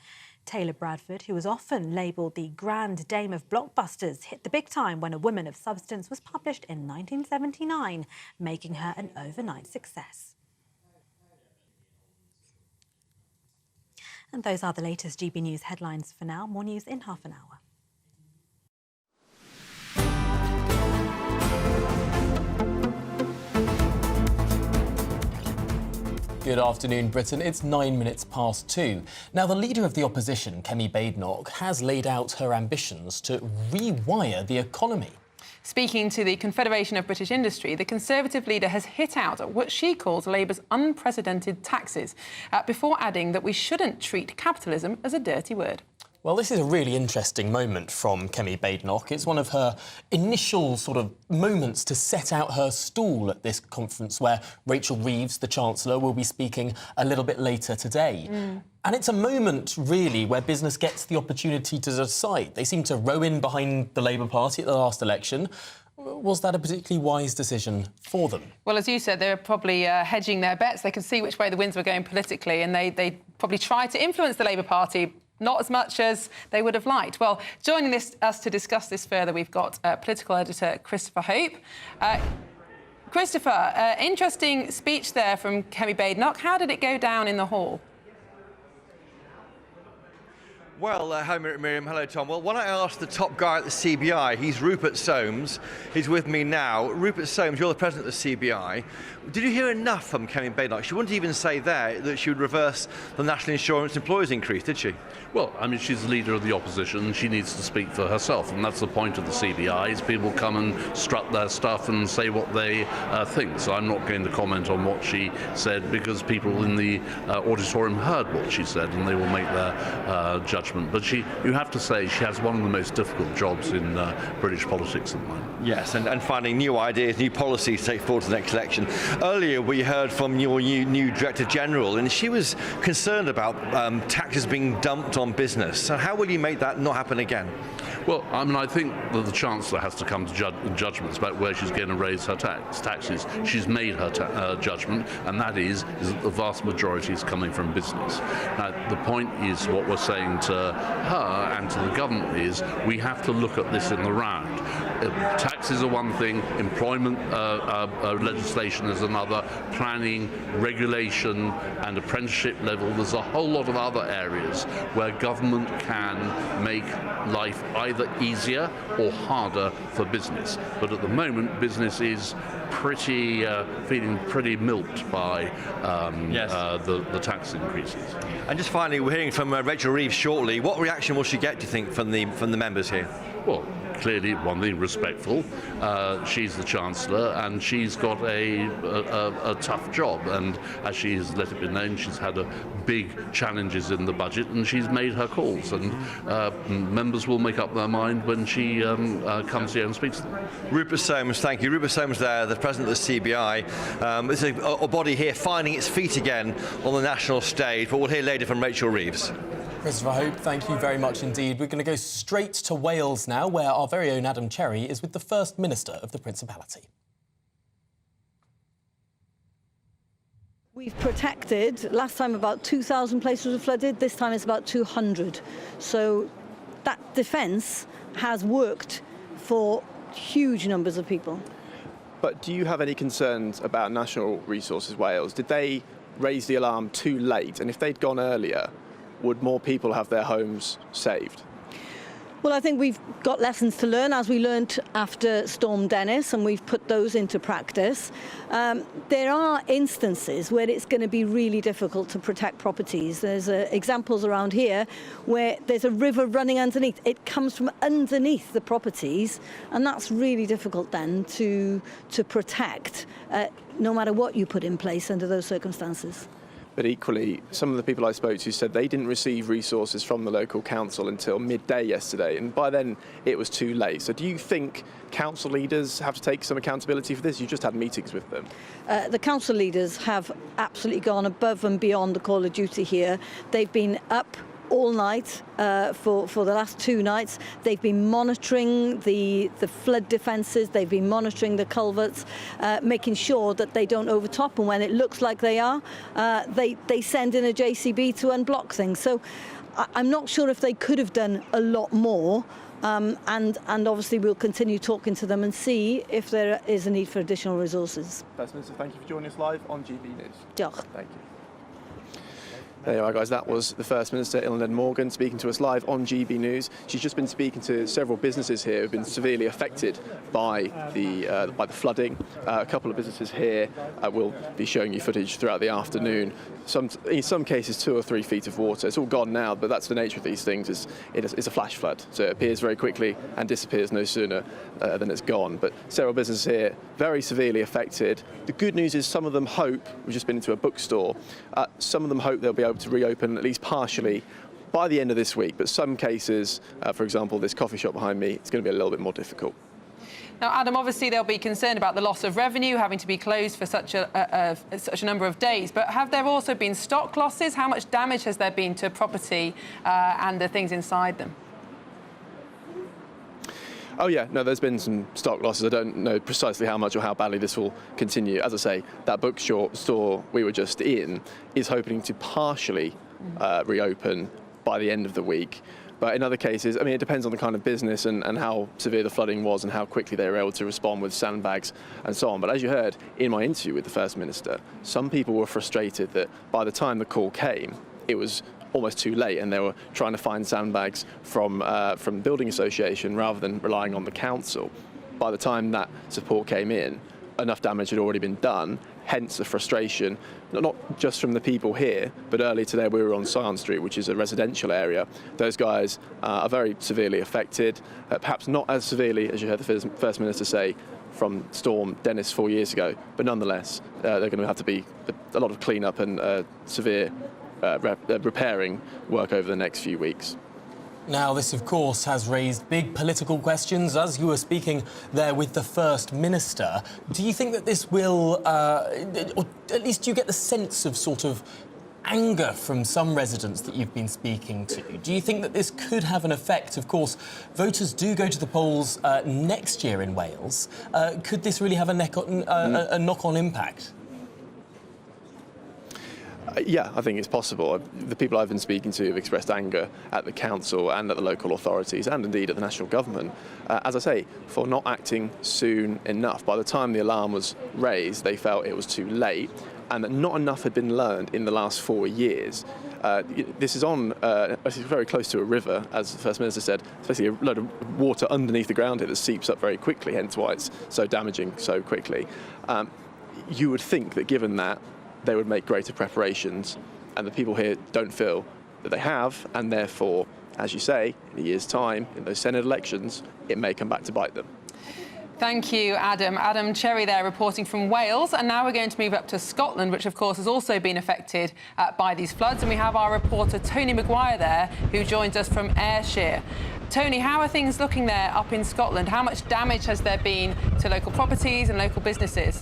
Taylor Bradford, who was often labelled the Grand Dame of blockbusters, hit the big time when A Woman of Substance was published in 1979, making her an overnight success. And those are the latest GB News headlines for now. More news in half an hour. good afternoon, Britain. It's 9 minutes past 2. Now, the leader of the opposition, Kemi Badenoch, has laid out her ambitions to rewire the economy. Speaking to the Confederation of British Industry, the Conservative leader has hit out at what she calls Labour's unprecedented taxes, before adding that we shouldn't treat capitalism as a dirty word. Well, this is a really interesting moment from Kemi Badenoch. It's one of her initial sort of moments to set out her stall at this conference where Rachel Reeves, the Chancellor, will be speaking a little bit later today. And it's a moment, really, where business gets the opportunity to decide. They seem to row in behind the Labour Party at the last election. Was that a particularly wise decision for them? Well, as you said, they were probably hedging their bets. They could see which way the winds were going politically, and they probably tried to influence the Labour Party, not as much as they would have liked. Well, joining us to discuss this further, we've got political editor Christopher Hope. Christopher, interesting speech there from Kemi Badenoch. How did it go down in the hall? Well, hi Miriam, hello Tom. Well, when I asked the top guy at the CBI, he's Rupert Soames, he's with me now. Rupert Soames, you're the president of the CBI. Did you hear enough from Kemi Badenoch? She wouldn't even say there that she would reverse the national insurance employers increase, did she? Well, I mean, she's the leader of the opposition and she needs to speak for herself, and that's the point of the CBI, is people come and strut their stuff and say what they think. So I'm not going to comment on what she said, because people in the auditorium heard what she said and they will make their judgment. But you have to say, she has one of the most difficult jobs in British politics at the moment. Yes, and finding new ideas, new policies to take forward to the next election. Earlier we heard from your new Director General, and she was concerned about taxes being dumped on business. So how will you make that not happen again? Well, I mean, I think that the Chancellor has to come to judgments about where she's going to raise her taxes. She's made her judgment, and that is that the vast majority is coming from business. Now, the point is, what we're saying to her and to the government is, we have to look at this in the round. Taxes are one thing, employment legislation is another, planning, regulation and apprenticeship level. There's a whole lot of other areas where government can make life either easier or harder for business. But at the moment, business is feeling pretty milked by the tax increases. And just finally, we're hearing from Rachel Reeves shortly. What reaction will she get, do you think, from the members here? Well, clearly, one thing, respectful. She's the Chancellor and she's got a tough job, and as she's let it be known, she's had big challenges in the budget and she's made her calls, and members will make up their mind when she comes here and speaks to them. Rupert Soames, thank you. Rupert Soames there, the president of the CBI. It's a body here finding its feet again on the national stage, but we'll hear later from Rachel Reeves. Christopher Hope, thank you very much indeed. We're going to go straight to Wales now, where our very own Adam Cherry is with the First Minister of the Principality. We've protected, last time about 2,000 places were flooded, this time it's about 200. So that defence has worked for huge numbers of people. But do you have any concerns about National Resources Wales? Did they raise the alarm too late? And if they'd gone earlier, would more people have their homes saved? Well, I think we've got lessons to learn, as we learnt after Storm Dennis, and we've put those into practice. There are instances where it's going to be really difficult to protect properties. There's examples around here where there's a river running underneath. It comes from underneath the properties, and that's really difficult then to protect, no matter what you put in place under those circumstances. But equally, some of the people I spoke to said they didn't receive resources from the local council until midday yesterday, and by then it was too late. So do you think council leaders have to take some accountability for this? You just had meetings with them. The council leaders have absolutely gone above and beyond the call of duty here. They've been up all night for the last 2 nights. They've been monitoring the flood defences, they've been monitoring the culverts, making sure that they don't overtop, and when it looks like they are, they send in a JCB to unblock things. So I'm not sure if they could have done a lot more, and obviously we'll continue talking to them and see if there is a need for additional resources. First Minister, thank you for joining us live on GB News. Diolch. Thank you. There you are, guys. That was the First Minister, Ilan Morgan, speaking to us live on GB News. She's just been speaking to several businesses here who've been severely affected by the flooding. A couple of businesses here will be showing you footage throughout the afternoon. In some cases, 2 or 3 feet of water. It's all gone now, but that's the nature of these things. It's a flash flood, so it appears very quickly and disappears no sooner than it's gone. But several businesses here very severely affected. The good news is some of them hope. We've just been into a bookstore. Some of them hope they'll be able to reopen at least partially by the end of this week. But some cases, for example, this coffee shop behind me, it's going to be a little bit more difficult. Now, Adam, obviously they'll be concerned about the loss of revenue, having to be closed for such a number of days. But have there also been stock losses? How much damage has there been to property and the things inside them? Oh yeah, no, there's been some stock losses. I don't know precisely how much or how badly this will continue. As I say, that bookstore we were just in is hoping to partially reopen by the end of the week. But in other cases, I mean, it depends on the kind of business and how severe the flooding was and how quickly they were able to respond with sandbags and so on. But as you heard in my interview with the First Minister, some people were frustrated that by the time the call came, it was almost too late, and they were trying to find sandbags from the building association rather than relying on the council. By the time that support came in, enough damage had already been done, hence the frustration, not just from the people here, but earlier today we were on Scion Street, which is a residential area. Those guys are very severely affected, perhaps not as severely as you heard the First Minister say from Storm Dennis 4 years ago, but nonetheless, they're going to have to be a lot of clean-up and severe repairing work over the next few weeks. Now, this, of course, has raised big political questions. As you were speaking there with the First Minister, do you think that this will, or at least do you get the sense of sort of anger from some residents that you've been speaking to? Do you think that this could have an effect? Of course, voters do go to the polls next year in Wales. Could this really have a knock-on impact? Yeah, I think it's possible. The people I've been speaking to have expressed anger at the council and at the local authorities and indeed at the national government, as I say, for not acting soon enough. By the time the alarm was raised, they felt it was too late and that not enough had been learned in the last 4 years. This is very close to a river, as the First Minister said. It's basically a load of water underneath the ground here that seeps up very quickly, hence why it's so damaging so quickly. You would think that given that, they would make greater preparations, and the people here don't feel that they have, and therefore, as you say, in a year's time, in those Senate elections, it may come back to bite them. Thank you, Adam. Adam Cherry there reporting from Wales. And now we're going to move up to Scotland, which, of course, has also been affected by these floods. And we have our reporter, Tony Maguire, there, who joins us from Ayrshire. Tony, how are things looking there up in Scotland? How much damage has there been to local properties and local businesses?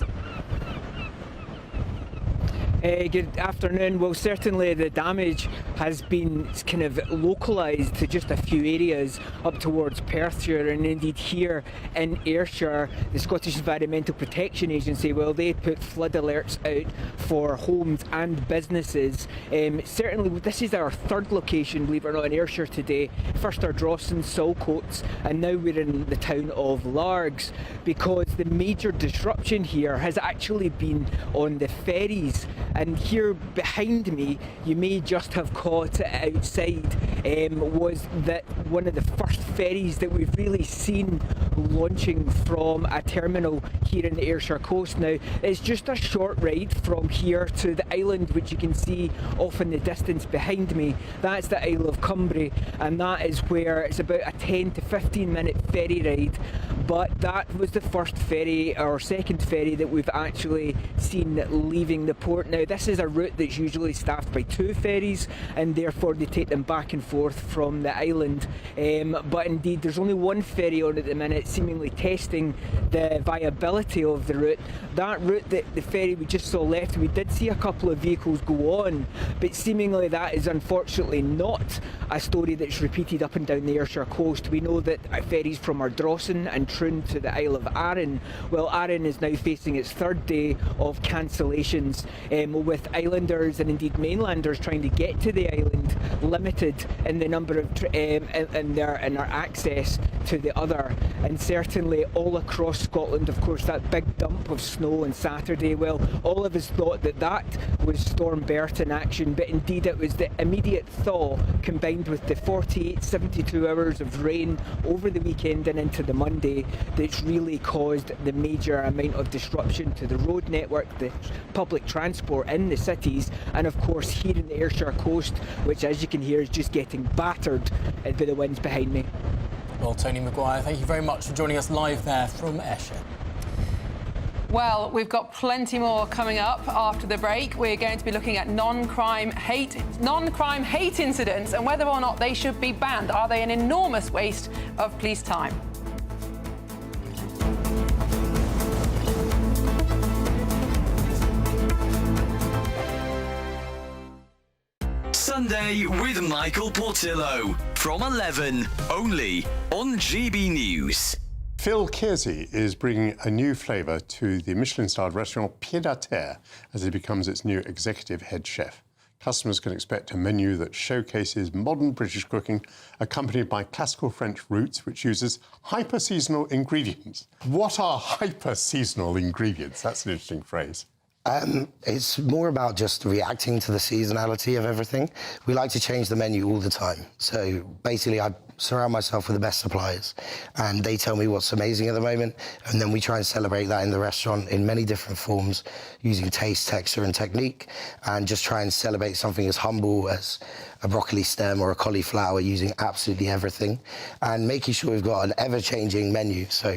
Good afternoon. Well, certainly the damage has been kind of localised to just a few areas up towards Perthshire, and indeed here in Ayrshire, the Scottish Environmental Protection Agency, well, they put flood alerts out for homes and businesses. Certainly, this is our third location, believe it or not, in Ayrshire today. First Ardrossan, Saltcoats, and now we're in the town of Largs, because the major disruption here has actually been on the ferries. And here behind me, you may just have caught outside, was that one of the first ferries that we've really seen launching from a terminal here in the Ayrshire coast. Now, it's just a short ride from here to the island, which you can see off in the distance behind me. That's the Isle of Cumbria, and that is where it's about a 10 to 15 minute ferry ride. But that was the first ferry, or second ferry, that we've actually seen leaving the port. Now, this is a route that's usually staffed by 2 ferries, and therefore they take them back and forth from the island. But indeed, there's only 1 ferry on at the minute, seemingly testing the viability of the route. That route that the ferry we just saw left, we did see a couple of vehicles go on, but seemingly that is unfortunately not a story that's repeated up and down the Ayrshire coast. We know that ferries from Ardrossan and Troon to the Isle of Arran, well, Arran is now facing its 3rd day of cancellations, with islanders and indeed mainlanders trying to get to the island limited in the number of in their access to the other. And and certainly all across Scotland, of course, that big dump of snow on Saturday, well, all of us thought that that was Storm Bert in action, but indeed it was the immediate thaw combined with the 48, 72 hours of rain over the weekend and into the Monday that's really caused the major amount of disruption to the road network, the public transport in the cities, and of course here in the Ayrshire coast, which as you can hear is just getting battered by the winds behind me. Well, Tony Maguire, thank you very much for joining us live there from Ayrshire. Well, we've got plenty more coming up after the break. We're going to be looking at non-crime hate incidents and whether or not they should be banned. Are they an enormous waste of police time? Sunday with Michael Portillo from 11, only on GB News. Phil Kearsey is bringing a new flavour to the Michelin-starred restaurant Pied à Terre as he becomes its new executive head chef. Customers can expect a menu that showcases modern British cooking accompanied by classical French roots, which uses hyper-seasonal ingredients. What are hyper-seasonal ingredients? That's an interesting phrase. It's more about just reacting to the seasonality of everything. We like to change the menu all the time. So basically, I surround myself with the best suppliers, and they tell me what's amazing at the moment, and then we try and celebrate that in the restaurant in many different forms, using taste, texture, and technique, and just try and celebrate something as humble as a broccoli stem or a cauliflower, using absolutely everything, and making sure we've got an ever-changing menu. So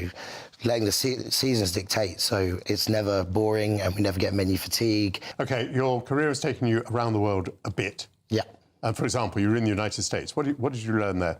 letting the seasons dictate, so it's never boring and we never get menu fatigue. OK, your career has taken you around the world a bit. Yeah. For example, you were in the United States. What did you learn there?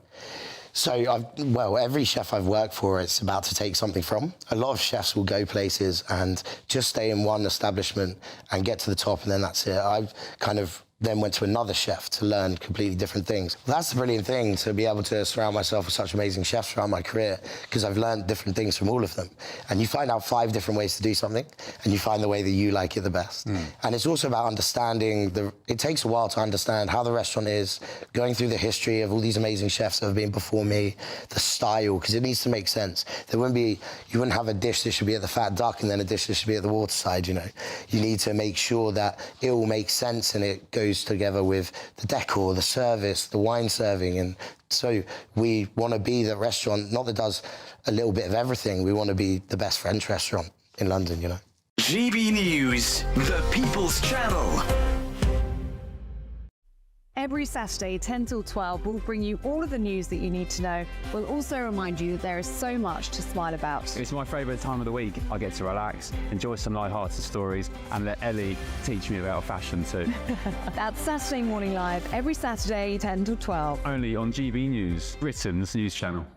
So, well, every chef I've worked for, it's about to take something from. A lot of chefs will go places and just stay in one establishment and get to the top, and then that's it. I've kind of then went to another chef to learn completely different things. That's the brilliant thing, to be able to surround myself with such amazing chefs throughout my career, because I've learned different things from all of them. And you find out 5 different ways to do something, and you find the way that you like it the best. And it's also about understanding it takes a while to understand how the restaurant is, going through the history of all these amazing chefs that have been before me, the style, because it needs to make sense. You wouldn't have a dish that should be at the Fat Duck and then a dish that should be at the Waterside, you know. You need to make sure that it all makes sense and it goes together with the decor, the service, the wine serving. And so we want to be the restaurant, not that does a little bit of everything, we want to be the best French restaurant in London, you know. GB News, the People's Channel. Every Saturday, 10 till 12, we'll bring you all of the news that you need to know. We'll also remind you that there is so much to smile about. It's my favourite time of the week. I get to relax, enjoy some light-hearted stories, and let Ellie teach me about fashion too. That's Saturday Morning Live, every Saturday, 10 till 12. Only on GB News, Britain's news channel.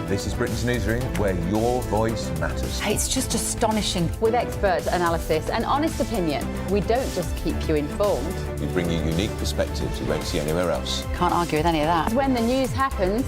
This is Britain's Newsroom, where your voice matters. It's just astonishing. With expert analysis and honest opinion, we don't just keep you informed. We bring you unique perspectives you won't see anywhere else. Can't argue with any of that. When the news happens,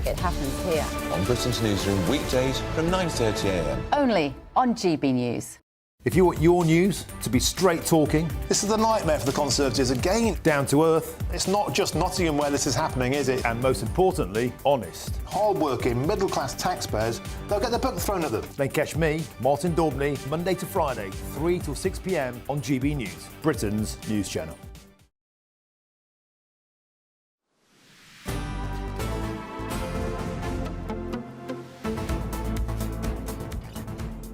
it happens here. On Britain's Newsroom, weekdays from 9:30 a.m. Only on GB News. If you want your news to be straight talking, this is a nightmare for the Conservatives again. Down to earth. It's not just Nottingham where this is happening, is it? And most importantly, honest. Hard-working, middle-class taxpayers, they'll get their book thrown at them. Then catch me, Martin Daubney, Monday to Friday, 3 till 6 p.m. on GB News, Britain's news channel.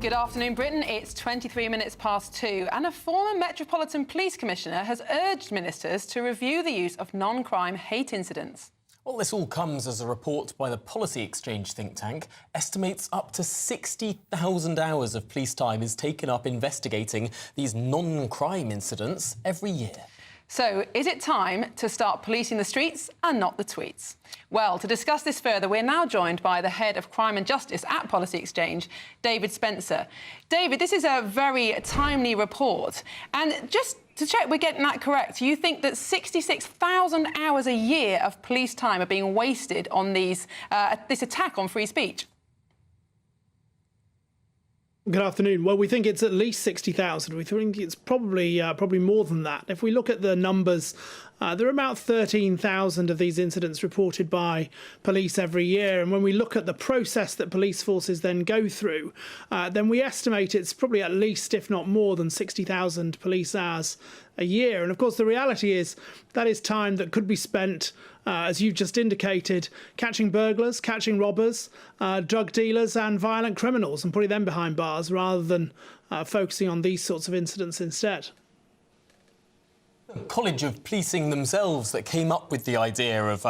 Good afternoon, Britain. It's 23 minutes past 2, and a former Metropolitan Police Commissioner has urged ministers to review the use of non-crime hate incidents. Well, this all comes as a report by the Policy Exchange think tank estimates up to 60,000 hours of police time is taken up investigating these non-crime incidents every year. So, is it time to start policing the streets and not the tweets? Well, to discuss this further, we're now joined by the Head of Crime and Justice at Policy Exchange, David Spencer. David, this is a very timely report. And just to check we're getting that correct, you think that 66,000 hours a year of police time are being wasted on this attack on free speech? Good afternoon. Well, we think it's at least 60,000. We think it's probably more than that. If we look at the numbers, there are about 13,000 of these incidents reported by police every year. And when we look at the process that police forces then go through, then we estimate it's probably at least, if not more than 60,000 police hours a year. And of course, the reality is that is time that could be spent, as you've just indicated, catching burglars, catching robbers, drug dealers and violent criminals and putting them behind bars rather than focusing on these sorts of incidents instead. College of Policing themselves that came up with the idea of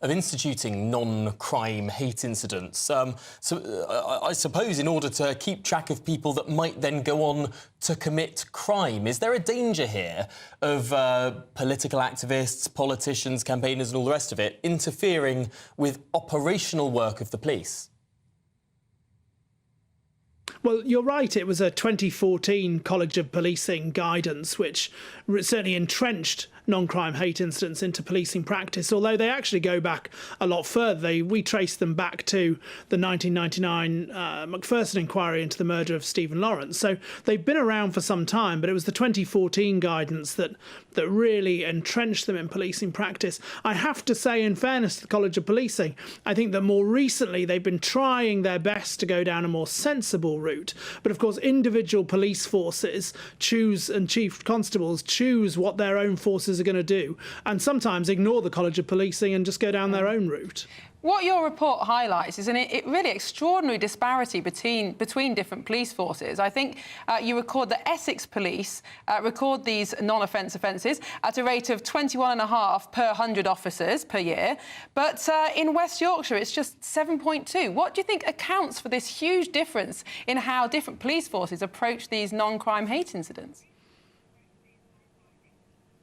instituting non-crime hate incidents. I suppose in order to keep track of people that might then go on to commit crime. Is there a danger here of political activists, politicians, campaigners and all the rest of it interfering with operational work of the police? Well, you're right. It was a 2014 College of Policing guidance which certainly entrenched non-crime hate incidents into policing practice, although they actually go back a lot further. We trace them back to the 1999 Macpherson inquiry into the murder of Stephen Lawrence. So they've been around for some time, but it was the 2014 guidance that really entrenched them in policing practice. I have to say, in fairness to the College of Policing, I think that more recently they've been trying their best to go down a more sensible route. But of course, individual police forces choose, and chief constables choose what their own forces are going to do, and sometimes ignore the College of Policing and just go down their own route. What your report highlights is an really extraordinary disparity between different police forces. I think you record that Essex Police record these non-offence offences at a rate of 21.5 per 100 officers per year, but in West Yorkshire it's just 7.2. What do you think accounts for this huge difference in how different police forces approach these non-crime hate incidents?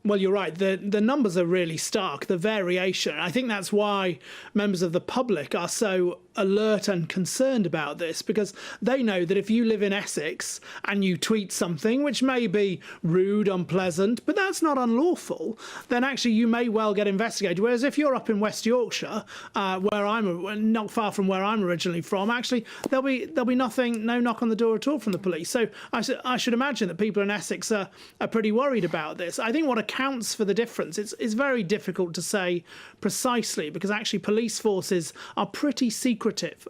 Well, you're right. The numbers are really stark, the variation. I think that's why members of the public are so alert and concerned about this, because they know that if you live in Essex and you tweet something which may be rude, unpleasant, but that's not unlawful, then actually you may well get investigated. Whereas if you're up in West Yorkshire, where I'm not far from where I'm originally from, actually there'll be nothing, no knock on the door at all from the police. So I should imagine that people in Essex are pretty worried about this. I think what accounts for the difference, it's very difficult to say precisely, because actually police forces are pretty secretive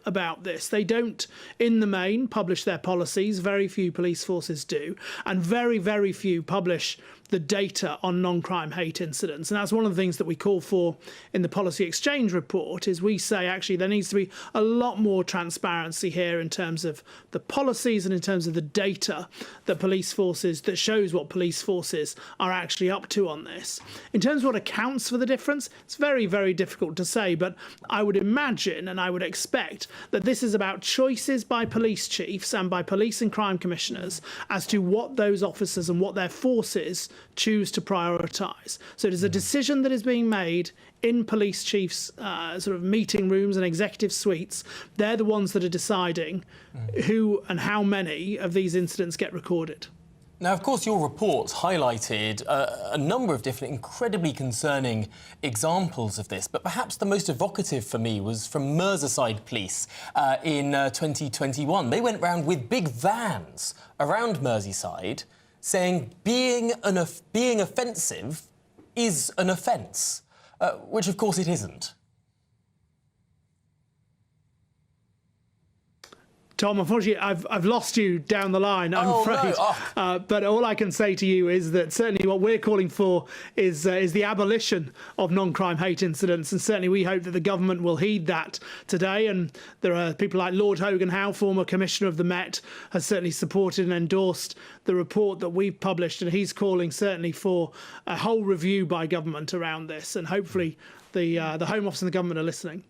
about this. They don't, in the main, publish their policies. Very few police forces do, and very, very few publish the data on non-crime hate incidents. And that's one of the things that we call for in the policy exchange report, is we say actually there needs to be a lot more transparency here in terms of the policies and in terms of the data that police forces, that shows what police forces are actually up to on this. In terms of what accounts for the difference, it's very, very difficult to say, but I would imagine and I would expect that this is about choices by police chiefs and by police and crime commissioners as to what those officers and what their forces choose to prioritise. So it is a decision that is being made in police chiefs' sort of meeting rooms and executive suites. They're the ones that are deciding who and how many of these incidents get recorded. Now, of course, your report highlighted a number of different incredibly concerning examples of this, but perhaps the most evocative for me was from Merseyside Police in 2021. They went round with big vans around Merseyside saying being offensive is an offence, which of course it isn't. Tom, unfortunately, I've lost you down the line, I'm afraid. No. But all I can say to you is that certainly what we're calling for is the abolition of non-crime hate incidents, and certainly we hope that the government will heed that today. And there are people like Lord Hogan Howe, former Commissioner of the Met, has certainly supported and endorsed the report that we've published, and he's calling certainly for a whole review by government around this, and hopefully the Home Office and the government are listening.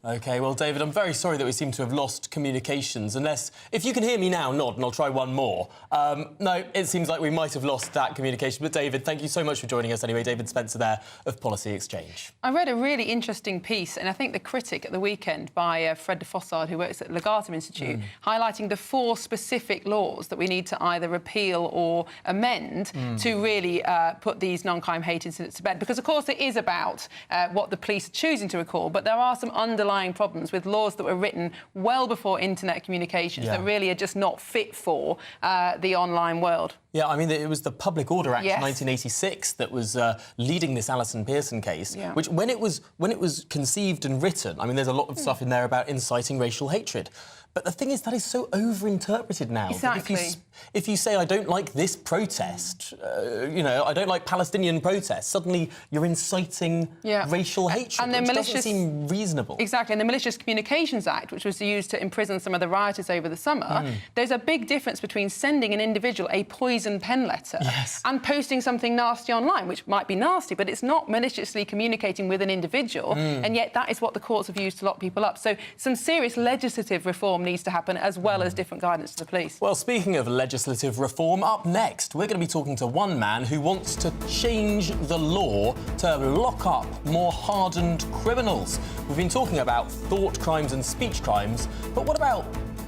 OK, well, David, I'm very sorry that we seem to have lost communications, unless... If you can hear me now, nod, and I'll try one more. No, it seems like we might have lost that communication. But, David, thank you so much for joining us anyway. David Spencer there of Policy Exchange. I read a really interesting piece, and I think The Critic at the weekend, by Fred de Fossard, who works at the Legatum Institute, highlighting the 4 specific laws that we need to either repeal or amend to really put these non-crime hate incidents to bed. Because, of course, it is about what the police are choosing to record, but there are some underlying underlying problems with laws that were written well before internet communications that really are just not fit for the online world. Yeah, I mean, it was the Public Order Act Yes. 1986 that was leading this Alison Pearson case, Yeah. which, when it was conceived and written, I mean, there's a lot of stuff in there about inciting racial hatred. But the thing is, that is so over-interpreted now. Exactly. That if you say, I don't like this protest, I don't like Palestinian protests, suddenly you're inciting racial hatred, and which doesn't seem reasonable. Exactly, and the Malicious Communications Act, which was used to imprison some of the rioters over the summer, there's a big difference between sending an individual a poison pen letter and posting something nasty online, which might be nasty, but it's not maliciously communicating with an individual, and yet that is what the courts have used to lock people up. So some serious legislative reform needs to happen, as well as different guidance to the police. Well, speaking of legislative reform, up next, we're going to be talking to one man who wants to change the law to lock up more hardened criminals. We've been talking about thought crimes and speech crimes, but what about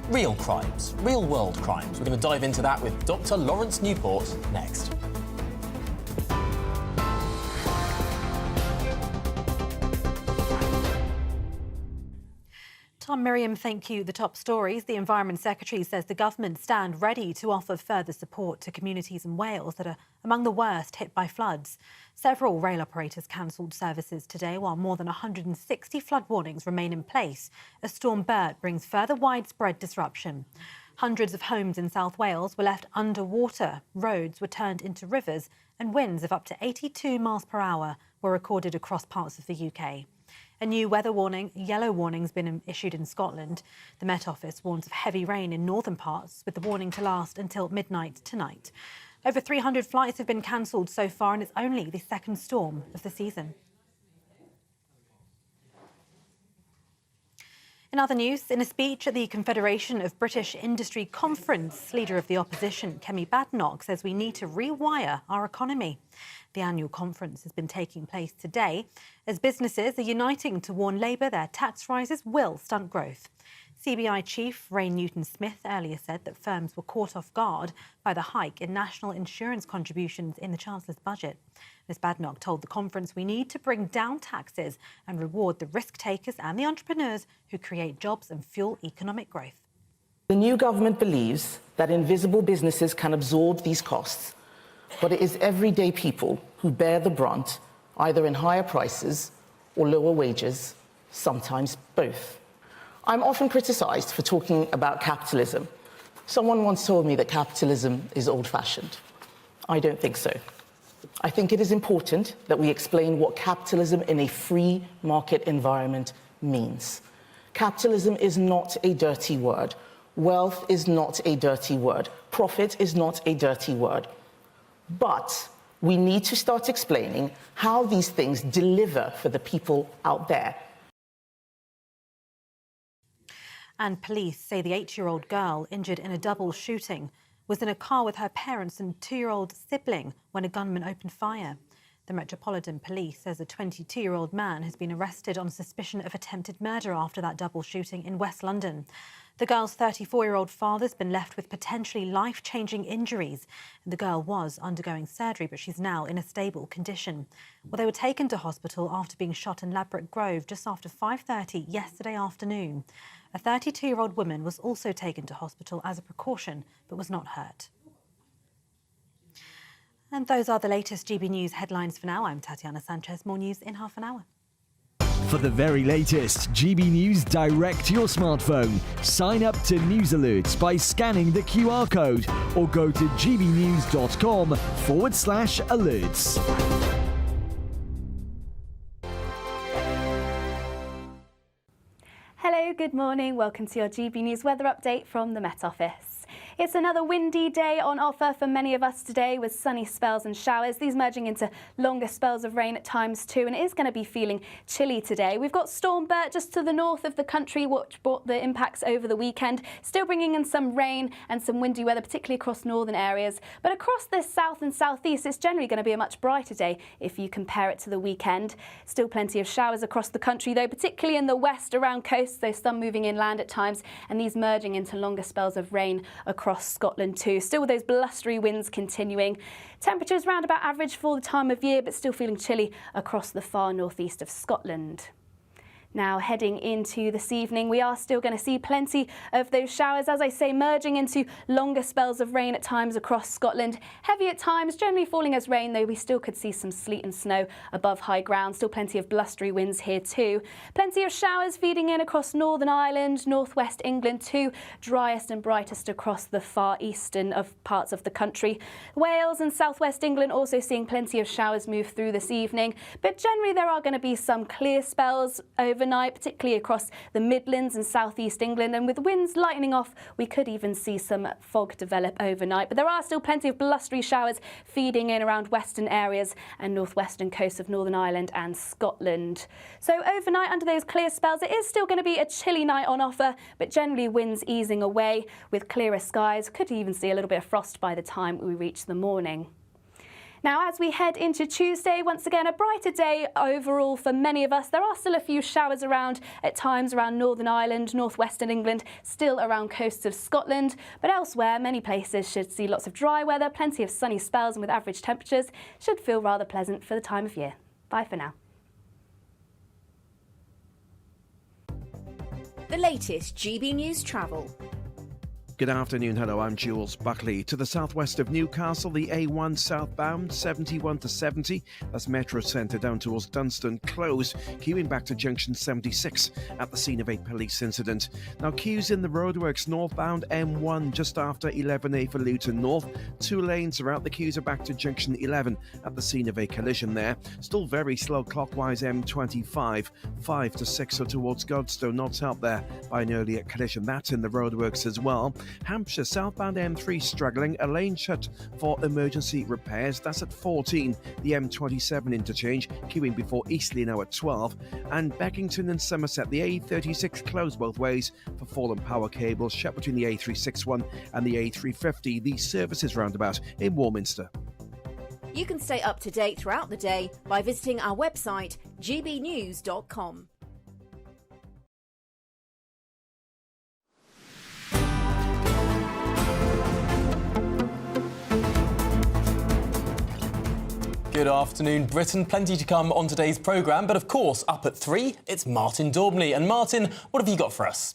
real crimes, real-world crimes? We're going to dive into that with Dr. Lawrence Newport next. Tom, Miriam, thank you. The top stories. The Environment Secretary says the government stand ready to offer further support to communities in Wales that are among the worst hit by floods. Several rail operators cancelled services today, while more than 160 flood warnings remain in place as Storm Bert brings further widespread disruption. Hundreds of homes in South Wales were left underwater. Roads were turned into rivers, and winds of up to 82 miles per hour were recorded across parts of the UK. A new weather warning, yellow warning, has been issued in Scotland. The Met Office warns of heavy rain in northern parts, with the warning to last until midnight tonight. Over 300 flights have been cancelled so far, and it's only the second storm of the season. In other news, in a speech at the Confederation of British Industry Conference, leader of the opposition, Kemi Badenoch, says we need to rewire our economy. The annual conference has been taking place today as businesses are uniting to warn Labour their tax rises will stunt growth. CBI Chief Ray Newton-Smith earlier said that firms were caught off guard by the hike in national insurance contributions in the Chancellor's budget. Ms Badenoch told the conference we need to bring down taxes and reward the risk takers and the entrepreneurs who create jobs and fuel economic growth. The new government believes that invisible businesses can absorb these costs, but it is everyday people who bear the brunt, either in higher prices or lower wages, sometimes both. I'm often criticised for talking about capitalism. Someone once told me that capitalism is old-fashioned. I don't think so. I think it is important that we explain what capitalism in a free market environment means. Capitalism is not a dirty word. Wealth is not a dirty word. Profit is not a dirty word. But we need to start explaining how these things deliver for the people out there. And police say the 8-year-old girl injured in a double shooting was in a car with her parents and 2-year-old sibling when a gunman opened fire. The Metropolitan Police says a 22-year-old man has been arrested on suspicion of attempted murder after that double shooting in West London. The girl's 34-year-old father's been left with potentially life-changing injuries. The girl was undergoing surgery, but she's now in a stable condition. Well, they were taken to hospital after being shot in Ladbroke Grove just after 5:30 yesterday afternoon. A 32-year-old woman was also taken to hospital as a precaution, but was not hurt. And those are the latest GB News headlines for now. I'm Tatiana Sanchez. More news in half an hour. For the very latest GB News direct to your smartphone, sign up to News Alerts by scanning the QR code or go to gbnews.com/alerts. Hello, good morning. Welcome to your GB News weather update from the Met Office. It's another windy day on offer for many of us today, with sunny spells and showers, these merging into longer spells of rain at times too, and it is going to be feeling chilly today. We've got Storm Bert just to the north of the country, which brought the impacts over the weekend, still bringing in some rain and some windy weather, particularly across northern areas. But across the south and southeast, it's generally going to be a much brighter day if you compare it to the weekend. Still plenty of showers across the country though, particularly in the west around coasts, though some moving inland at times, and these merging into longer spells of rain across Scotland too. Still with those blustery winds continuing. Temperatures round about average for the time of year, but still feeling chilly across the far northeast of Scotland. Now, heading into this evening, we are still going to see plenty of those showers, as I say, merging into longer spells of rain at times across Scotland. Heavy at times, generally falling as rain, though we still could see some sleet and snow above high ground. Still plenty of blustery winds here too. Plenty of showers feeding in across Northern Ireland, northwest England too. Driest and brightest across the far eastern of parts of the country. Wales and southwest England also seeing plenty of showers move through this evening. But generally there are going to be some clear spells overnight, particularly across the Midlands and southeast England, and with winds lightening off, we could even see some fog develop overnight. But there are still plenty of blustery showers feeding in around western areas and northwestern coasts of Northern Ireland and Scotland. So overnight, under those clear spells, it is still going to be a chilly night on offer, but generally winds easing away with clearer skies. Could even see a little bit of frost by the time we reach the morning. Now, as we head into Tuesday, once again, a brighter day overall for many of us. There are still a few showers around at times around Northern Ireland, northwestern England, still around coasts of Scotland. But elsewhere, many places should see lots of dry weather, plenty of sunny spells, and with average temperatures, should feel rather pleasant for the time of year. Bye for now. The latest GB News travel. Good afternoon. Hello, I'm Jules Buckley. To the southwest of Newcastle, the A1 southbound, 71 to 70. That's Metro Centre down towards Dunstan closed, queuing back to junction 76 at the scene of a police incident. Now, queues in the roadworks northbound M1 just after 11A for Luton North. 2 lanes are out. The queues are back to junction 11 at the scene of a collision there. Still very slow clockwise M25, 5 to 6 or towards Godstow. Not helped there by an earlier collision. That's in the roadworks as well. Hampshire southbound M3 struggling, a lane shut for emergency repairs. That's at 14. The M27 interchange, queuing before Eastleigh now at 12. And Beckington and Somerset, the A36 closed both ways for fallen power cables, shut between the A361 and the A350, the services roundabout in Warminster. You can stay up to date throughout the day by visiting our website, gbnews.com. Good afternoon, Britain. Plenty to come on today's programme, but of course, up at 3, it's Martin Daubney. And Martin, what have you got for us?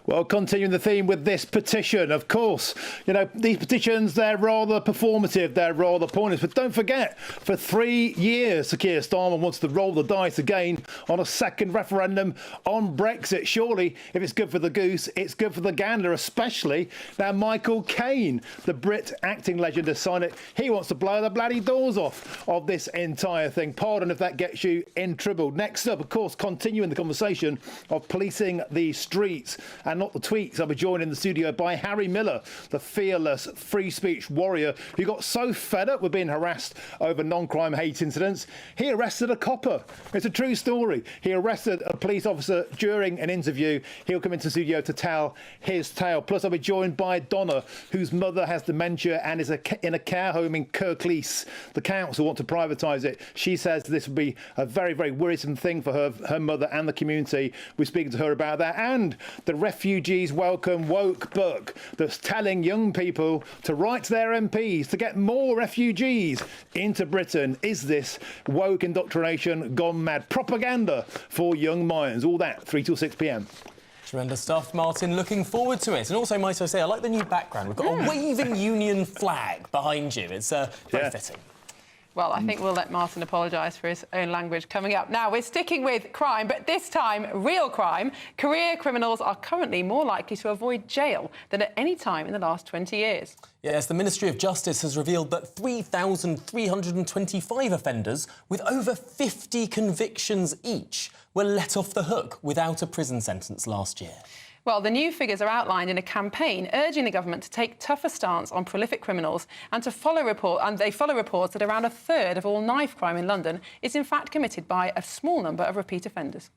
Well, continuing the theme with this petition, of course, you know, these petitions, they're rather performative, they're rather pointless. But don't forget, for 3 years, Sir Keir Starmer wants to roll the dice again on a second referendum on Brexit. Surely, if it's good for the goose, it's good for the gander, especially now Michael Caine, the Brit acting legend, has signed it. He wants to blow the bloody doors off of this entire thing. Pardon if that gets you in trouble. Next up, of course, continuing the conversation of policing the streets and not the tweets. I'll be joined in the studio by Harry Miller, the fearless free speech warrior who got so fed up with being harassed over non-crime hate incidents, he arrested a copper. It's a true story. He arrested a police officer during an interview. He'll come into the studio to tell his tale. Plus, I'll be joined by Donna, whose mother has dementia and is in a care home in Kirklees. The council want to privatise it. She says this would be a very, very worrisome thing for her mother and the community. We're speaking to her about that. And the Refugees Welcome Woke book that's telling young people to write to their MPs to get more refugees into Britain. Is this woke indoctrination gone mad? Propaganda for young minds. All that 3 till 6 p.m. Tremendous stuff, Martin. Looking forward to it. And also, might I say, I like the new background. We've got a waving Union flag behind you. It's very fitting. Well, I think we'll let Martin apologise for his own language coming up. Now, we're sticking with crime, but this time, real crime. Career criminals are currently more likely to avoid jail than at any time in the last 20 years. Yes, the Ministry of Justice has revealed that 3,325 offenders with over 50 convictions each were let off the hook without a prison sentence last year. Well, the new figures are outlined in a campaign urging the government to take tougher stance on prolific criminals and to follow reports that around a third of all knife crime in London is in fact committed by a small number of repeat offenders.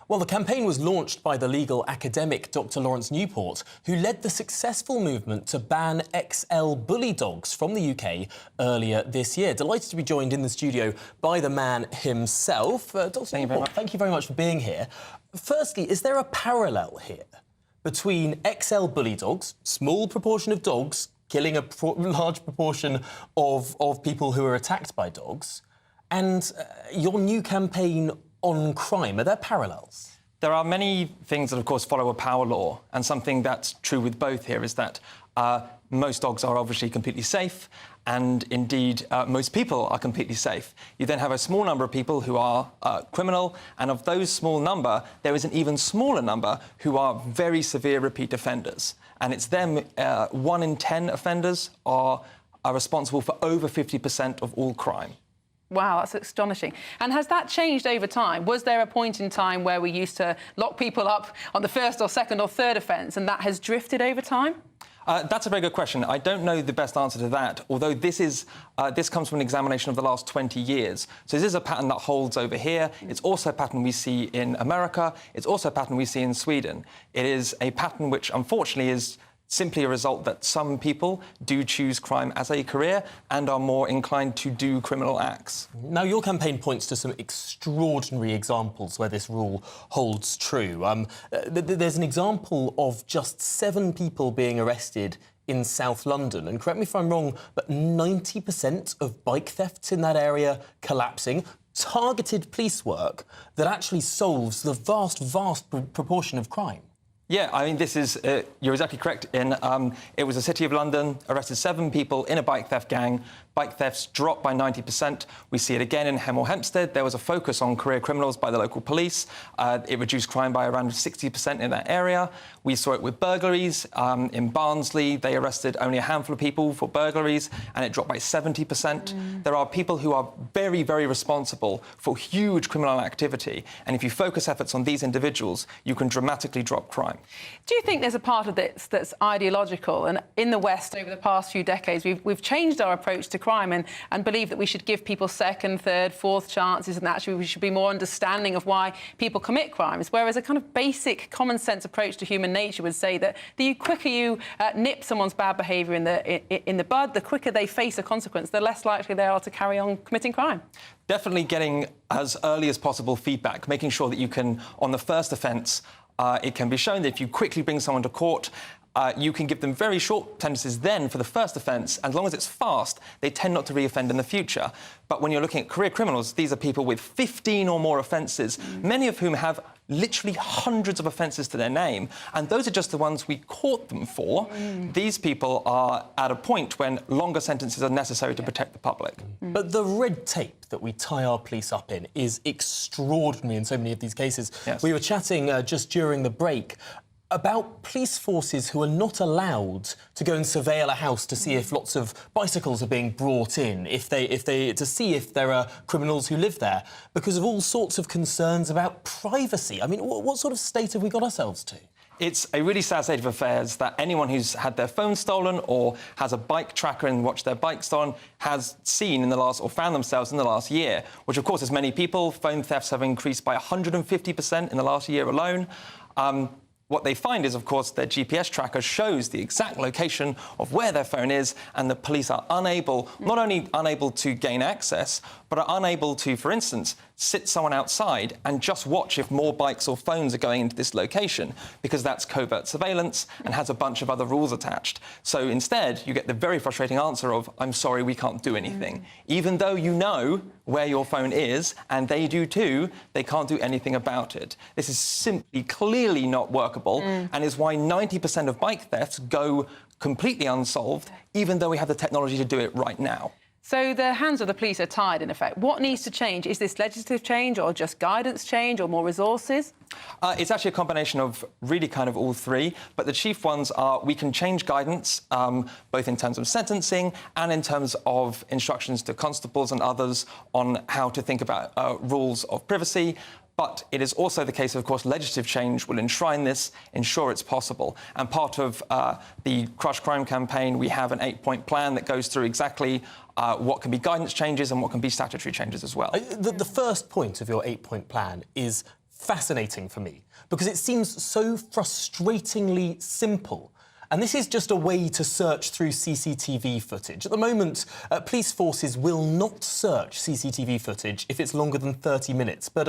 Well, the campaign was launched by the legal academic Dr. Lawrence Newport, who led the successful movement to ban XL bully dogs from the UK earlier this year. Delighted to be joined in the studio by the man himself. Dr. Newport, thank you very much for being here. Firstly, is there a parallel here between XL bully dogs, small proportion of dogs killing a large proportion of people who are attacked by dogs, and your new campaign on crime. Are there parallels? There are many things that, of course, follow a power law, and something that's true with both here is that most dogs are obviously completely safe, and indeed most people are completely safe. You then have a small number of people who are criminal, and of those small number, there is an even smaller number who are very severe repeat offenders. And it's them, 1 in 10 offenders are responsible for over 50% of all crime. Wow, that's astonishing. And has that changed over time? Was there a point in time where we used to lock people up on the first or second or third offence, and that has drifted over time? That's a very good question. I don't know the best answer to that, although this comes from an examination of the last 20 years. So this is a pattern that holds over here. It's also a pattern we see in America. It's also a pattern we see in Sweden. It is a pattern which, unfortunately, is simply a result that some people do choose crime as a career and are more inclined to do criminal acts. Now, your campaign points to some extraordinary examples where this rule holds true. There's an example of just 7 people being arrested in South London. And correct me if I'm wrong, but 90% of bike thefts in that area collapsing. Targeted police work that actually solves the vast proportion of crime. Yeah, I mean, this is... you're exactly correct. It was the City of London, arrested 7 people in a bike theft gang. Bike thefts dropped by 90%. We see it again in Hemel Hempstead. There was a focus on career criminals by the local police. It reduced crime by around 60% in that area. We saw it with burglaries. In Barnsley, they arrested only a handful of people for burglaries, and it dropped by 70%. There are people who are very, very responsible for huge criminal activity, and if you focus efforts on these individuals, you can dramatically drop crime. Do you think there's a part of this that's ideological? And in the West, over the past few decades, we've changed our approach to crime and believe that we should give people second, third, fourth chances, and actually we should be more understanding of why people commit crimes, whereas a kind of basic common sense approach to human nature would say that the quicker you nip someone's bad behaviour in the bud, the quicker they face a consequence, the less likely they are to carry on committing crime. Definitely getting as early as possible feedback, making sure that you can, on the first offence, it can be shown that if you quickly bring someone to court, you can give them very short sentences then for the first offence. As long as it's fast, they tend not to reoffend in the future. But when you're looking at career criminals, these are people with 15 or more offences, many of whom have literally hundreds of offences to their name, and those are just the ones we caught them for. These people are at a point when longer sentences are necessary to protect the public. But the red tape that we tie our police up in is extraordinary in so many of these cases. Yes. We were chatting just during the break about police forces who are not allowed to go and surveil a house to see if lots of bicycles are being brought in, to see if there are criminals who live there, because of all sorts of concerns about privacy. I mean, what sort of state have we got ourselves to? It's a really sad state of affairs that anyone who's had their phone stolen or has a bike tracker and watched their bike stolen has seen in the last, or found themselves in the last year, which, of course, is many people. Phone thefts have increased by 150% in the last year alone. What they find is, of course, their GPS tracker shows the exact location of where their phone is, and the police are unable, not only unable to gain access, but are unable to, for instance, sit someone outside and just watch if more bikes or phones are going into this location, because that's covert surveillance and has a bunch of other rules attached. So instead, you get the very frustrating answer of, I'm sorry, we can't do anything. Even though you know where your phone is, and they do too, they can't do anything about it. This is simply, clearly not workable, and is why 90% of bike thefts go completely unsolved, even though we have the technology to do it right now. So the hands of the police are tied, in effect. What needs to change? Is this legislative change or just guidance change or more resources? It's actually a combination of really kind of all three, but the chief ones are we can change guidance, both in terms of sentencing and in terms of instructions to constables and others on how to think about rules of privacy. But it is also the case, of course, legislative change will enshrine this, ensure it's possible. And part of the Crush Crime campaign, we have an 8-point plan that goes through exactly what can be guidance changes and what can be statutory changes as well. The first point of your 8-point plan is fascinating for me, because it seems so frustratingly simple. And this is just a way to search through CCTV footage. At the moment, police forces will not search CCTV footage if it's longer than 30 minutes. But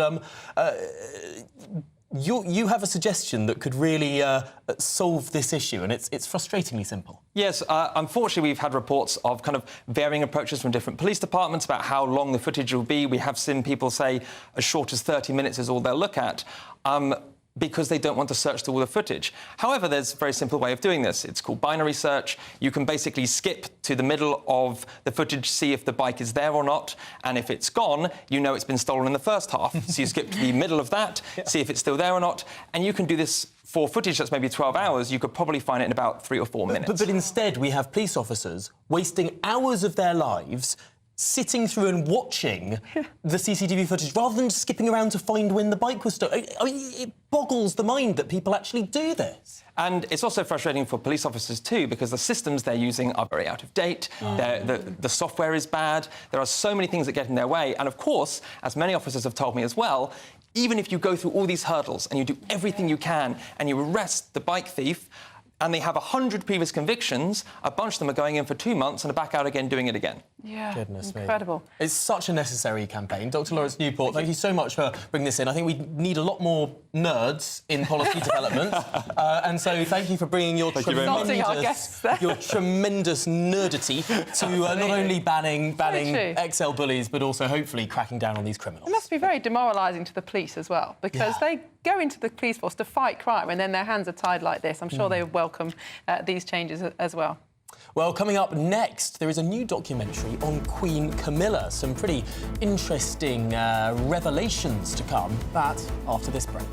you have a suggestion that could really solve this issue, and it's frustratingly simple. Yes, unfortunately, we've had reports of kind of varying approaches from different police departments about how long the footage will be. We have seen people say as short as 30 minutes is all they'll look at. Because they don't want to search through all the footage. However, there's a very simple way of doing this. It's called binary search. You can basically skip to the middle of the footage, see if the bike is there or not, and if it's gone, you know it's been stolen in the first half. So you skip to the middle of that, see if it's still there or not, and you can do this for footage that's maybe 12 hours. You could probably find it in about 3 or 4 minutes. But instead, we have police officers wasting hours of their lives sitting through and watching the CCTV footage rather than skipping around to find when the bike was stolen. I mean, it boggles the mind that people actually do this. And it's also frustrating for police officers too, because the systems they're using are very out of date. The software is bad. There are so many things that get in their way. And of course, as many officers have told me as well, even if you go through all these hurdles and you do everything you can and you arrest the bike thief, and they have 100 previous convictions, a bunch of them are going in for 2 months and are back out again doing it again. Yeah, Goodness incredible. Me. It's such a necessary campaign. Dr. Lawrence Newport, thank you so much for bringing this in. I think we need a lot more nerds in policy development. And so thank you for bringing your tremendous nerdity to not only banning XL bullies, but also hopefully cracking down on these criminals. It must be very demoralising to the police as well, because they go into the police force to fight crime and then their hands are tied like this. I'm sure they would welcome these changes as well. Well, coming up next, there is a new documentary on Queen Camilla. Some pretty interesting revelations to come. That after this break.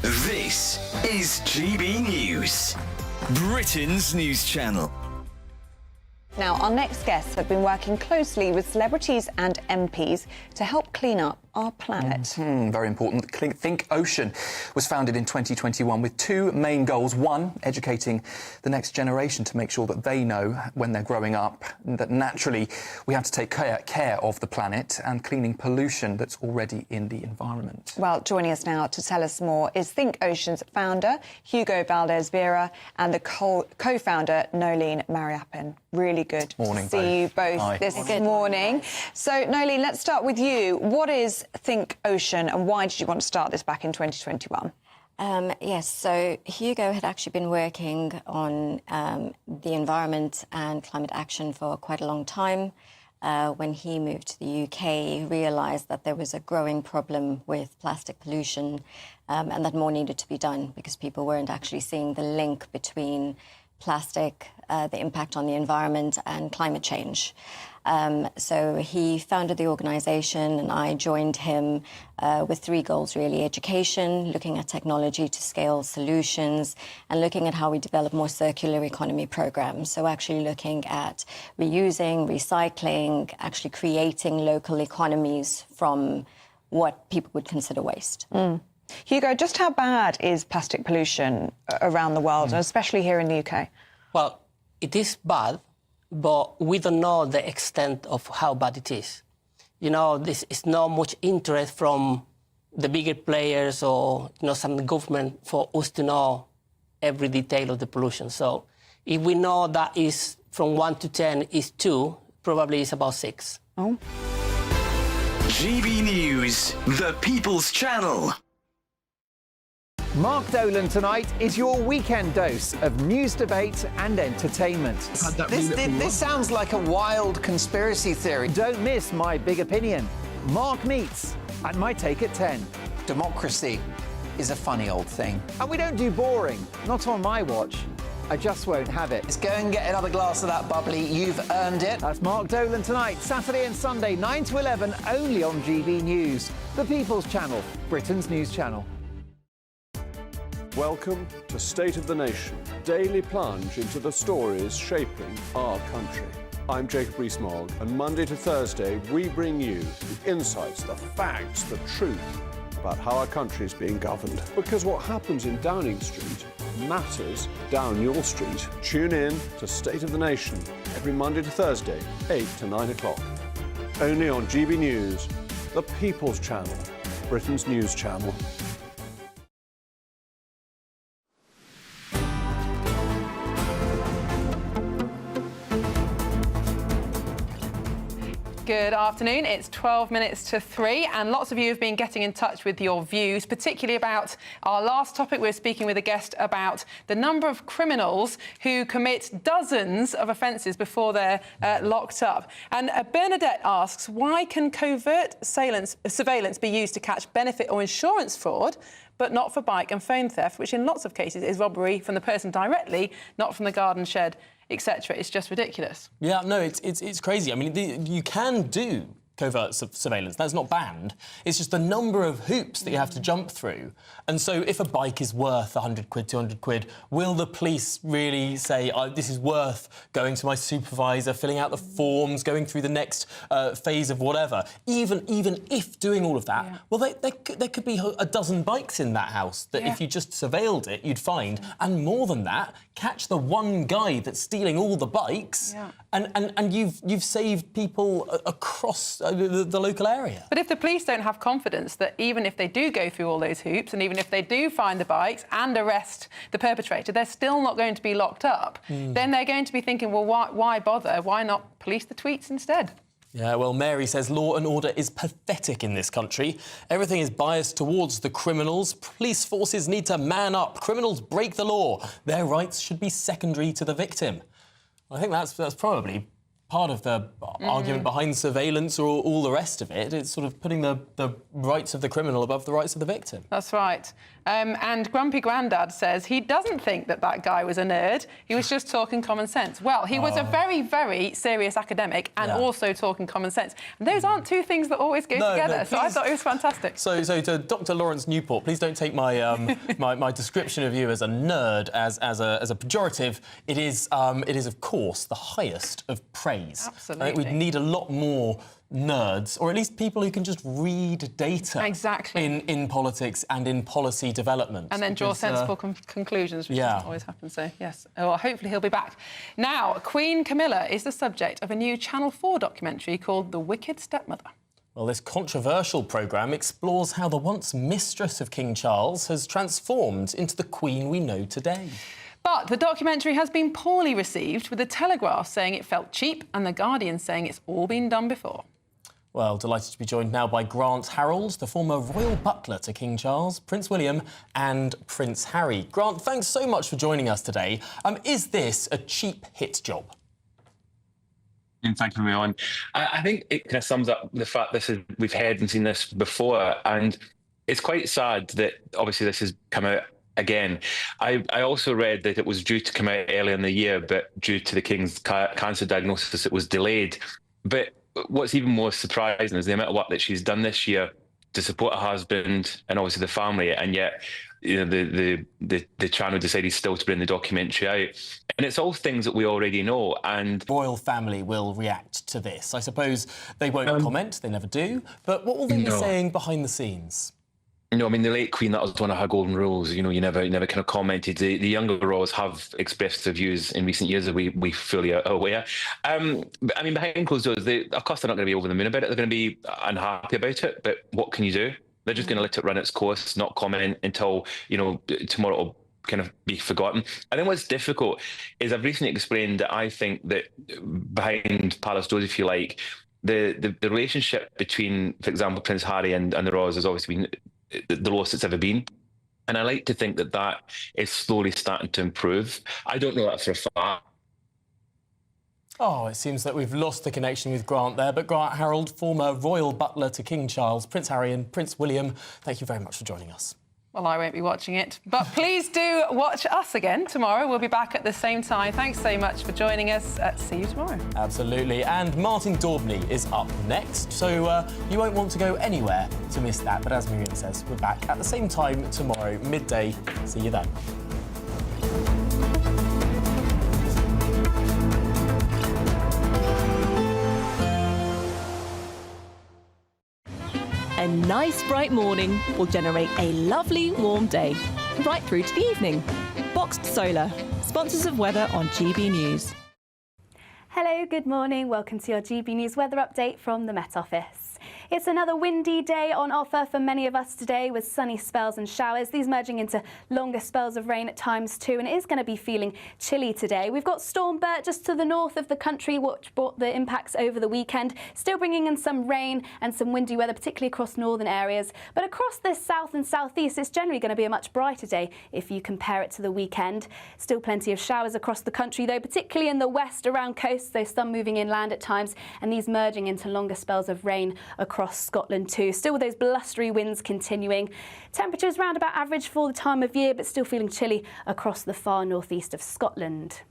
This is GB News, Britain's news channel. Now, our next guests have been working closely with celebrities and MPs to help clean up our planet. Very important. Think Ocean was founded in 2021 with 2 main goals. One, educating the next generation to make sure that they know when they're growing up that naturally we have to take care of the planet and cleaning pollution that's already in the environment. Well, joining us now to tell us more is Think Ocean's founder, Hugo Valdez-Vera, and the co-founder, Nolene Mariappan. Really good to see you both this morning. So, Nolene, let's start with you. What is Think Ocean and why did you want to start this back in 2021? Yes, so Hugo had actually been working on the environment and climate action for quite a long time. When he moved to the UK, he realised that there was a growing problem with plastic pollution and that more needed to be done because people weren't actually seeing the link between plastic, the impact on the environment and climate change. So he founded the organisation and I joined him with 3 goals, really. Education, looking at technology to scale solutions and looking at how we develop more circular economy programmes. So actually looking at reusing, recycling, actually creating local economies from what people would consider waste. Hugo, just how bad is plastic pollution around the world, and especially here in the UK? Well, it is bad, but we don't know the extent of how bad it is. You know, this is not much interest from the bigger players or, some government for us to know every detail of the pollution. So if we know that is from 1 to 10 is 2, probably it's about 6. GB News, the People's Channel. Mark Dolan tonight is your weekend dose of news, debate and entertainment. This sounds like a wild conspiracy theory. Don't miss My Big Opinion. Mark Meets and My Take at 10. Democracy is a funny old thing. And we don't do boring, not on my watch. I just won't have it. Let's go and get another glass of that bubbly. You've earned it. That's Mark Dolan tonight, Saturday and Sunday, 9 to 11, only on GB News, the People's Channel, Britain's news channel. Welcome to State of the Nation, daily plunge into the stories shaping our country. I'm Jacob Rees-Mogg, and Monday to Thursday we bring you the insights, the facts, the truth about how our country is being governed. Because what happens in Downing Street matters down your street. Tune in to State of the Nation every Monday to Thursday, 8 to 9 o'clock. Only on GB News, the People's Channel, Britain's news channel. Good afternoon. It's 12 minutes to 3, and lots of you have been getting in touch with your views, particularly about our last topic. We're speaking with a guest about the number of criminals who commit dozens of offences before they're locked up. And Bernadette asks, why can covert surveillance be used to catch benefit or insurance fraud, but not for bike and phone theft, which in lots of cases is robbery from the person directly, not from the garden shed, etc. It's just ridiculous. Yeah, no, it's crazy. I mean, you can do covert surveillance. That's not banned. It's just the number of hoops that you have to jump through. And so if a bike is worth 100 quid, 200 quid, will the police really say, this is worth going to my supervisor, filling out the forms, going through the next phase of whatever? Even if doing all of that, well, there could be a dozen bikes in that house that if you just surveilled it, you'd find. And more than that, catch the one guy that's stealing all the bikes, and you've saved people across the local area. But if the police don't have confidence that even if they do go through all those hoops, and even if they do find the bikes and arrest the perpetrator, they're still not going to be locked up, then they're going to be thinking, well, why bother? Why not police the tweets instead? Yeah, well, Mary says law and order is pathetic in this country. Everything is biased towards the criminals. Police forces need to man up. Criminals break the law. Their rights should be secondary to the victim. I think that's probably part of the argument behind surveillance or all the rest of it. It's sort of putting the rights of the criminal above the rights of the victim. That's right. And Grumpy Grandad says he doesn't think that guy was a nerd. He was just talking common sense. Well, he was a very, very serious academic and also talking common sense. And those aren't two things that always go together. No, so I thought it was fantastic. So to Dr. Lawrence Newport, please don't take my my description of you as a nerd as a pejorative. It is of course the highest of praise. Absolutely. I think we'd need a lot more nerds, or at least people who can just read data in politics and in policy development. And then draw sensible conclusions, which doesn't always happen. So, yes, well, hopefully he'll be back. Now, Queen Camilla is the subject of a new Channel 4 documentary called The Wicked Stepmother. Well, this controversial programme explores how the once mistress of King Charles has transformed into the Queen we know today. But the documentary has been poorly received, with The Telegraph saying it felt cheap and The Guardian saying it's all been done before. Well, delighted to be joined now by Grant Harold, the former royal butler to King Charles, Prince William and Prince Harry. Grant, thanks so much for joining us today. Is this a cheap hit job? And thank you, everyone. I think it kind of sums up the fact we've heard and seen this before, and it's quite sad that obviously this has come out again. I also read that it was due to come out earlier in the year, but due to the King's cancer diagnosis, it was delayed. But what's even more surprising is the amount of work that she's done this year to support her husband and obviously the family, and yet the channel decided still to bring the documentary out. And it's all things that we already know. And royal family will react to this. I suppose they won't comment, they never do. But what will they be saying behind the scenes? No, I mean, the late Queen, that was one of her golden rules. You know, you never kind of commented. The younger royals have expressed their views in recent years that we fully are aware. But, I mean, behind closed doors, of course, they're not going to be over the moon about it. They're going to be unhappy about it. But what can you do? They're just going to let it run its course, not comment until, tomorrow it'll kind of be forgotten. I think what's difficult is I've recently explained that I think that behind palace doors, if you like, the relationship between, for example, Prince Harry and the royals has obviously been the lowest it's ever been. And I like to think that is slowly starting to improve. I don't know that for a fact. Oh, it seems that we've lost the connection with Grant there. But Grant Harold, former royal butler to King Charles, Prince Harry and Prince William, thank you very much for joining us. Well, I won't be watching it, but please do watch us again tomorrow. We'll be back at the same time. Thanks so much for joining us. See you tomorrow. Absolutely. And Martin Daubney is up next, so you won't want to go anywhere to miss that. But as Miriam says, we're back at the same time tomorrow, midday. See you then. A nice bright morning will generate a lovely warm day, right through to the evening. Boxed Solar, sponsors of weather on GB News. Hello, good morning. Welcome to your GB News weather update from the Met Office. It's another windy day on offer for many of us today, with sunny spells and showers, these merging into longer spells of rain at times too, and it is going to be feeling chilly today. We've got Storm Bert just to the north of the country, which brought the impacts over the weekend, still bringing in some rain and some windy weather, particularly across northern areas. But across the south and southeast, it's generally going to be a much brighter day if you compare it to the weekend. Still plenty of showers across the country, though, particularly in the west around coasts, though some moving inland at times, and these merging into longer spells of rain across Scotland too. Still with those blustery winds continuing. Temperatures round about average for the time of year, but still feeling chilly across the far northeast of Scotland.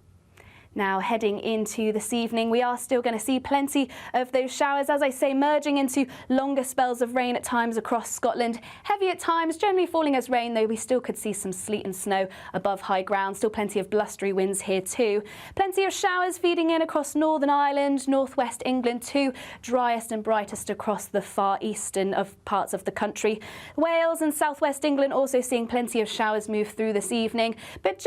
Now, heading into this evening, we are still going to see plenty of those showers, as I say, merging into longer spells of rain at times across Scotland. Heavy at times, generally falling as rain, though we still could see some sleet and snow above high ground. Still plenty of blustery winds here too. Plenty of showers feeding in across Northern Ireland, northwest England too. Driest and brightest across the far eastern of parts of the country. Wales and southwest England also seeing plenty of showers move through this evening. But